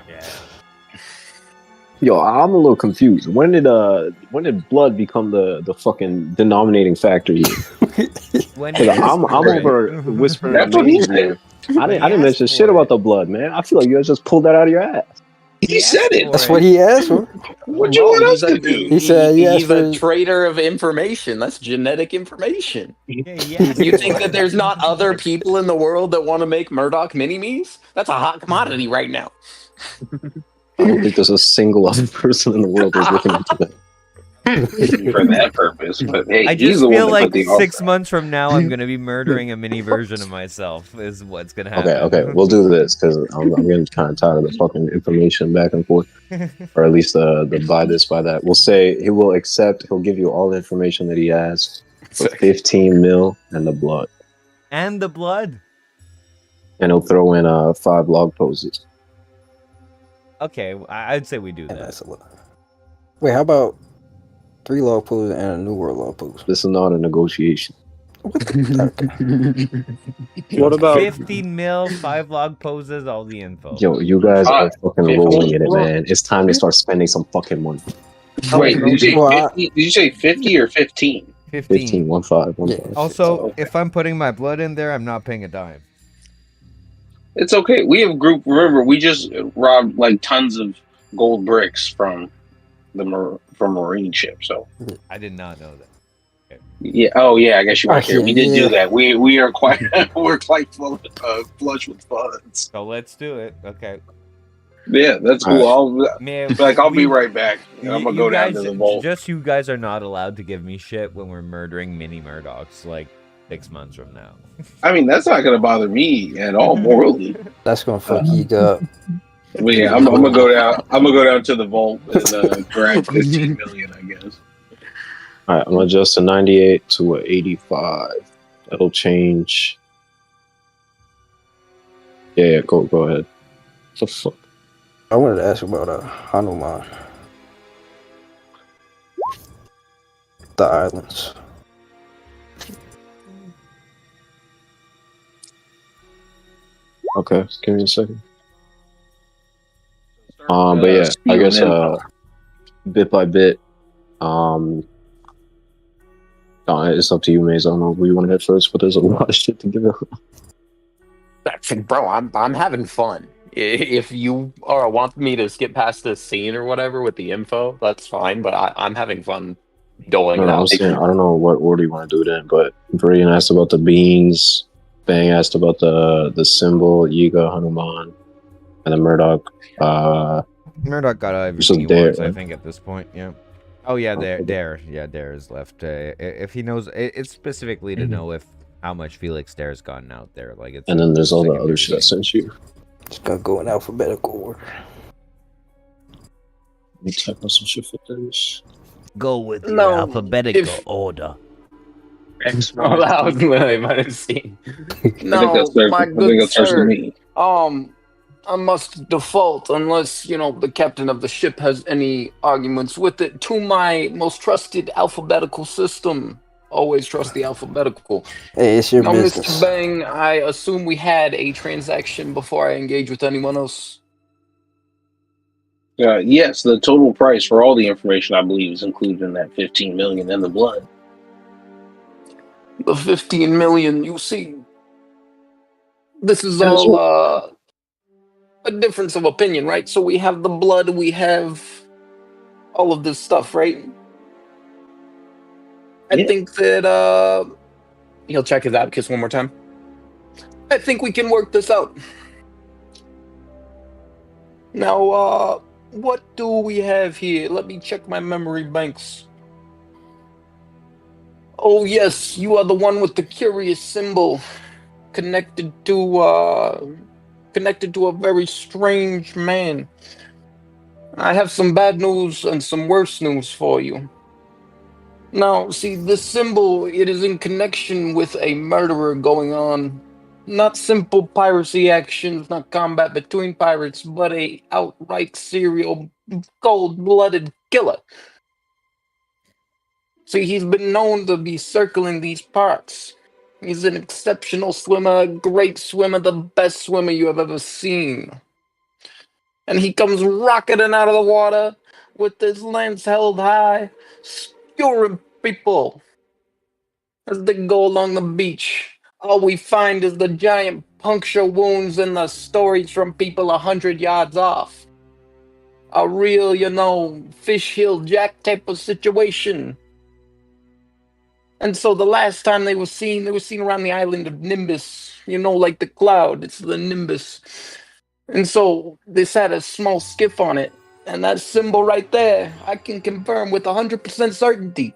Yo, I'm a little confused. When did blood become the fucking denominating factor here? I'm over whispering. That's what he said. I didn't mention shit about the blood, man. I feel like you guys just pulled that out of your ass. He said it. That's what he asked for. What you want us to do? He said he's a trader of information. That's genetic information. You think that there's not other people in the world that want to make Murdoch mini-me's? That's a hot commodity right now. I don't think there's a single other person in the world who's looking into that. For that purpose, but hey, I just feel like 6 months from now I'm gonna be murdering a mini version of myself. Is what's gonna happen. Okay, we'll do this because I'm getting kind of tired of the fucking information back and forth, or at least the buy this, buy that. We'll say he will accept. He'll give you all the information that he has for 15 mil and the blood. And the blood. And he'll throw in 5 log poses. Okay, I'd say we do that. That's a lot. Wait, how about 3 log poses and a new world log pose? This is not a negotiation. What about 15 mil, 5 log poses, all the info? Yo, you guys are fucking rolling in it, man. It's time to start spending some fucking money. Wait, did you say 50? Did you say 50 or 15? 15, 1-5, 1-5. Yeah. Also, if I'm putting my blood in there, I'm not paying a dime. It's okay. We have group. Remember, we just robbed like tons of gold bricks from from Marine ship. So I did not know that. Okay. Yeah. Oh, yeah. I guess you weren't here. We did Yeah. do that. We are quite we're quite flush with funds. So let's do it. Okay. Yeah, that's cool. I'll be right back. I'm gonna go down to the vault. Just you guys are not allowed to give me shit when we're murdering mini Murdochs like 6 months from now. I mean, that's not gonna bother me at all morally. That's gonna fuck Yiga up. But yeah, I'm gonna go down. I'm gonna go down to the vault and grab 15 million, I guess. All right, I'm gonna adjust a 98 to a 85. That'll change. Yeah, go ahead. What the fuck? I wanted to ask about Hanuman. The islands. Okay, give me a second. But yeah, I guess bit by bit, it's up to you, Maze. I don't know where you want to head first, but there's a lot of shit to give out. Bro, I'm having fun. If you want me to skip past this scene or whatever with the info, that's fine. But I'm having fun doling it out. I don't know what order you want to do it in, but Viridian asked about the beans. Bang asked about the symbol. Yiga, Hanuman, and then Murdoch. Murdoch got everything he wants, I think, at this point. Yeah. Oh yeah, Dare is left. If he knows, it's specifically to know if how much Felix Dare's gotten out there. Like it's. And then there's all the other shit I sent you. It's gonna go in alphabetical order. Let me type on some shit for this. Go with your alphabetical order. That was literally my scene. No, my good sir. I must default unless, the captain of the ship has any arguments with it to my most trusted alphabetical system. Always trust the alphabetical. Hey, it's your business. Mr. Bang, I assume we had a transaction before I engage with anyone else. Yes, the total price for all the information, I believe, is included in that 15 million and the blood. The 15 million, you see, this is all a difference of opinion, right? So we have the blood, we have all of this stuff, right? I think that he'll check his abacus one more time. I think we can work this out. Now, what do we have here? Let me check my memory banks. Oh yes, you are the one with the curious symbol connected to a very strange man. I have some bad news and some worse news for you. Now, see, this symbol, it is in connection with a murderer going on. Not simple piracy actions, not combat between pirates, but a outright serial cold-blooded killer. See, he's been known to be circling these parts. He's an exceptional swimmer, a great swimmer, the best swimmer you have ever seen. And he comes rocketing out of the water with his lance held high, skewering people as they go along the beach. All we find is the giant puncture wounds and the stories from people 100 yards off. A real, fish hill jack type of situation. And so the last time they were seen around the island of Nimbus, like the cloud, it's the Nimbus. And so this had a small skiff on it, and that symbol right there, I can confirm with 100% certainty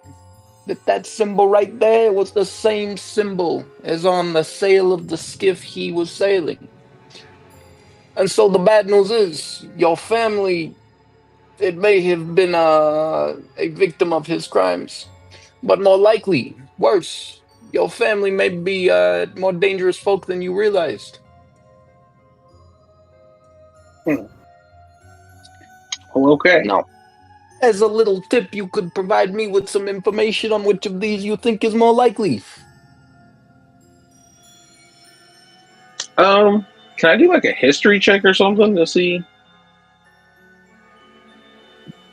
that symbol right there was the same symbol as on the sail of the skiff he was sailing. And so the bad news is, your family, it may have been a victim of his crimes. But more likely, worse, your family may be more dangerous folk than you realized. Well, okay. Now, as a little tip, you could provide me with some information on which of these you think is more likely. Can I do like a history check or something to see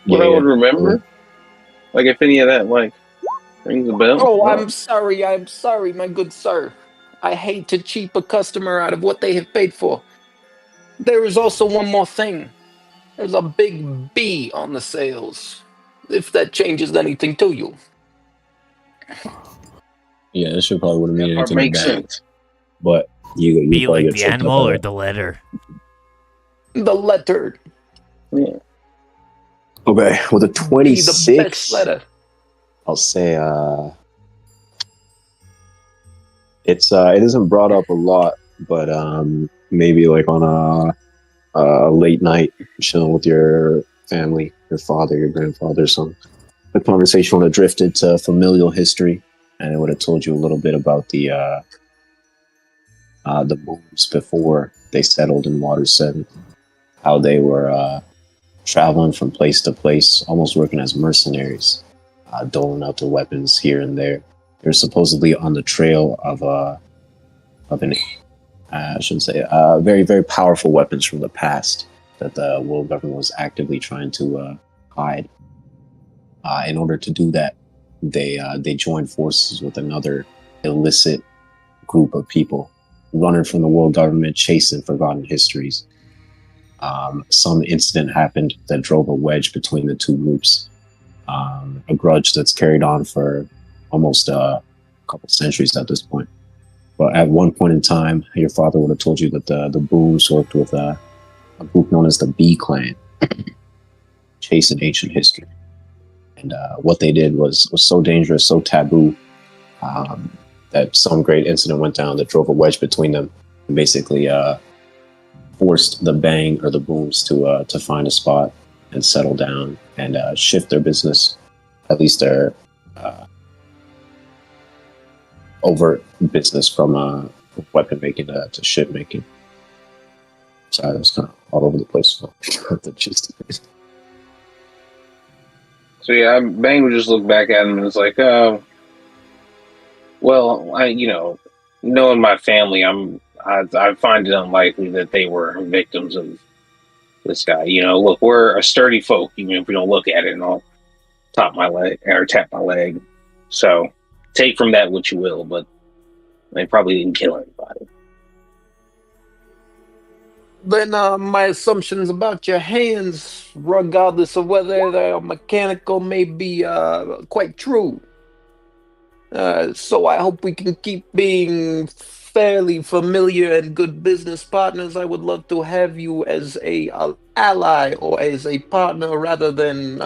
what I would remember? Like if any of that, Ring the bell. Oh, I'm sorry, my good sir. I hate to cheap a customer out of what they have paid for. There is also one more thing. There's a big B on the sales. If that changes anything to you. Yeah, this should probably wouldn't mean That part anything to makes that. sense. But you Be probably like get the tripped animal up. or the letter? The letter. Yeah. Okay, with a Be the 26, best letter. I'll say it isn't brought up a lot, but maybe like on a late night, chilling with your family, your father, your grandfather, some the conversation would have drifted to familial history, and it would have told you a little bit about the moves before they settled in Water 7, how they were traveling from place to place, almost working as mercenaries, doling out the weapons here and there. They're supposedly on the trail of an I shouldn't say very, very powerful weapons from the past that the world government was actively trying to hide. In order to do that, they joined forces with another illicit group of people running from the world government, chasing forgotten histories. Some incident happened that drove a wedge between the two groups, a grudge that's carried on for almost a couple centuries at this point. But at one point in time, your father would have told you that the Booms worked with a group known as the B Clan, chasing ancient history. And what they did was so dangerous, so taboo, that some great incident went down that drove a wedge between them and basically forced the Bang or the Booms to find a spot and settle down and shift their business, at least their overt business from weapon making to ship making. Sorry, that was kind of all over the place. The gist of it. So yeah, Bang would just look back at him and it's like, well, knowing my family, I find it unlikely that they were victims of this guy. Look, we're a sturdy folk, even if we don't look at it, and I'll tap my leg. So take from that what you will, but they probably didn't kill anybody. Then my assumptions about your hands, regardless of whether they're mechanical, may be quite true. So I hope we can keep being fairly familiar and good business partners. I would love to have you as a ally or as a partner rather than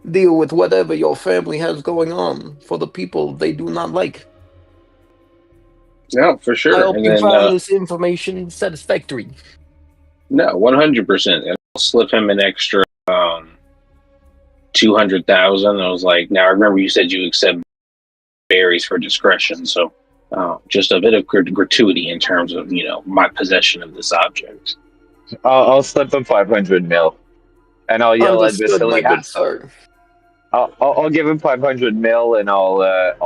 deal with whatever your family has going on for the people they do not like. No, for sure. I hope And you then, found this information satisfactory. No, 100%. And I'll slip him an extra 200,000. I was like, now I remember you said you accept berries for discretion, so just a bit of gratuity in terms of my possession of this object. I'll slip him 500 mil, and I'll yell at Vasily. I'll give him 500 mil, and I'll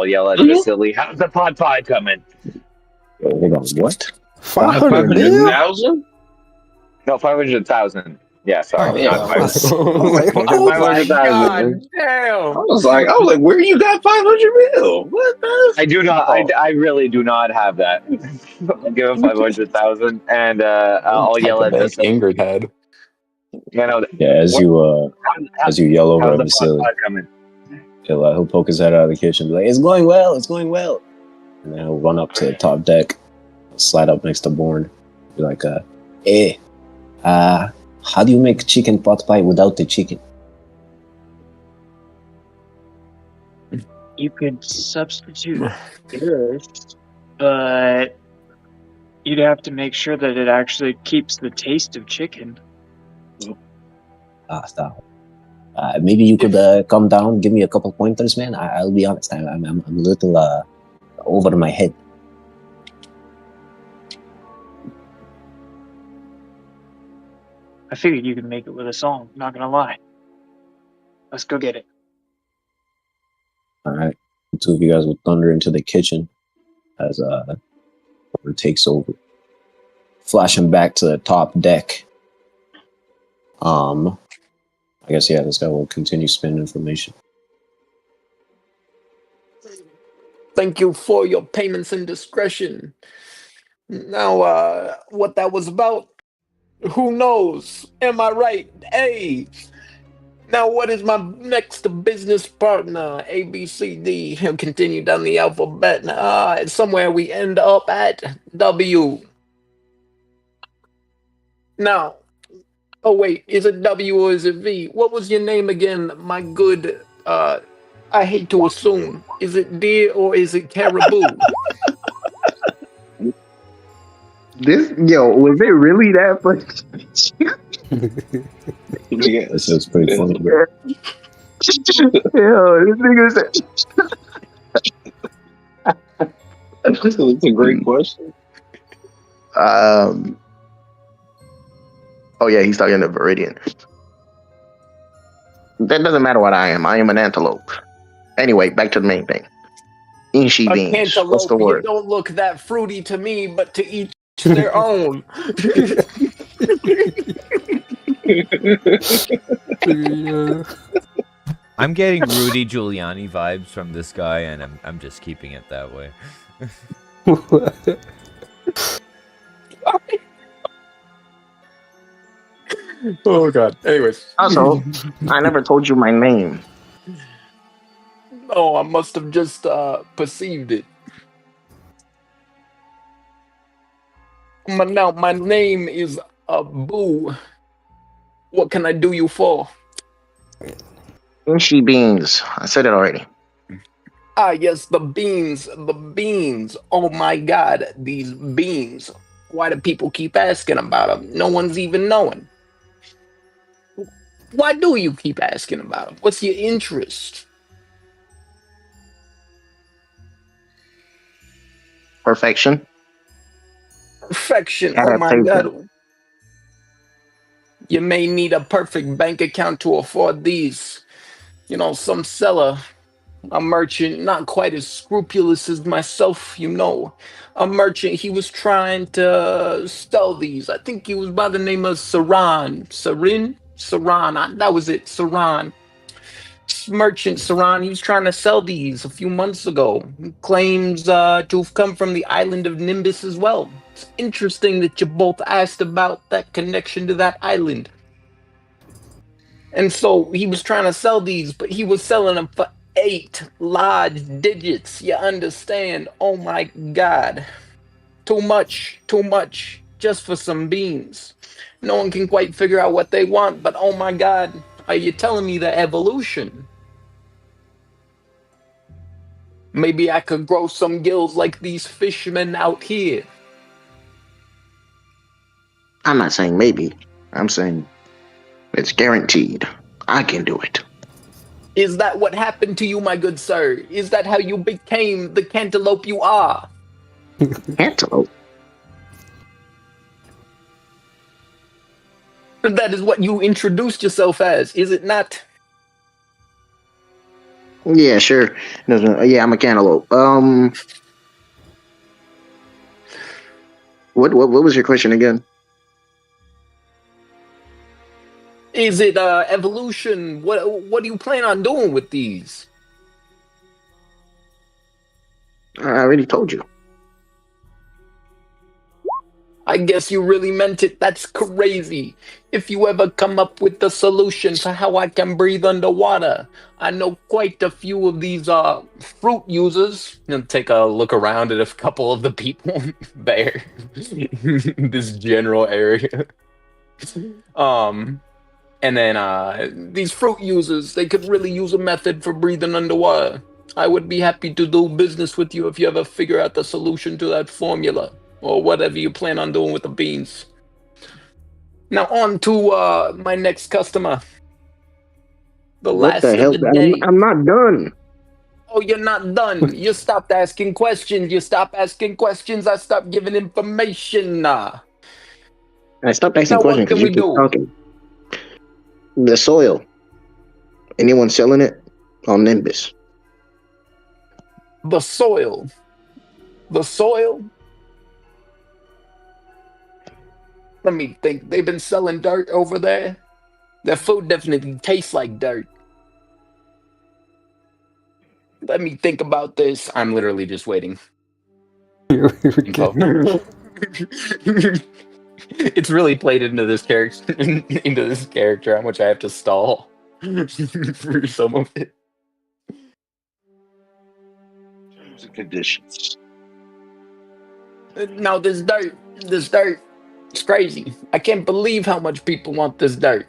yell at Vasily. How's the pot pie coming? Hold on, what? 500,000? No, 500,000. Yeah, sorry. Oh, yeah. 500,000. God damn! I was like, where you got 500 mil? What the? I do not. I really do not have that. I'll give him 500,000, and I'll yell at Vasily. Ingrid had. As you yell over at Vasily, he'll poke his head out of the kitchen, and be like, "It's going well, it's going well," and then he'll run up to the top deck, slide up next to Borne, be like, "Hey, how do you make chicken pot pie without the chicken?" You could substitute this, but you'd have to make sure that it actually keeps the taste of chicken. Stop. Maybe you could come down, give me a couple pointers, man. I'll be honest, I'm a little over my head. I figured you could make it with a song, not gonna lie. Let's go get it. All right. The two of you guys will thunder into the kitchen as Borne takes over. Flashing back to the top deck. I guess, this guy will continue spinning information. Thank you for your payments and discretion. Now, what that was about, who knows? Am I right? Hey, now what is my next business partner? A, B, C, D. He'll continue down the alphabet. Somewhere we end up at W. Now, oh wait, is it W or is it V? What was your name again, my good, I hate to assume. Is it deer or is it caribou? Was it really that funny? Yeah, that sounds pretty funny. This nigga said. That's a great question. Oh yeah, he's talking to Viridian. That doesn't matter what I am. I am an antelope. Anyway, back to the main thing. Inshi A beans. cantaloupe, What's the word? you don't look that fruity to me, but to each their own. I'm getting Rudy Giuliani vibes from this guy, and I'm just keeping it that way. Oh god. Anyways. Also, I never told you my name. Oh, I must have just perceived it. Now, my name is Boo. What can I do you for? Inshi beans. I said it already. Ah, yes, the beans. The beans. Oh my god, these beans. Why do people keep asking about them? No one's even knowing. Why do you keep asking about them? What's your interest? Perfection. Perfection. Oh my god. You may need a perfect bank account to afford these. You know, some seller, a merchant, not quite as scrupulous as myself, you know. A merchant, he was trying to sell these. I think he was by the name of Saran. Saran. That was it, Saran. Merchant Saran, he was trying to sell these a few months ago. He claims to have come from the island of Nimbus as well. It's interesting that you both asked about that connection to that island. And so he was trying to sell these, but he was selling them for 8 large digits. You understand? Oh my god. Too much, just for some beans. No one can quite figure out what they want, but oh my god, are you telling me the evolution? Maybe I could grow some gills like these fishermen out here. I'm not saying maybe. I'm saying it's guaranteed. I can do it. Is that what happened to you, my good sir? Is that how you became the cantaloupe you are? Cantaloupe? That is what you introduced yourself as, is it not? Yeah, sure. Yeah, I'm a cantaloupe. What was your question again? Is it evolution? What do you plan on doing with these? I already told you. I guess you really meant it. That's crazy. If you ever come up with the solution for how I can breathe underwater, I know quite a few of these fruit users. And take a look around at a couple of the people there. This general area. And then these fruit users, they could really use a method for breathing underwater. I would be happy to do business with you if you ever figure out the solution to that formula. Or whatever you plan on doing with the beans. Now on to my next customer. The last of the day. I'm not done. Oh, you're not done. You stopped asking questions. I stopped giving information. I stopped asking questions because you keep talking. The soil. Anyone selling it on Nimbus? The soil. Let me think. They've been selling dirt over there. Their food definitely tastes like dirt. Let me think about this. I'm literally just waiting. It's really played into this character how much I have to stall for some of it. Terms and conditions. Now this dirt, it's crazy. I can't believe how much people want this dirt.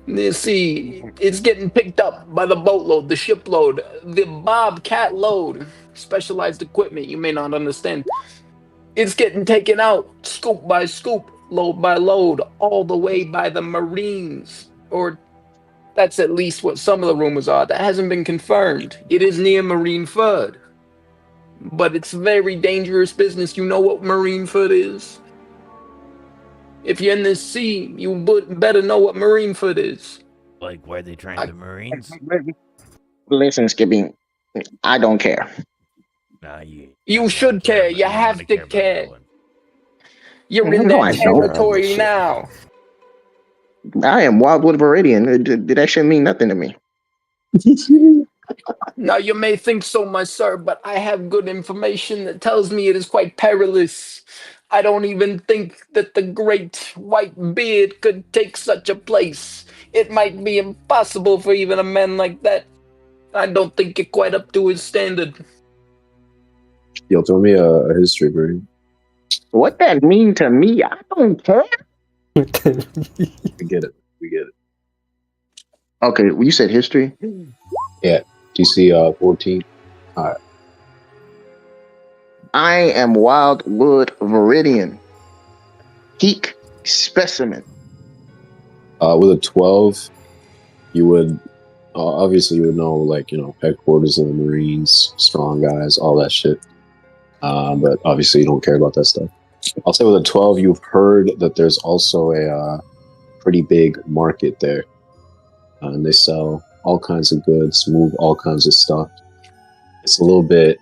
You see, it's getting picked up by the boatload, the shipload, the bobcat load, specialized equipment you may not understand. It's getting taken out, scoop by scoop, load by load, all the way by the Marines. Or that's at least what some of the rumors are. That hasn't been confirmed. It is near Marine Fud. But it's very dangerous business. You know what Marine Fud is? If you're in this sea, you better know what Marine Fud is. Like where they train the Marines? Listen, Skippy, I don't care. You should care. You have to care. You're in that territory now. I am Wildwood Viridian. That shouldn't mean nothing to me. Now, you may think so, my sir, but I have good information that tells me it is quite perilous. I don't even think that the great white beard could take such a place. It might be impossible for even a man like that. I don't think you're quite up to his standard. Yo, throw me a history, bro. What that mean to me? I don't care. We get it. Okay, well, you said history? Yeah. DC 14. All right. I am Wildwood Viridian. Peak specimen. With a 12, you would obviously you would know, like, you know, headquarters of the Marines, strong guys, all that shit. But obviously you don't care about that stuff. I'll say with a 12, you've heard that there's also a pretty big market there, and they sell all kinds of goods, move all kinds of stuff. It's a little bit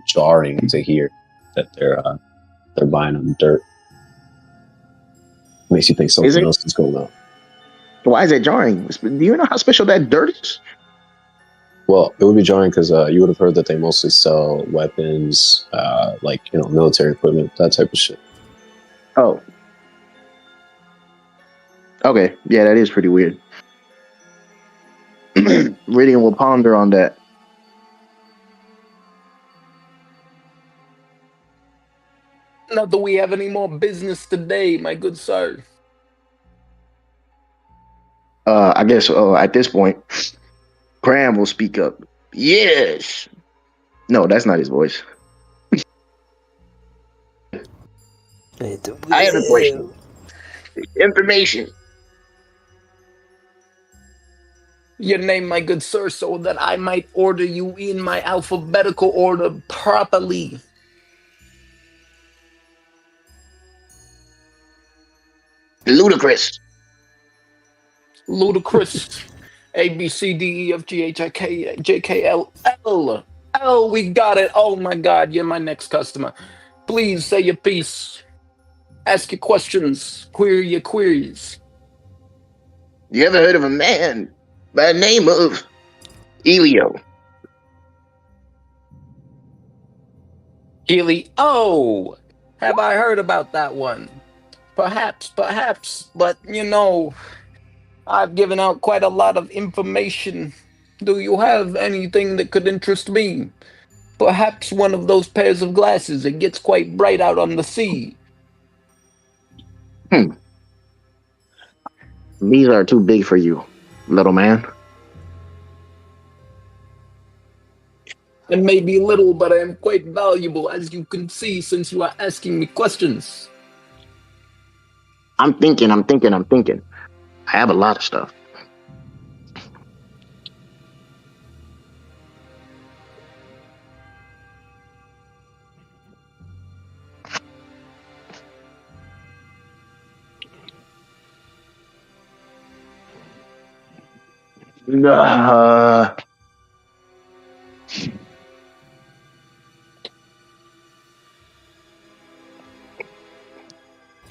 jarring to hear that they're buying on dirt. Makes you think something else is going on. Why is it jarring? Do you know how special that dirt is? Well, it would be jarring because you would have heard that they mostly sell weapons, like, you know, military equipment, that type of shit. Oh. Okay, yeah, that is pretty weird. Viridian will ponder on that. Not that we have any more business today, my good sir. I guess at this point, Graham will speak up. Yes. No, that's not his voice. I have a question. Information. Your name, my good sir, so that I might order you in my alphabetical order properly. Ludicrous. A, B, C, D, E, F, G, H, I, K, J, K, L, L. L, we got it. Oh my God, you're my next customer. Please say your piece. Ask your questions. Query your queries. You ever heard of a man by the name of Elio? Gilly, oh, have I heard about that one? Perhaps, but you know, I've given out quite a lot of information. Do you have anything that could interest me? Perhaps one of those pairs of glasses. It gets quite bright out on the sea. These are too big for you, little man. It may be little, but I am quite valuable, as you can see, since you are asking me questions. I'm thinking. I have a lot of stuff.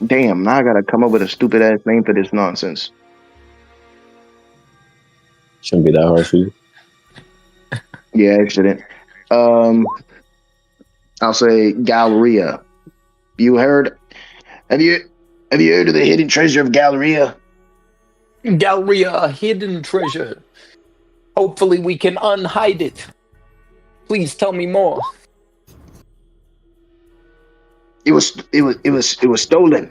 Damn, now I gotta come up with a stupid ass name for this nonsense. Shouldn't be that hard for you. Yeah, it shouldn't. I'll say Galleria. You heard? Have you heard of the hidden treasure of Galleria? Galleria, a hidden treasure. Hopefully we can unhide it. Please tell me more. It was stolen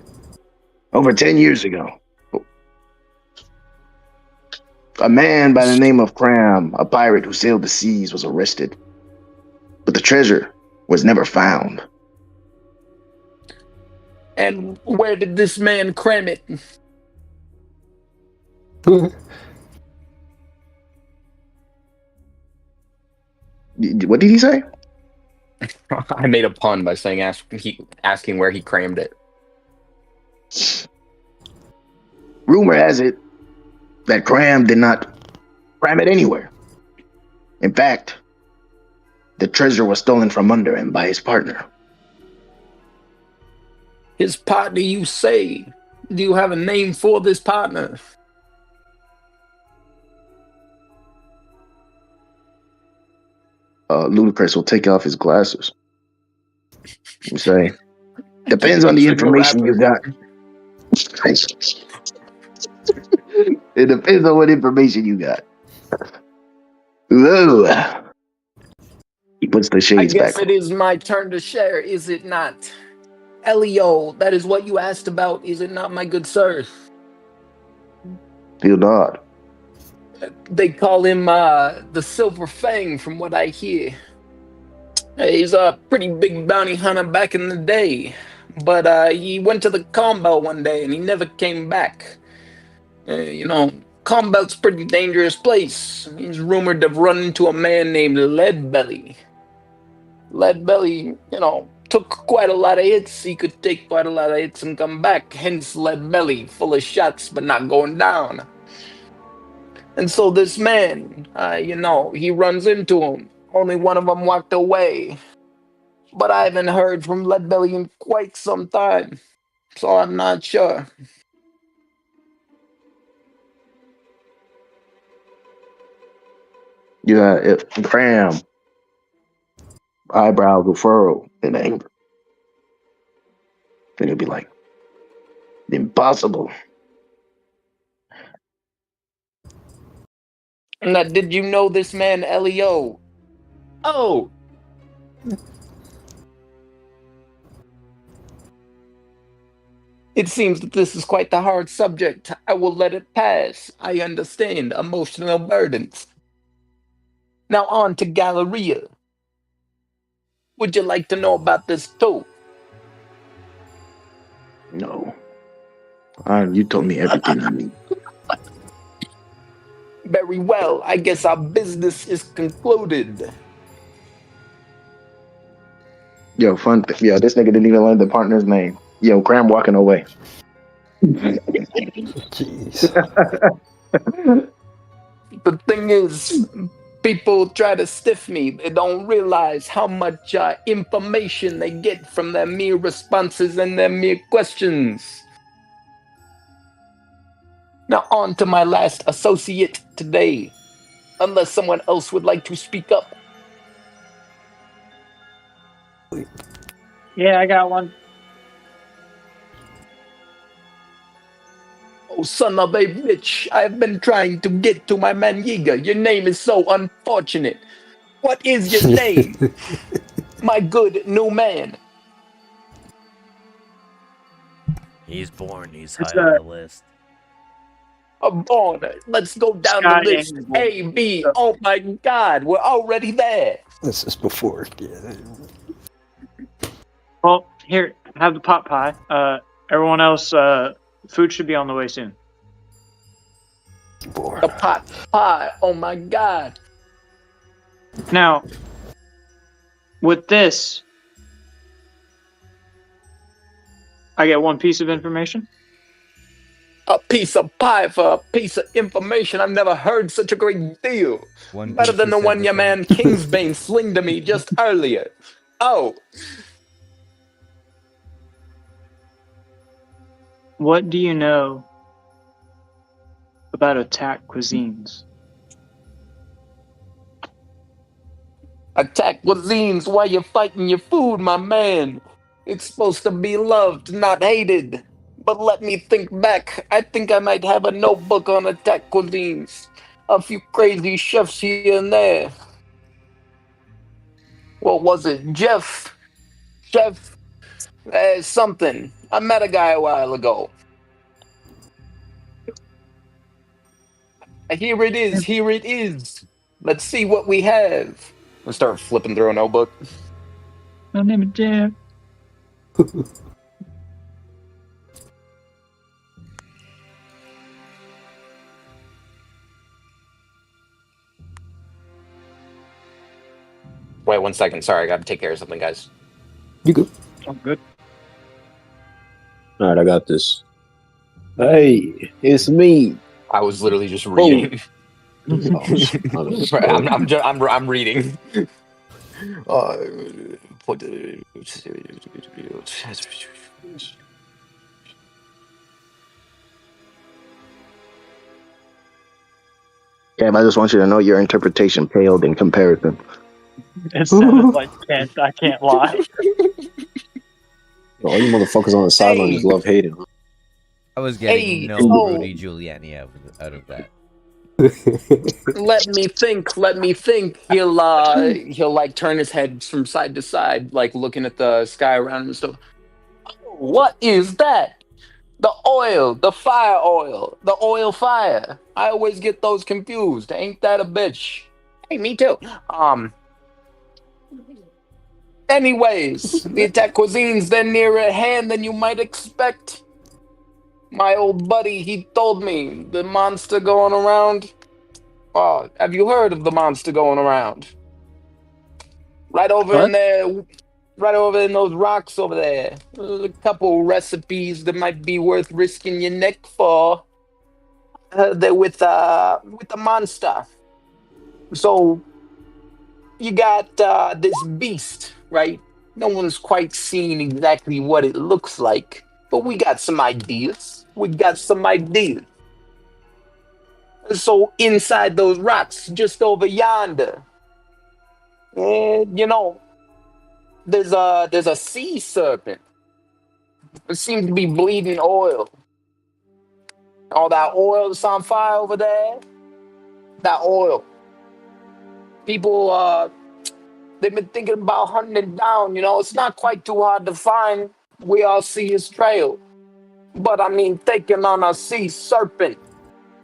over 10 years ago. A man by the name of Cram, a pirate who sailed the seas, was arrested. But the treasure was never found. And where did this man cram it? What did he say? I made a pun by saying asking where he crammed it. Rumor has it that Cram did not cram it anywhere. In fact, the treasure was stolen from under him by his partner. His partner, you say? Do you have a name for this partner? Ludacris will take off his glasses. You say, depends on the information you got. It depends on what information you got. Ooh. He puts the shades back. I guess it is my turn to share, is it not? Elio, that is what you asked about, is it not, my good sir? Still not. They call him the Silver Fang, from what I hear. He's a pretty big bounty hunter back in the day. But he went to the combo one day and he never came back. Combo's a pretty dangerous place. He's rumored to have run into a man named Leadbelly. Leadbelly, took quite a lot of hits. He could take quite a lot of hits and come back. Hence Leadbelly, full of shots but not going down. And so this man, he runs into him. Only one of them walked away. But I haven't heard from Leadbelly in quite some time. So I'm not sure. Yeah, if Cram eyebrows will furrow in anger. Then he'll be like, impossible. Now, did you know this man, Elio? Oh! It seems that this is quite the hard subject. I will let it pass. I understand emotional burdens. Now on to Galleria. Would you like to know about this too? No. You told me everything I need. Very well. I guess our business is concluded. Yo, this nigga didn't even learn the partner's name. Yo, Cram walking away. Jeez. The thing is, people try to stiff me. They don't realize how much information they get from their mere responses and their mere questions. Now on to my last associate today. Unless someone else would like to speak up. Yeah, I got one. Oh, son of a bitch, I've been trying to get to my man Yiga. Your name is so unfortunate. What is your name? My good new man. He's Borne. He's high on the list. Borne. Let's go down the list. A, B. Oh my God, we're already there. This is before. Yeah. Well, here, have the pot pie. Everyone else, food should be on the way soon. The pot pie. Oh my God. Now, with this, I get one piece of information. A piece of pie for a piece of information. I've never heard such a great deal. Better than the one your man Kingsbane slinged to me just earlier. Oh. What do you know about attack cuisines? Attack cuisines while you're fighting your food, my man. It's supposed to be loved, not hated. But let me think back. I think I might have a notebook on attack cuisines. A few crazy chefs here and there. What was it? Chef, something. I met a guy a while ago. Here it is. Let's see what we have. Let's start flipping through a notebook. My name is Jeff. Wait 1 second. Sorry, I gotta take care of something, guys. You good? I'm good. All right, I got this. Hey, it's me. I was literally just reading. I'm reading. Cam, I just want you to know your interpretation paled in comparison. It sounded like I can't lie. All you motherfuckers on the sideline just love hating. I was getting Rudy Giuliani out of that. Let me think. He'll like turn his head from side to side, like looking at the sky around him and stuff. What is that? The oil, the fire oil, the oil fire. I always get those confused. Ain't that a bitch? Hey, me too. Anyways, the attack cuisines, they're nearer at hand than you might expect. My old buddy, he told me the monster going around. Oh, have you heard of the monster going around? Right over in there, right over in those rocks over there. There's a couple recipes that might be worth risking your neck for. They're with the monster. So you got this beast, right? No one's quite seen exactly what it looks like, but we got some ideas. So inside those rocks, just over yonder, there's a sea serpent. It seems to be bleeding oil. All that oil that's on fire over there, that oil. People, they've been thinking about hunting it down. It's not quite too hard to find. We all see his trail. But I mean, taking on a sea serpent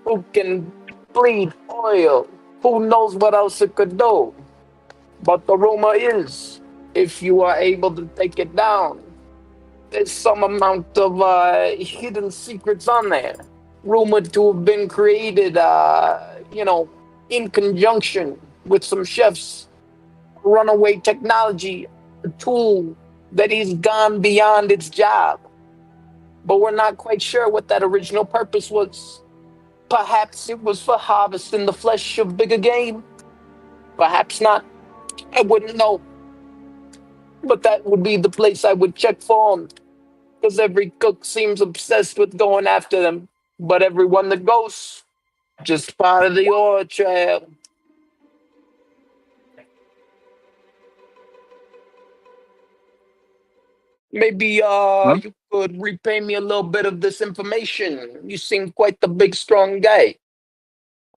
who can bleed oil, who knows what else it could do? But the rumor is, if you are able to take it down, there's some amount of hidden secrets on there. Rumored to have been created, in conjunction with some chefs. Runaway technology, a tool that is gone beyond its job. But we're not quite sure what that original purpose was. Perhaps it was for harvesting the flesh of bigger game. Perhaps not. I wouldn't know. But that would be the place I would check for them. Because every cook seems obsessed with going after them. But everyone that goes, just part of the oil trail. Maybe you could repay me a little bit of this information. You seem quite the big, strong guy.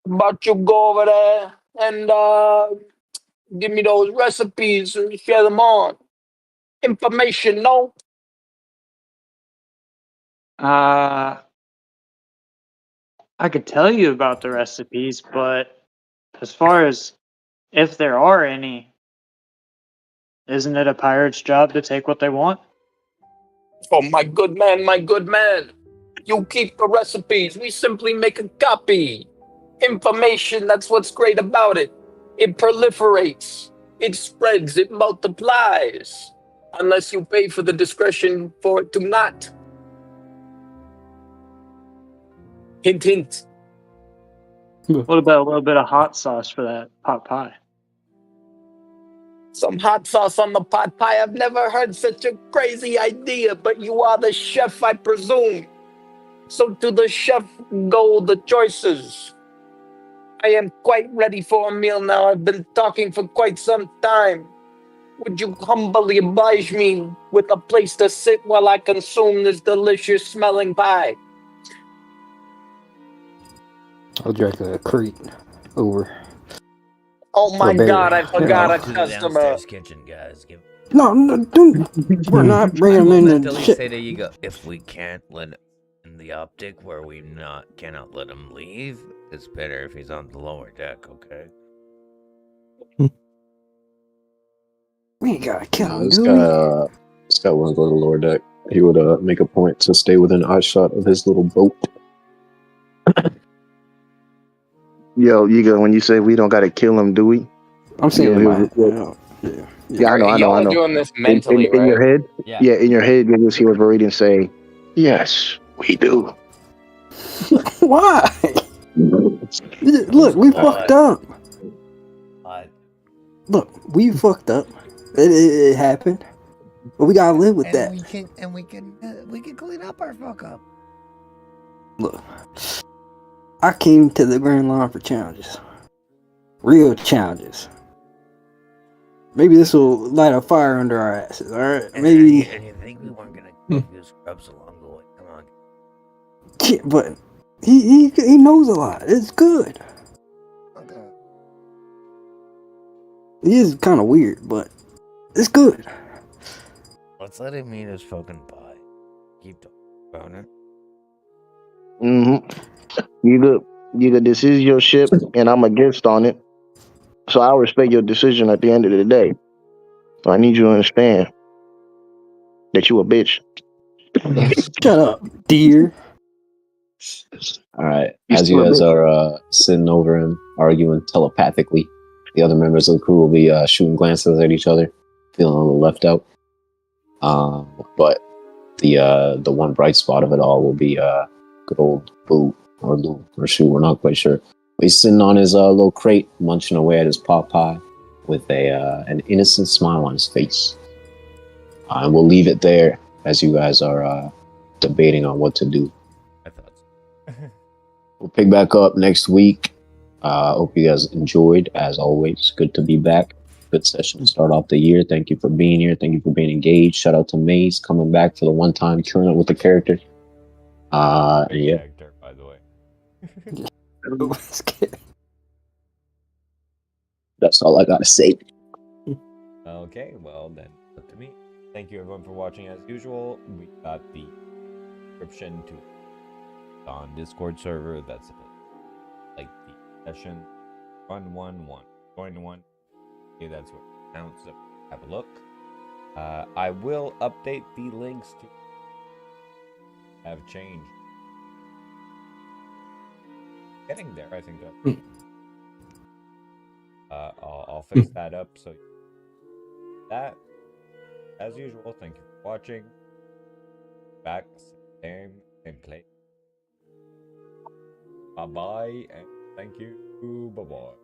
How about you go over there and give me those recipes and share them on? Information, no? I could tell you about the recipes, but as far as if there are any, isn't it a pirate's job to take what they want? Oh, my good man. You keep the recipes. We simply make a copy. Information, that's what's great about it. It proliferates. It spreads. It multiplies. Unless you pay for the discretion for it to not. Hint, hint. What about a little bit of hot sauce for that pot pie? Some hot sauce on the pot pie. I've never heard such a crazy idea, but you are the chef, I presume. So to the chef go the choices. I am quite ready for a meal now. I've been talking for quite some time. Would you humbly oblige me with a place to sit while I consume this delicious smelling pie? I'll drink a crate over. Oh my God, I forgot a To the customer. downstairs kitchen, guys. No, dude, we're not bringing him in Mentally the shit. say to Yiga, if we can't let him in the optic where we cannot let him leave, it's better if he's on the lower deck, okay? We ain't gotta kill him, This dude. guy wouldn't go to the lower deck. He would make a point to stay within eyeshot of his little boat. Yo, Yiga, when you say we don't gotta kill him, do we? I'm saying Yeah, I know. Y'all are doing this mentally, in your right? head? Yeah. In your head, you just hear Viridian say, yes, we do. Why? Look, we fucked up. Look, we fucked up. It happened. But we gotta live with that. We can clean up our fuck up. Look, I came to the Grand Line for challenges. Real challenges. Maybe this will light a fire under our asses, alright? Maybe. And you think we weren't gonna use scrubs along the way? Come on. Yeah, but he knows a lot. It's good. Okay. He is kind of weird, but it's good. Let's let him eat his fucking pie. Keep talking about it. Yiga, this is your ship, and I'm a guest on it. So I'll respect your decision at the end of the day. So I need you to understand that you a bitch. Shut up, dear. All right. As you guys are sitting over and arguing telepathically, the other members of the crew will be shooting glances at each other, feeling a little left out. But the one bright spot of it all will be good old Boo or Lou or Shoe. We're not quite sure. But he's sitting on his little crate, munching away at his pot pie with an innocent smile on his face. And we'll leave it there as you guys are debating on what to do. I thought so. We'll pick back up next week. Hope you guys enjoyed. As always, good to be back. Good session to start off the year. Thank you for being here. Thank you for being engaged. Shout out to Maze coming back for the one time, killing it with the character. Yeah. Character, by the way. That's all I gotta say. Okay, well then, up to me. Thank you everyone for watching as usual. We got the description to on Discord server. That's like the session 111. Join one. Okay, that's what it counts. So have a look. I will update the links to have changed. Getting there, I think. I'll fix that up. So that, as usual, thank you for watching. Back, same place. Bye bye, and thank you. Bye bye.